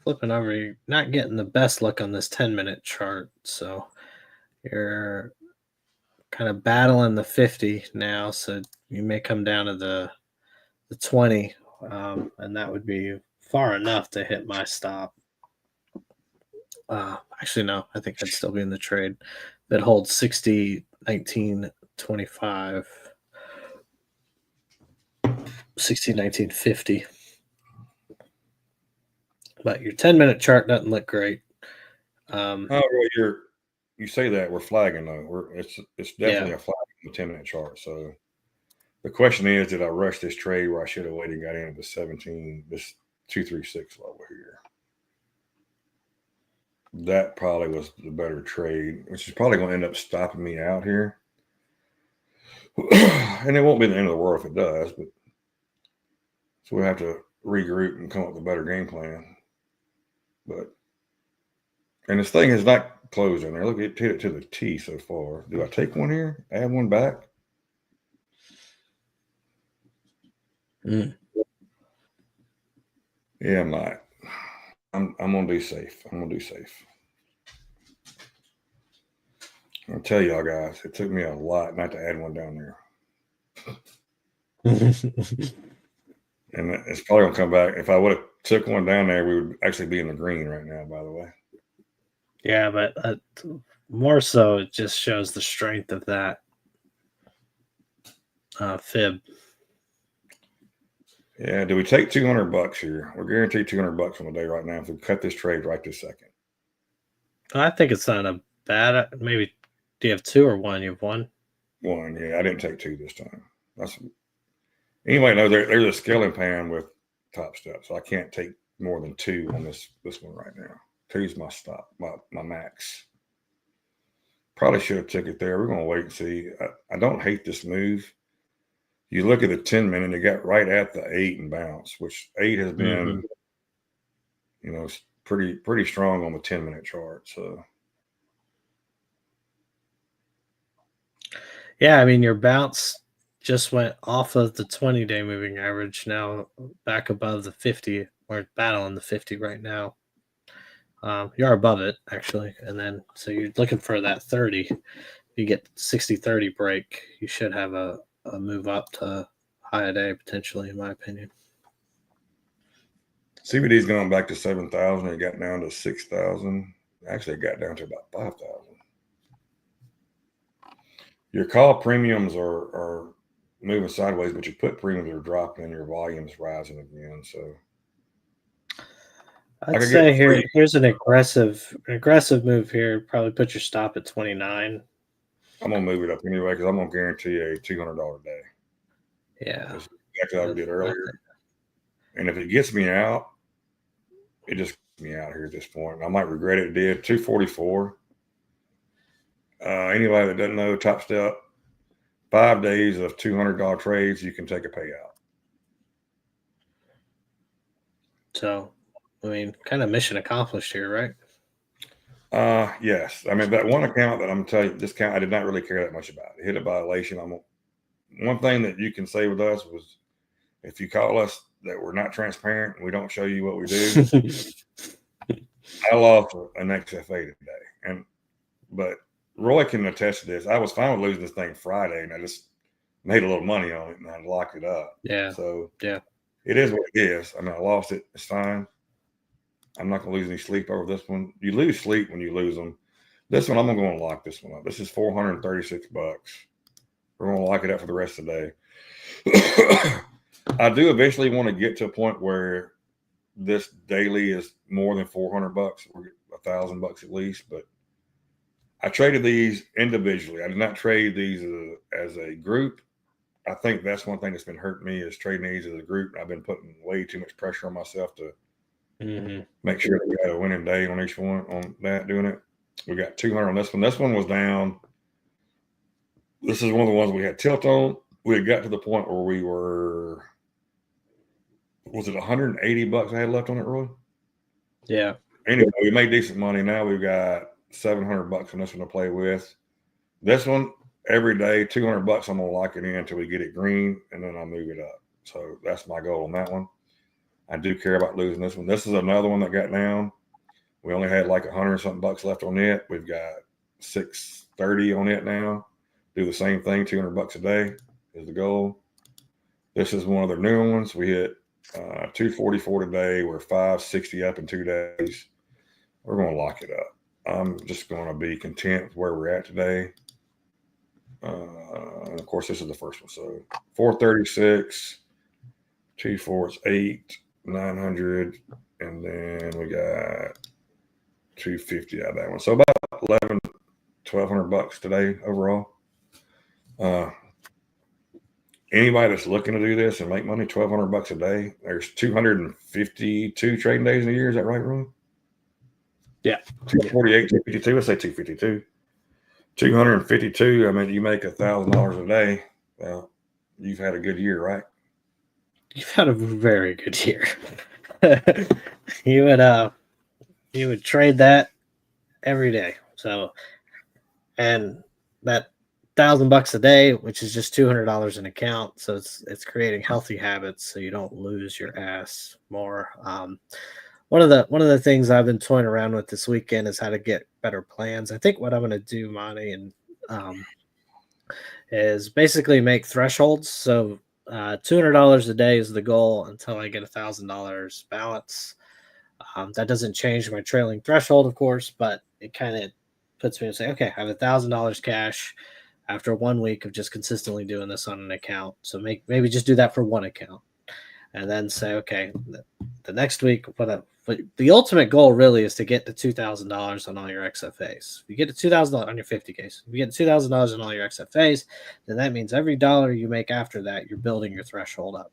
Flipping over, you're not getting the best look on this 10-minute chart. So you're kind of battling the 50 now. So you may come down to the 20, and that would be far enough to hit my stop. Actually, no, I think I'd still be in the trade. That holds 60, 19, 25, 60, 19, 50. But your 10-minute chart doesn't look great. Well, you say that we're flagging though. It's definitely a flag in the 10-minute chart. So the question is, did I rush this trade where I should have waited and got in at the 17, this 236 level here? That probably was the better trade, which is probably going to end up stopping me out here. And it won't be the end of the world if it does, but so we'll have to regroup and come up with a better game plan. And this thing is not closed in there. Look, it hit it to the T so far. Do I take one here? Add one back? Mm. Yeah, I might. I'm gonna be safe. I'm gonna do safe. I'll tell y'all guys, it took me a lot not to add one down there. And it's probably gonna come back. If I would have took one down there, we would actually be in the green right now, by the way. Yeah, but more so, it just shows the strength of that fib. Yeah, do we take $200 here? We're guaranteed $200 on the day right now if we cut this trade right this second. I think it's not a bad. Maybe do you have 2 or 1? You have 1. 1, yeah. I didn't take 2 this time. Anyway. No, there's a scaling pan with top step, so I can't take more than 2 on this one right now. 2's my stop, my max. Probably should have took it there. We're gonna wait and see. I don't hate this move. You look at the 10-minute, it got right at the 8 and bounce, which 8 has been, pretty strong on the 10-minute chart. So, yeah, I mean your bounce just went off of the 20-day moving average, now back above the 50. We're battling the 50 right now. You're above it actually, and then so you're looking for that 30. You get 60-30 break, you should have a move up to high a day potentially, in my opinion. CBD's going back to 7,000. It got down to 6,000. Actually, it got down to about 5,000. Your call premiums are moving sideways, but your put premiums are dropping and your volume's rising again. So I'd say here's an aggressive move here. Probably put your stop at 29. I'm gonna move it up anyway because I'm gonna guarantee a $200 day. Yeah, that's exactly what I did earlier. And if it gets me out, it just gets me out here at this point. I might regret it. It did 244. Anybody that doesn't know, Top Step, 5 days of $200 trades, you can take a payout. So, I mean, kind of mission accomplished here, right? Yes. I mean, that one account that I'm telling you, this account I did not really care that much about. It hit a violation. One thing that you can say with us was, if you call us that we're not transparent and we don't show you what we do, I lost an XFA today. But Roy can attest to this. I was fine with losing this thing Friday, and I just made a little money on it, and I locked it up. Yeah. So yeah, it is what it is. I mean, I lost it. It's fine. I'm not going to lose any sleep over this one. You lose sleep when you lose them. This one, I'm going to go and lock this one up. This is $436. We're going to lock it up for the rest of the day. I do eventually want to get to a point where this daily is more than $400 or $1,000 at least, but I traded these individually. I did not trade these as a group. I think that's one thing that's been hurting me is trading these as a group. I've been putting way too much pressure on myself to make sure that we had a winning day on each one on that doing it. We got 200 on this one. This one was down. This is one of the ones we had tilt on. We had got to the point where we were, was it $180 I had left on it, Roy? Yeah. Anyway, we made decent money. Now we've got $700 on this one to play with. This one, every day, $200. I'm going to lock it in until we get it green, and then I'll move it up. So that's my goal on that one. I do care about losing this one. This is another one that got down. We only had like $100-something left on it. We've got 630 on it now. Do the same thing, $200 a day is the goal. This is one of their newer ones. We hit 244 today. We're 560 up in 2 days. We're going to lock it up. I'm just going to be content with where we're at today. And of course, this is the first one. So 436, 24 is 8, 900, and then we got 250 out of that one. So about $1,200 today overall. Anybody that's looking to do this and make money, $1,200 a day. There's 252 trading days in a year. Is that right, Ron? Yeah. 248, 252. Let's say 252. 252. I mean, you make $1,000 a day. Well, you've had a good year, right? You've had a very good year. You would trade that every day. So, and that $1,000 a day, which is just $200 an account. So it's creating healthy habits so you don't lose your ass more. One of the things I've been toying around with this weekend is how to get better plans. I think what I'm going to do, Monty, and is basically make thresholds. So $200 a day is the goal until I get $1,000 balance. That doesn't change my trailing threshold, of course, but it kind of puts me to say, okay, I have $1,000 cash after 1 week of just consistently doing this on an account. So maybe just do that for one account, and then say, okay, the next week, but the ultimate goal really is to get to $2,000 on all your XFAs. If you get to $2,000 on your 50Ks, if you get to $2,000 on all your XFAs, then that means every dollar you make after that, you're building your threshold up.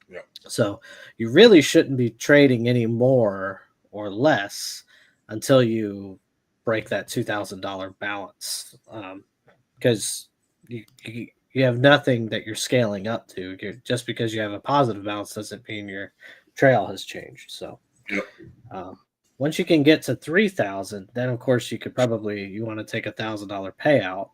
Yeah. So you really shouldn't be trading any more or less until you break that $2,000 balance, because you have nothing that you're scaling up to. Just because you have a positive balance doesn't mean your trail has changed. So once you can get to 3,000, then of course you want to take $1,000 payout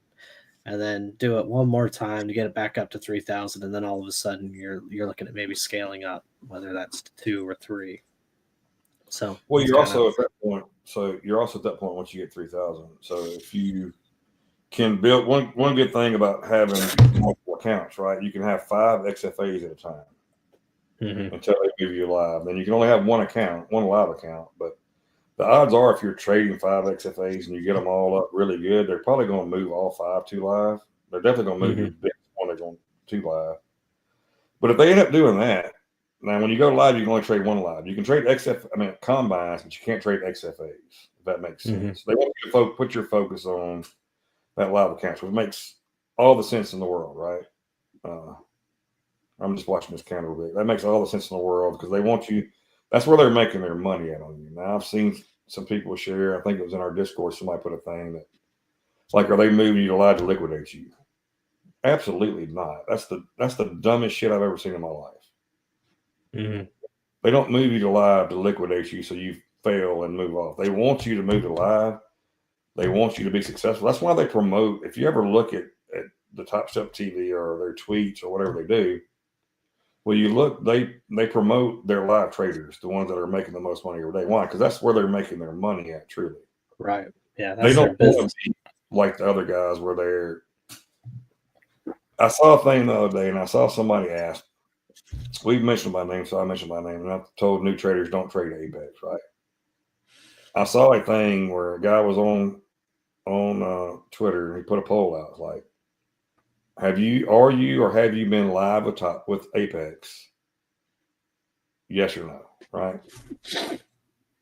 and then do it one more time to get it back up to 3,000, and then all of a sudden you're looking at maybe scaling up, whether that's 2 or 3. So you're also at that point. So you're also at that point once you get 3,000. So if you can build one good thing about having multiple accounts, right? You can have 5 XFAs at a time. until they move you live. Then you can only have one live account. But the odds are, if you're trading 5 XFAs and you get them all up really good, they're probably going to move all 5 to live. They're definitely going to move your big one. They're going to live. But if they end up doing that, now when you go live, you can only trade one live. You can trade combines, but you can't trade XFAs. If that makes sense. They want you to put your focus on that live account, which makes all the sense in the world, right? I'm just watching this candle bit. That makes all the sense in the world because they want you. That's where they're making their money at on you. Now I've seen some people share. I think it was in our Discord. Somebody put a thing that, like, are they moving you to live to liquidate you? Absolutely not. That's the dumbest shit I've ever seen in my life. They don't move you to live to liquidate you so you fail and move off. They want you to move to live. They want you to be successful. That's why they promote. If you ever look at the Top Step TV or their tweets or whatever they do, well, you look, they promote their live traders, the ones that are making the most money every day. Why? Because that's where they're making their money at, truly. Right. Yeah. They don't want to be like the other guys where they're. I saw a thing the other day, and I saw somebody ask. We've mentioned my name, so I mentioned my name, and I've told new traders don't trade Apex, right? I saw a thing where a guy was on Twitter, and he put a poll out like, have you been live with Apex? Yes or no, right?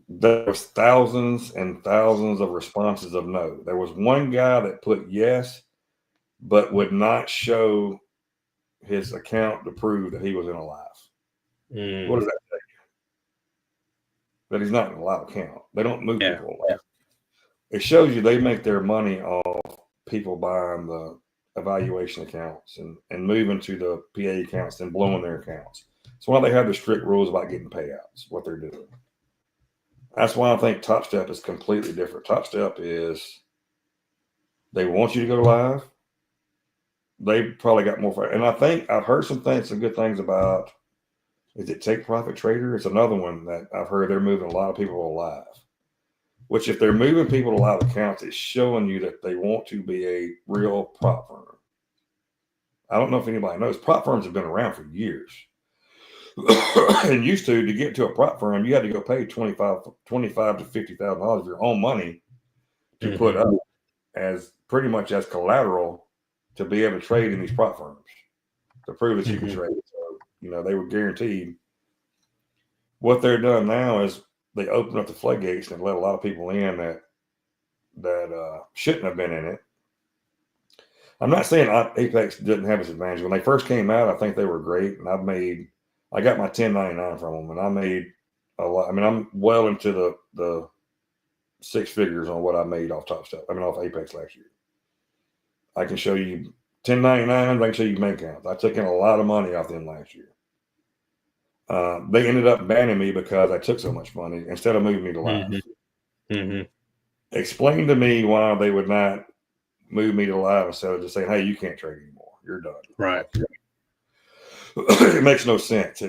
There was thousands and thousands of responses of no. There was one guy that put yes, but would not show his account to prove that he was in a live. What does that say? That he's not in a live account. They don't move people. Yeah. It shows you they make their money off people buying the evaluation accounts and moving to the PA accounts and blowing their accounts. That's why they have the strict rules about getting payouts, what they're doing. That's why I think Top Step is completely different. Top Step is they want you to go live. They probably got more. And I think I've heard some good things about, is it Take Profit Trader? It's another one that I've heard they're moving a lot of people to live. Which, if they're moving people to live accounts, it's showing you that they want to be a real prop firm. I don't know if anybody knows. Prop firms have been around for years. And used to get to a prop firm, you had to go pay $25,000 to $50,000 of your own money to put up as pretty much as collateral to be able to trade in these prop firms to prove that you can trade. So, they were guaranteed. What they're doing now is they open up the floodgates and let a lot of people in that shouldn't have been in it. I'm not saying Apex didn't have its advantage. When they first came out, I think they were great, and I got my 1099 from them, and I made a lot. I mean, I'm well into the 6 figures on what I made off off Apex last year. I can show you 1099s. I can show you main counts. I took in a lot of money off them last year. They ended up banning me because I took so much money instead of moving me to live. Explain to me why they would not move me to live instead of just saying, hey, you can't trade anymore. You're done. Right. It makes no sense.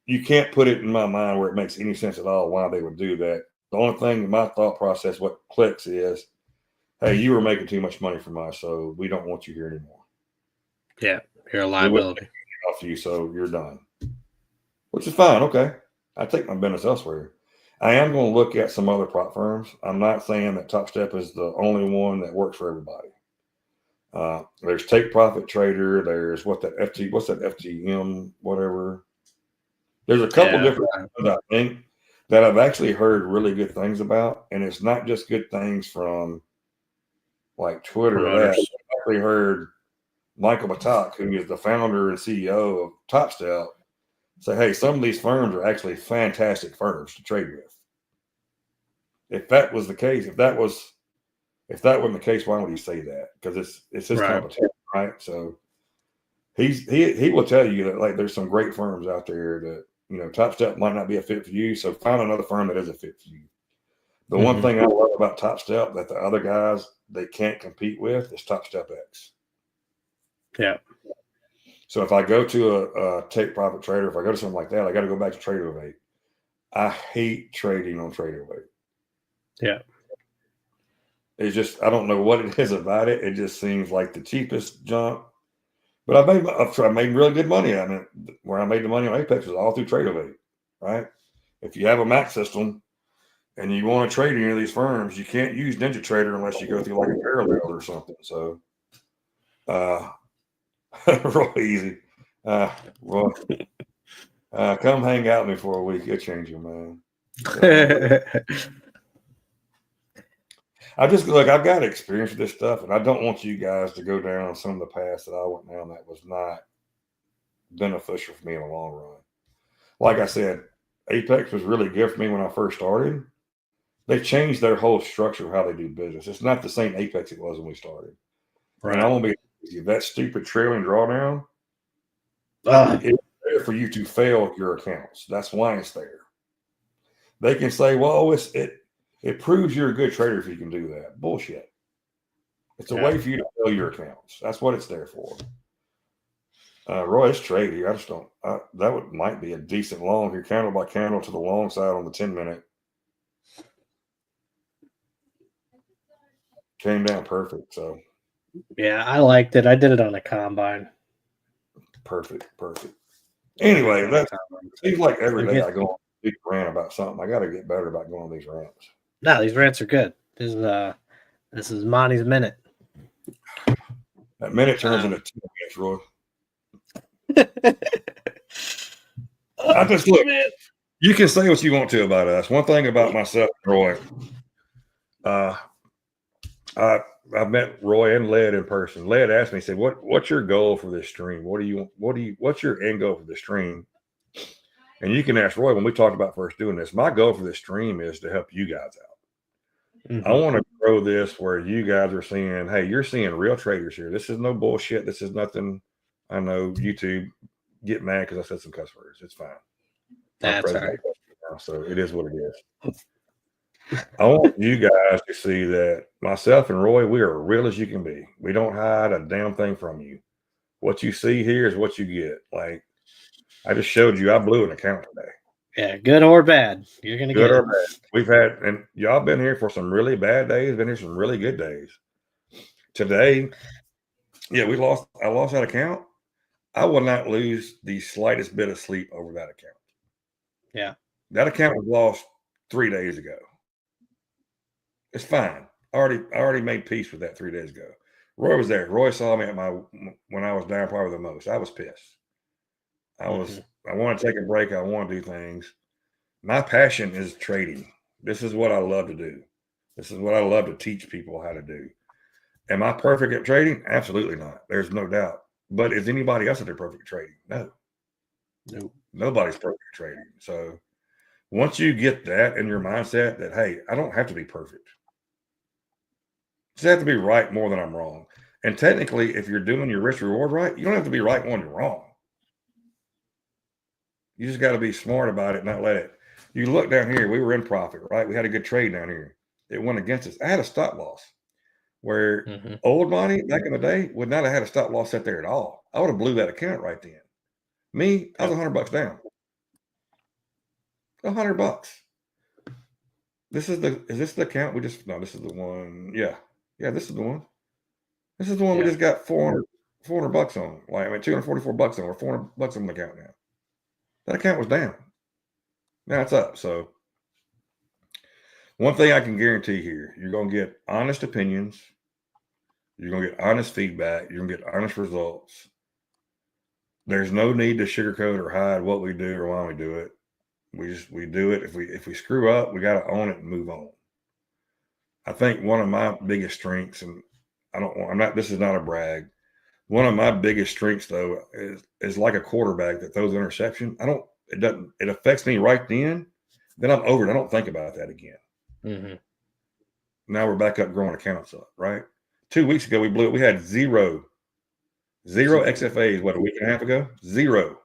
You can't put it in my mind where it makes any sense at all why they would do that. The only thing in my thought process, what clicks is, hey, you were making too much money from us, so we don't want you here anymore. Yeah, you're a liability. Off you, so you're done. Which is fine. Okay. I take my business elsewhere. I am going to look at some other prop firms. I'm not saying that Top Step is the only one that works for everybody. There's Take Profit Trader. There's what's that FTM, whatever. There's a couple different ones, I think, that I've actually heard really good things about. And it's not just good things from like Twitter. I've actually heard Michael Batak, who is the founder and CEO of Top Step, say, hey, some of these firms are actually fantastic firms to trade with. If that was the case, if that wasn't the case, why would he say that? Because it's his competition, right? So he will tell you that, like, there's some great firms out there that, Top Step might not be a fit for you. So find another firm that is a fit for you. The one thing I love about Top Step that the other guys, they can't compete with is Top Step X. Yeah. So if I go to a Take Profit Trader, if I go to something like that, I got to go back to TraderVate. I hate trading on TraderVate. Yeah. It's just, I don't know what it is about it. It just seems like the cheapest junk. But I made really good money. I mean, where I made the money on Apex was all through Trade Elite, right? If you have a Mac system and you want to trade any of these firms, you can't use Ninja Trader unless you go through like a parallel or something. So, real easy. Well, come hang out with me for a week. It'll change you, man. I've got experience with this stuff, and I don't want you guys to go down some of the paths that I went down that was not beneficial for me in the long run. Like I said, Apex was really good for me when I first started. They changed their whole structure of how they do business. It's not the same Apex it was when we started. Right. And I won't be that stupid trailing drawdown. It's there for you to fail your accounts. That's why it's there. They can say, well, it proves you're a good trader if you can do that. Bullshit. It's a way for you to fail your accounts. That's what it's there for. Roy, it's trade here. I just don't. That might be a decent long here, candle by candle to the long side on the 10-minute. Came down perfect. So, yeah, I liked it. I did it on a combine. Perfect. Anyway, that seems like every day I go on a big rant about something. I got to get better about going on these rants. No, these rants are good. This is Monty's minute. That minute turns into 2 minutes, Roy. I just look. Man. You can say what you want to about us. One thing about myself, Roy. I met Roy and Led in person. Led asked me, he said, "What's your goal for this stream? What's your end goal for the stream?" And you can ask Roy when we talked about first doing this. My goal for this stream is to help you guys out. Mm-hmm. I want to grow this where you guys are seeing, hey, you're seeing real traders here. This is no bullshit. This is nothing. I know YouTube get mad because I said some cuss words. It's fine. That's all right. Now, so it is what it is. I want you guys to see that myself and Roy, we are real as you can be. We don't hide a damn thing from you. What you see here is what you get. Like I just showed you, I blew an account today. Yeah, good or bad. You're gonna good get or it. Bad. We've had, and y'all been here for some really bad days, been here some really good days. Today, yeah, I lost that account. I will not lose the slightest bit of sleep over that account. Yeah. That account was lost 3 days ago. It's fine. I already made peace with that 3 days ago. Roy was there. Roy saw me when I was down probably the most. I was pissed. I want to take a break. I want to do things. My passion is trading. This is what I love to do. This is what I love to teach people how to do. Am I perfect at trading? Absolutely not. There's no doubt. But is anybody else at their perfect at trading? No. Nobody's perfect at trading. So once you get that in your mindset that, hey, I don't have to be perfect. I just have to be right more than I'm wrong. And technically, if you're doing your risk reward right, you don't have to be right when you're wrong. You just got to be smart about it, not let it. You look down here, we were in profit, right? We had a good trade down here. It went against us. I had a stop loss where old money back in the day would not have had a stop loss set there at all. I would have blew that account right then. Me, I was $100 down. $100. Is this the account we just, no, this is the one. Yeah, this is the one. This is the one we just got $400 on. Like, I mean, $244 on, or $400 on the account now. That account was down. Now it's up. So one thing I can guarantee here, you're going to get honest opinions. You're going to get honest feedback. You're going to get honest results. There's no need to sugarcoat or hide what we do or why we do it. We do it. If we screw up, we got to own it and move on. I think one of my biggest strengths, and this is not a brag. One of my biggest strengths though is like a quarterback that throws an interception. It affects me right then I'm over it. I don't think about that again. Mm-hmm. Now we're back up growing accounts up, right? 2 weeks ago, we had zero XFAs, a week and a half ago? Zero.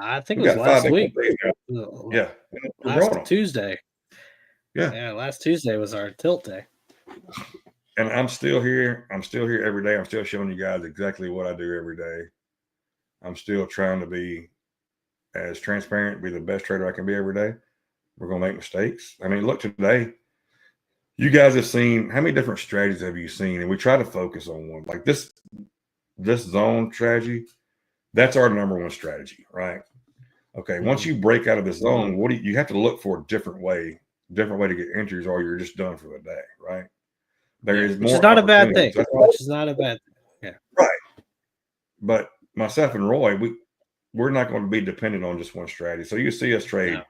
I think it was last week. Yeah. Last Tuesday. Yeah. Last Tuesday was our tilt day. And I'm still here. I'm still here every day. I'm still showing you guys exactly what I do every day. I'm still trying to be as transparent, be the best trader I can be every day. We're going to make mistakes. I mean, look, today, you guys have seen, how many different strategies have you seen? And we try to focus on one. Like this this zone strategy, that's our number one strategy, right? Okay, once you break out of the zone, what do you have to look for a different way to get entries, or you're just done for the day, right? There is which more is not a bad thing. opportunities. Which is not a bad thing. Yeah. Right. But myself and Roy, we're not going to be dependent on just one strategy. So you see us trade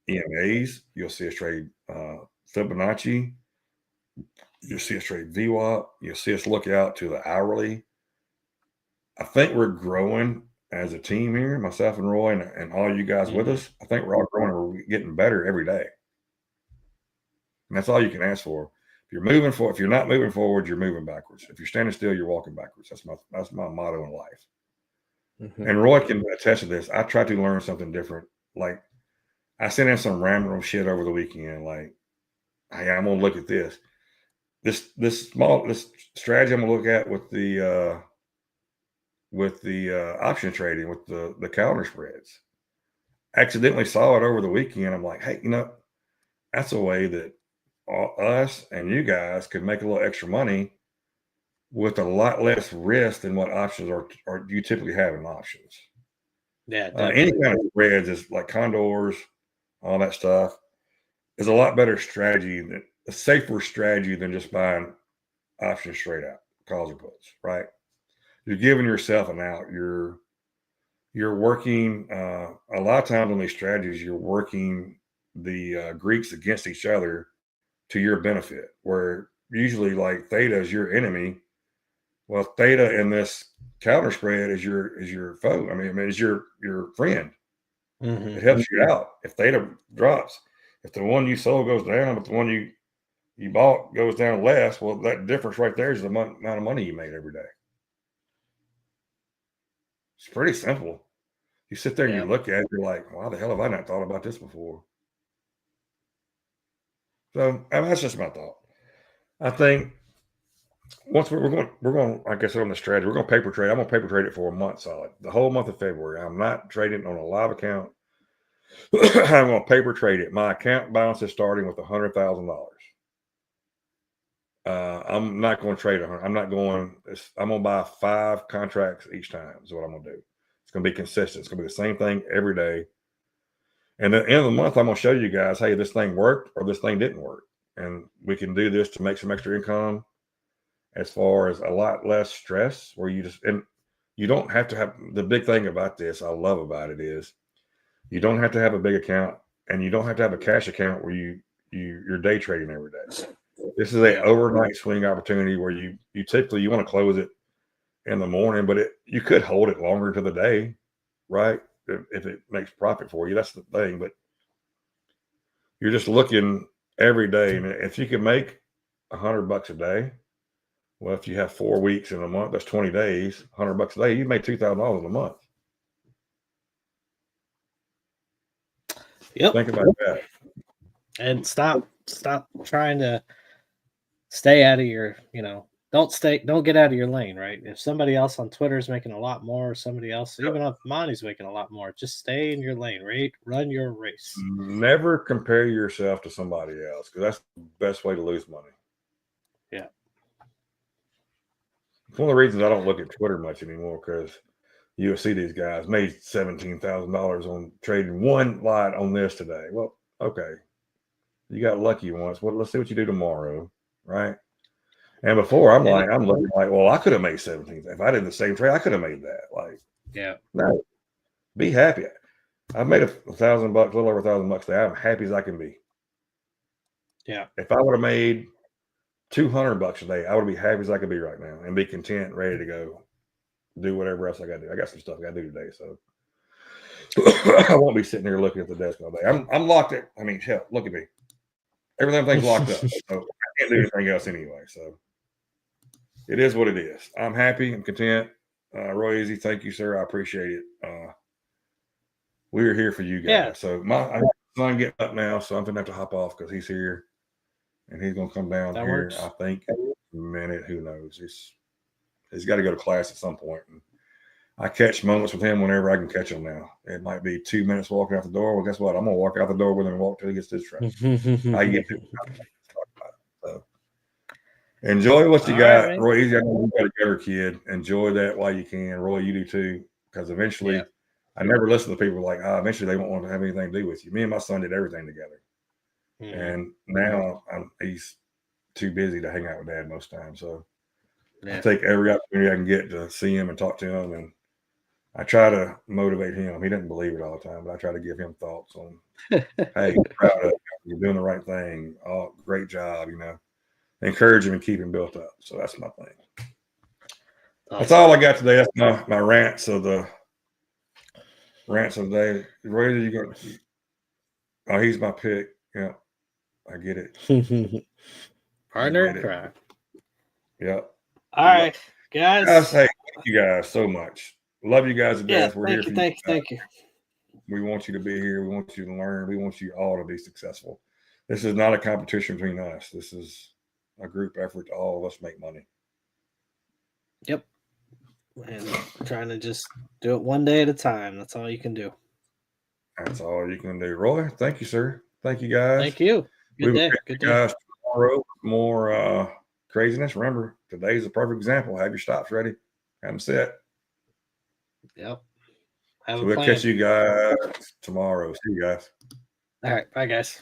EMAs, you'll see us trade Fibonacci, you'll see us trade VWAP, you'll see us look out to the hourly. I think we're growing as a team here, myself and Roy and all you guys with us. I think we're all growing and we're getting better every day. And that's all you can ask for. If you're not moving forward, you're moving backwards. If you're standing still, you're walking backwards. That's my motto in life. And Roy can attest to this. I try to learn something different. Like I sent in some random shit over the weekend. Like, hey, I'm gonna look at this. This strategy I'm gonna look at with the option trading with the counter spreads. Accidentally saw it over the weekend. I'm like, hey, that's a way that us and you guys could make a little extra money with a lot less risk than what options are you typically have in options. Yeah, any kind of spreads is like condors, all that stuff is a lot better strategy, a safer strategy than just buying options straight out, calls or puts, right? You're giving yourself an out. You're working a lot of times on these strategies, you're working the Greeks against each other to your benefit, where usually like theta is your enemy. Well, theta in this counter spread is your foe. I mean, is your friend. It helps you out. If theta drops, if the one you sold goes down, but the one you bought goes down less, well, that difference right there is the amount of money you made every day. It's pretty simple. You sit there and you look at it, you're like, why the hell have I not thought about this before? So that's just my thought. I think once we're going, like I said, on the strategy, we're going to paper trade. I'm going to paper trade it for a month solid, the whole month of February. I'm not trading on a live account. I'm going to paper trade it. My account balance is starting with $100,000. I'm not going to trade 100. I'm going to buy 5 contracts each time is what I'm going to do. It's going to be consistent. It's going to be the same thing every day. And at the end of the month, I'm going to show you guys, hey, this thing worked or this thing didn't work. And we can do this to make some extra income as far as a lot less stress, where you don't have to have, the big thing about this I love about it is you don't have to have a big account and you don't have to have a cash account where you're day trading every day. This is a overnight swing opportunity where you typically you want to close it in the morning, but you could hold it longer into the day, right? If it makes profit for you, that's the thing. But you're just looking every day, and if you can make $100 a day, well, if you have 4 weeks in a month, that's 20 days, $100 a day, you make $2,000 in a month. Yep. Think about that. And stop trying to stay out of your, don't get out of your lane, right? If somebody else on Twitter is making a lot more, somebody else, even if Monty's making a lot more, just stay in your lane, right? Run your race. Never compare yourself to somebody else, because that's the best way to lose money. Yeah. It's one of the reasons I don't look at Twitter much anymore, because you'll see these guys made $17,000 on trading one lot on this today. Well, okay. You got lucky once. Well, let's see what you do tomorrow, right? And before I'm looking like, well, I could have made 17. If I did the same trade, I could have made that. Like, no, be happy. I've made $1,000, a little over $1,000 today. I'm happy as I can be. Yeah. If I would have made $200 a day, I would be happy as I could be right now and be content, ready to go do whatever else I got to do. I got some stuff I got to do today, so I won't be sitting here looking at the desk all day. I'm locked in. I mean, hell, look at me. Everything's locked up, so I can't do anything else anyway. So it is what it is. I'm happy. I'm content. Roy Easy, thank you, sir. I appreciate it. We're here for you guys. Yeah. So my son getting up now, so I'm gonna have to hop off because he's here, and he's gonna come down here. Works. I think in a minute. Who knows? He's got to go to class at some point. And I catch moments with him whenever I can catch him now. It might be 2 minutes walking out the door. Well, guess what? I'm gonna walk out the door with him and walk till he gets to his truck. I get to. So. Enjoy what you All got, right, man. Roy. Easy. I know you got a younger kid. Enjoy that while you can. Roy, you do too. Because eventually, Yeah. I never listen to people like, eventually they won't want to have anything to do with you. Me and my son did everything together. Mhm. And now he's too busy to hang out with dad most times. So I Yeah. take every opportunity I can get to see him and talk to him. And I try to motivate him. He doesn't believe it all the time, but I try to give him thoughts on, hey, proud of you. You're doing the right thing. Oh, great job. Encourage him and keep him built up. So that's my thing. That's Awesome. all I got today. That's my rants of the day. Roy, you go? Oh, he's my pick. Yeah, I get it. Partner in crime. Yep. All right, guys. Hey, thank you guys so much. Love you guys to death. We're here for you. Thank you. We want you to be here. We want you to learn. We want you all to be successful. This is not a competition between us. This is a group effort to all of us make money. Yep. And trying to just do it one day at a time. That's all you can do. That's all you can do. Roy, thank you, sir. Thank you, guys. Thank you. We will catch you guys tomorrow with more craziness. Remember, today's a perfect example. Have your stops ready. Have them set. Yep. So we'll catch you guys tomorrow. See you guys. All right. Bye, guys.